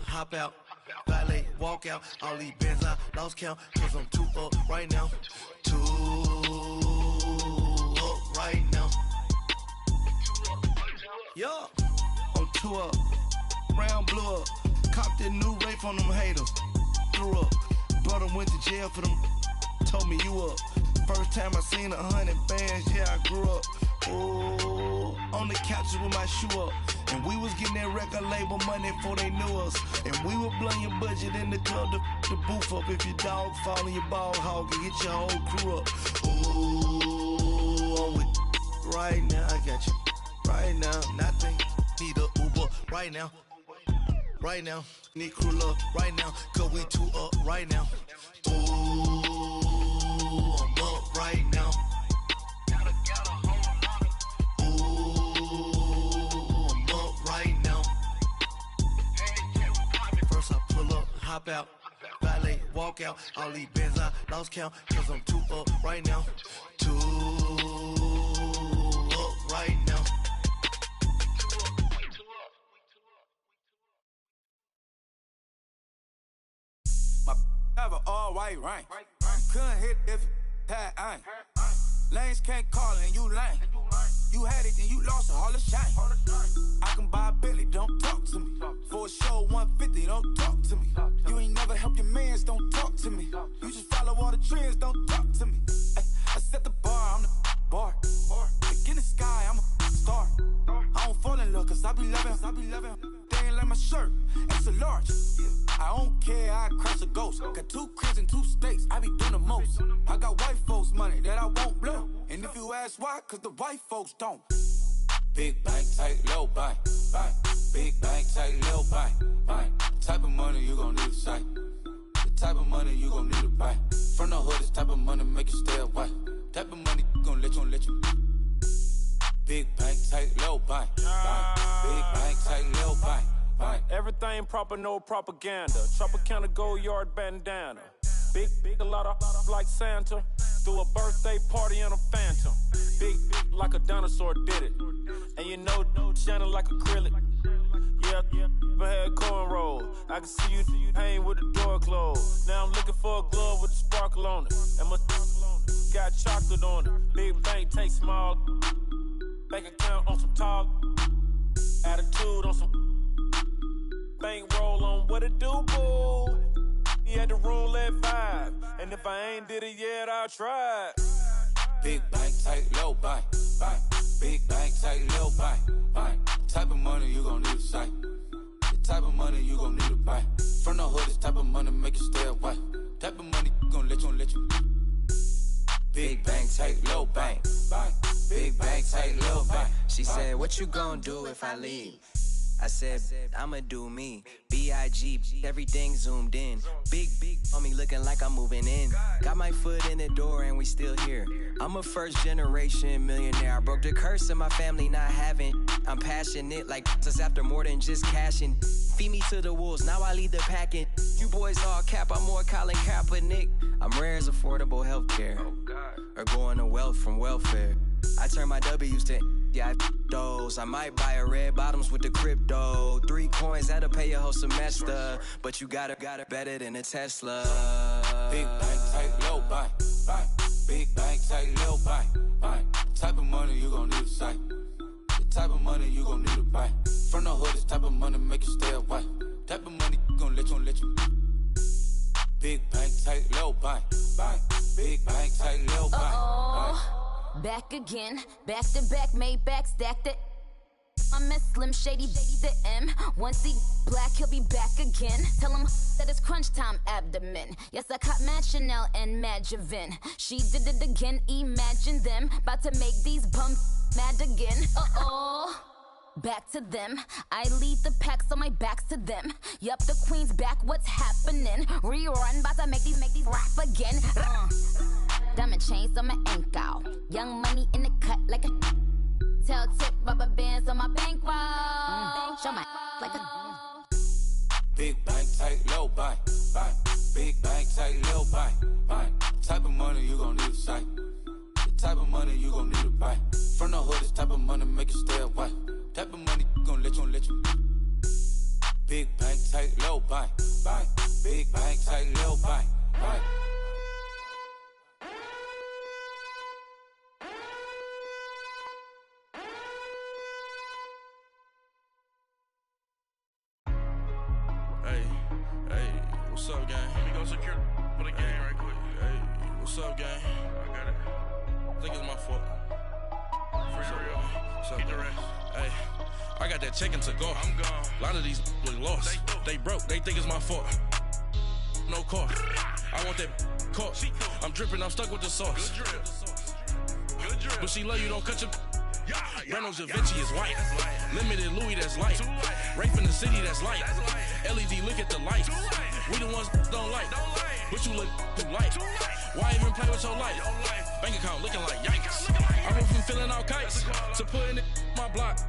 [SPEAKER 11] Hop out, valet, walk out. All these bands I lost count, cause I'm too up right now. Too up right now. Yo, I'm too up. Round blew up. Copped that new rape on them haters. Threw up. Brother went to jail for them. Told me you up. First time I seen 100 bands, yeah, I grew up. Oh, on the couches with my shoe up. And we was getting that record label money before they knew us. And we were blowing your budget in the club to boof up. If your dog fall in your ball hog and get your whole crew up. Ooh, I'm with right now, I got you. Right now, nothing, need a Uber right now. Right now, need crew up right now. Cause we too up right now. Ooh, I'm up right now. Hop out, valet, walk out. All these bands I lost count, cause I'm too up right now. Too up right now.
[SPEAKER 14] My have an all white rank. Couldn't hit if it had ain't. Lanes can't call and you lame. You had it and you lost it, all the shame. I can buy a Billy, don't talk to me. For a show 150, don't talk to me. You ain't never help your mans, don't talk to me. You just follow all the trends, don't talk to me. I set the bar, I'm the bar. Like in the sky, I'm a star. I don't fall in love, cause I be loving. They ain't like my shirt, it's a large. I don't care, I crash a ghost. Got 2 cribs and 2 states, I be doing the most. I got white folks money that I won't blow. And if you ask why, cause the white folks don't. Big bank, tight, low bank, bank. Big bank, tight, low bank, bank. Type of money you gon' need to sight. The type of money you gon' need to buy. From the hood, this type of money make you stay away. Type of money gon' let you. Big bank, tight, low bank, bank. Big bank, tight, low bank, bank.
[SPEAKER 20] Everything proper, no propaganda. Tropicana gold yard bandana. Big, a lot of like Santa. Threw a birthday party in a phantom. Big like a dinosaur did it. And you know, shining like acrylic. Yeah, but had cornrows. I can see you hang with the door closed. Now I'm looking for a glove with a sparkle on it. And my got chocolate on it. Big bank take small. Bank account on some tall. Attitude on some. Bank roll on what it do, boo. He had the roulette vibe. And if I ain't did it yet, I'll try.
[SPEAKER 14] Big bank, tight, low bank, bank. Big bank, tight, low bank, bank. Type of money you gon' need to sight. The type of money you gon' need to buy. From the
[SPEAKER 4] the hood, this type of money make you stay away. Type of money gon' let you. Big bang, take low bang. Big bang, take low bang.
[SPEAKER 22] She said, what you gon' do if I leave? I said, I'ma do me. B.I.G. Everything zoomed in. Big on me looking like I'm moving in. Got my foot in the door and we still here. I'm a first generation millionaire. I broke the curse of my family not having. I'm passionate like us after more than just cashing. Feed me to the wolves, now I lead the packing. You boys all cap, I'm more Colin Kaepernick. I'm rare as affordable healthcare. Or going to wealth from welfare. I turn my W's to those. I might buy a red bottoms with the crypto. 3 coins, that'll pay your whole semester. But you gotta better than a Tesla.
[SPEAKER 4] Big bank, take low buy. Big bank, take low buy. Type of money you gon' need to sight. The type of money you gon' need to buy. From the hood, this type of money make you stay away. Type of money gon' let you. Big bank, take low buy. Big bank, take low buy.
[SPEAKER 21] Back again, back to back, made back, stacked it. I'm a Slim Shady, the M. Once he black, he'll be back again. Tell him that it's crunch time abdomen. Yes, I caught Mad Chanel and Mad Javin. She did it again, imagine them. About to make these bums mad again. Back to them. I lead the pack, so my back's to them. Yup, the queen's back, what's happening? Rerun, about to make these rap again. Diamond chains on my ankle. Young money in the cut like a tail tip, rubber bands on my bankroll. Show my like a
[SPEAKER 4] Big bank, take low buy. Big bank, take low buy. Type of money you gon' need to sight. The type of money you gon' need to buy. From the hood, this type of money make you stay away. Type of money gon' let you. Big bank, take low buy. Big bank, take low buy.
[SPEAKER 23] What's up, gang? Let me go secure for the game right quick. Hey, what's up, gang? I got it. I think it's my fault. For real. What's up, get the rest. Hey, I got that chicken to go. I'm gone. A lot of these look lost. They broke. They think it's my fault. No car. I want that caught. I'm dripping. I'm stuck with the sauce. Good drip. But she love you. Don't cut your. Reynolds Da Vinci is white. Limited Louis, that's light. Rape in the city, that's light. LED, look at the light. We the ones don't like. But you look too light. Why even play with your life? Bank account looking like yikes. I went from filling out kites to putting it in my block.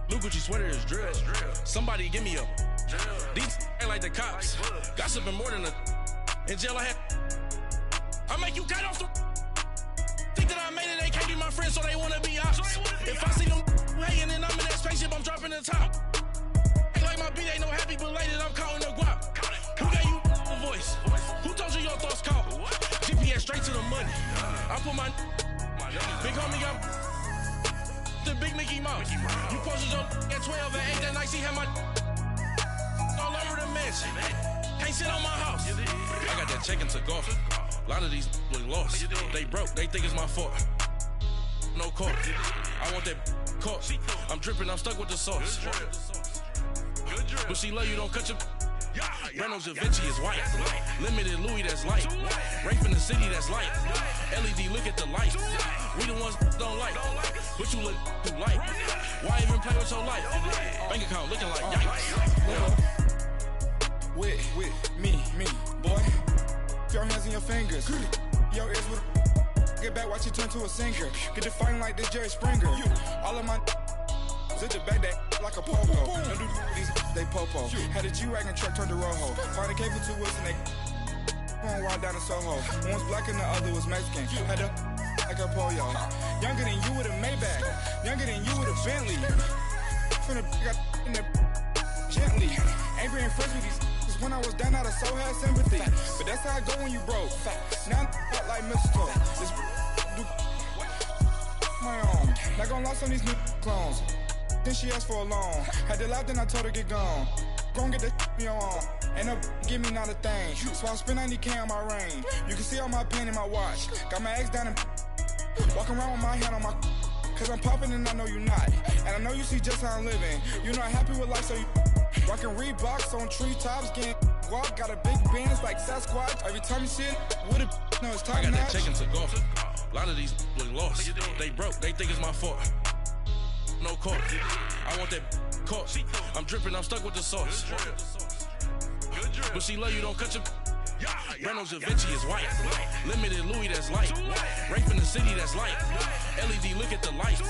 [SPEAKER 23] Blue Gucci sweater is drill. Somebody give me a. These ain't like the cops. Gossiping more than a. In jail I had. I make you cut off the. Think that I made it, they can't be my friends, so they wanna be ops. If I see them hating and I'm in that spaceship, I'm dropping the top. Ain't like my beat, ain't no happy belated, I'm counting the guap. Who gave you a voice? Who told you your thoughts count? GPS straight to the money. I put my big homie got the big Mickey Mouse. You posted your at 12 and 8 that night, she had my all over the mansion. Can't sit on my house. I got that chicken to go. A lot of these look lost. They broke, they think it's my fault. No car. I want that caught. I'm dripping, I'm stuck with the sauce. But she love you, don't cut your. Reynolds Da Vinci is white. Limited Louis, that's light. Rape in the city, that's light. LED, look at the light. We the ones don't like. But you look too light. Why even play with your life? Bank account looking like yikes.
[SPEAKER 24] With me, boy. Your hands and your fingers. Your ears with get back, watch you turn to a singer. Get to fighting like this Jerry Springer. All of my sit the back that like a pogo. Don't do these, they popo. Had a G-Wagon truck turned to Rojo. Find a cable 2 wheels and they going wild down in Soho. One was black and the other was Mexican. Had a like a pollo. Younger than you with a Maybach. Younger than you with a Bentley. From the got in the gently. Angry and friends with these. When I was down out, I so had sympathy. But that's how I go when you broke. Now I'm out like mistletoe. This do my own. Not gonna lost on these new clones. Then she asked for a loan. Had to laugh, then I told her get gone. Gon' get that me on. Ain't no give me not a thing. So I spend 90K on my range. You can see all my pen in my watch. Got my ex down and walking around with my hand on my. Cause I'm popping and I know you not. And I know you see just how I'm living. You're not happy with life, so you rockin' Reeboks on treetops, getting Guap got a big bands like Sasquatch. Every time you see it, with it, no, it's top
[SPEAKER 23] I got
[SPEAKER 24] notch.
[SPEAKER 23] that chicken to go. A lot of these look lost. They broke, they think it's my fault. No court. I want that court. I'm dripping, I'm stuck with the sauce. But she love you, don't cut your. Reynolds Da Vinci is white. Limited Louis, that's light. Rape in the city, that's light. LED, look at the light.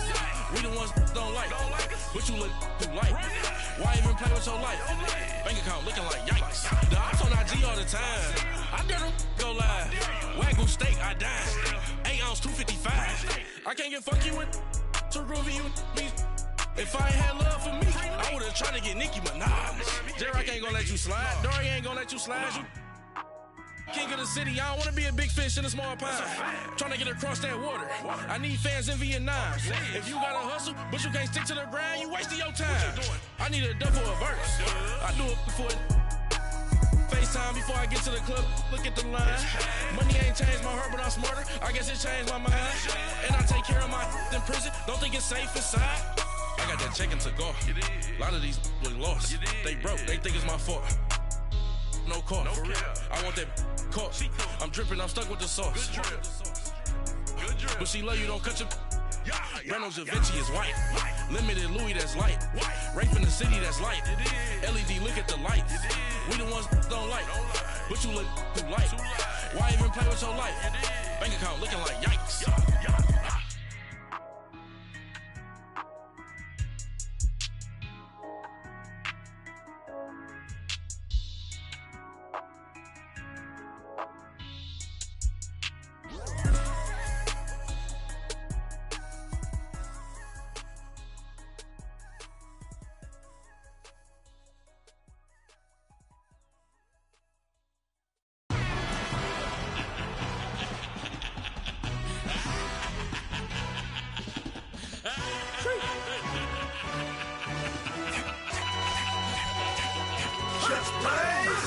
[SPEAKER 23] We the ones don't like. But you look too light. Why even play with your life? Bank account looking like yikes. The ops on IG all the time. I dare them go live. Wagyu steak, I dine. 8 ounce, 255. I can't get funky with to groovy you me. If I ain't had love for me, I would've tried to get Nicki Minaj. J-Rock ain't gonna let you slide. Dory ain't gonna let you slide. You king of the city, I don't wanna be a big fish in a small pond. Trying to get across that water. I need fans in Vietnam. If you gotta hustle, but you can't stick to the grind, you wasting your time. I need a double a verse. I do it before FaceTime before I get to the club. Look at the line. Money ain't changed my heart, but I'm smarter. I guess it changed my mind. And I take care of my in prison. Don't think it's safe inside. I got that chicken to go. A lot of these look lost. They broke, they think it's my fault. No court. I want that court. I'm dripping, I'm stuck with the sauce. But she love you, don't cut your. Reynolds Da Vinci is white. Limited Louis, that's light. Rape in the city, that's light. LED, look at the light. We the ones don't like. But you look too light. Why even play with your life? Bank account looking like yikes.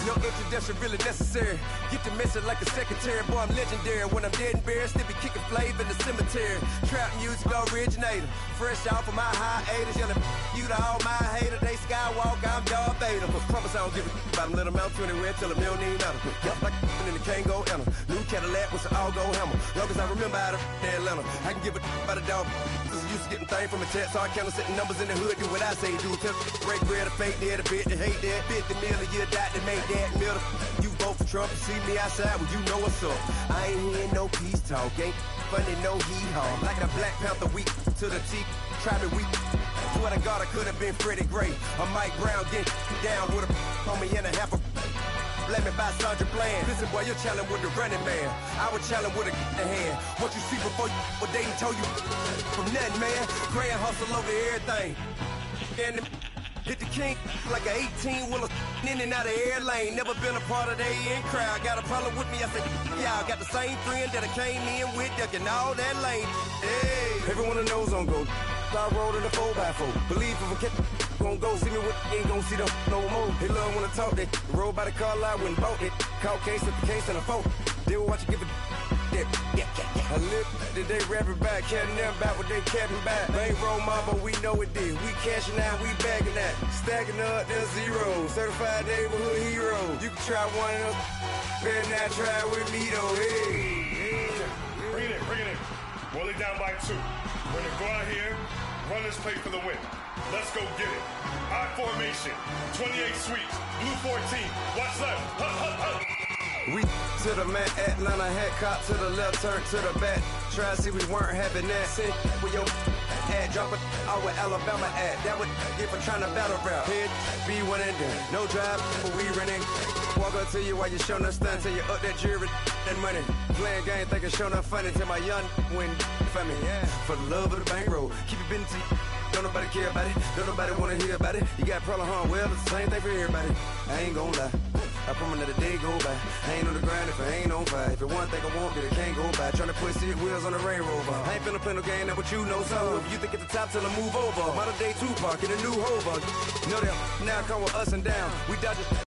[SPEAKER 6] No introduction really necessary. Get the message like a secretary. Boy, I'm legendary. When I'm dead and buried, still be kicking flavor in the cemetery. Trap music originator. Fresh off of my hiatus. Yelling you to all my haters. They skywalk, I'm Darth Vader. But promise I don't give a about them. Let them out to anywhere. Tell them they don't need nothing. Yup, like and the can't go enter. New Cadillac with an all-go hammer. Long as I remember out of Atlanta. I can give a about a dog. Used to getting things from a text. So I count setting numbers in the hood. Do what I say do. Tell break bread, a fake dead, a bit to hate that. 50 million, you die to make that middle. You vote for Trump and see me outside, well, you know what's up. I ain't hearing no peace talk, ain't funny, no hee-haw. Like a Black Panther weak to the teeth, try me weak. Swear to God, I could have been Freddie Gray. Or Mike Brown getting down with a homie and a half a. Let me buy Sandra Bland. Listen, boy, you're challenging with the running man. I would challenge with a hand. What you see before you, what they told you from nothing, man. Grand hustle over everything. And hit the king like an 18-wheeler in and out of air lane. Never been a part of the in crowd. Got a problem with me, I said, y'all got the same friend that I came in with, ducking all that lane. Hey, everyone knows on go. I rolled in the 4x4. Believe if a kid gon' go see me with, ain't gon' see them no more. They love when I talk, they roll by the car lot when bought it. Call case at the case and a phone. They will watch you give a I live that they rapping back, capping them back what they capping back. They ain't roll mama, we know it did. We cashing out, we bagging that. Stacking up, there's zero. Certified neighborhood hero. You can try one of those, better not try with me though. Hey.
[SPEAKER 2] Bring it in. Roll it down by 2. We're gonna go out here, run this play for the win. Let's go get it. I formation, 28 sweeps, blue 14. Watch left.
[SPEAKER 6] We to the man, Atlanta hat cop to the left, turn to the back. Try to see we weren't having that. Send with your ad, drop it out with Alabama ad. That would get for trying to battle rap. Head, be one and done. No drive, but we running. Walk up to you while you showing us stunts till you up that jury and money. Playing game, thinking showing up funny till my young win for me. Yeah. For the love of the bankroll, keep it busy. Don't nobody care about it. Don't nobody wanna hear about it. You got problem, huh? Well, it's the same thing for everybody. I ain't gon' lie. I promise that a day go by. I ain't on the grind if I ain't on fire. If it one thing I want, then it can't go by. Tryna put seat wheels on the Range Rover. I ain't finna play no game, that what you know. So if you think at the top, tell them move over. Modern day Tupac in a new Hova. Know that now come with us and down. We dodge it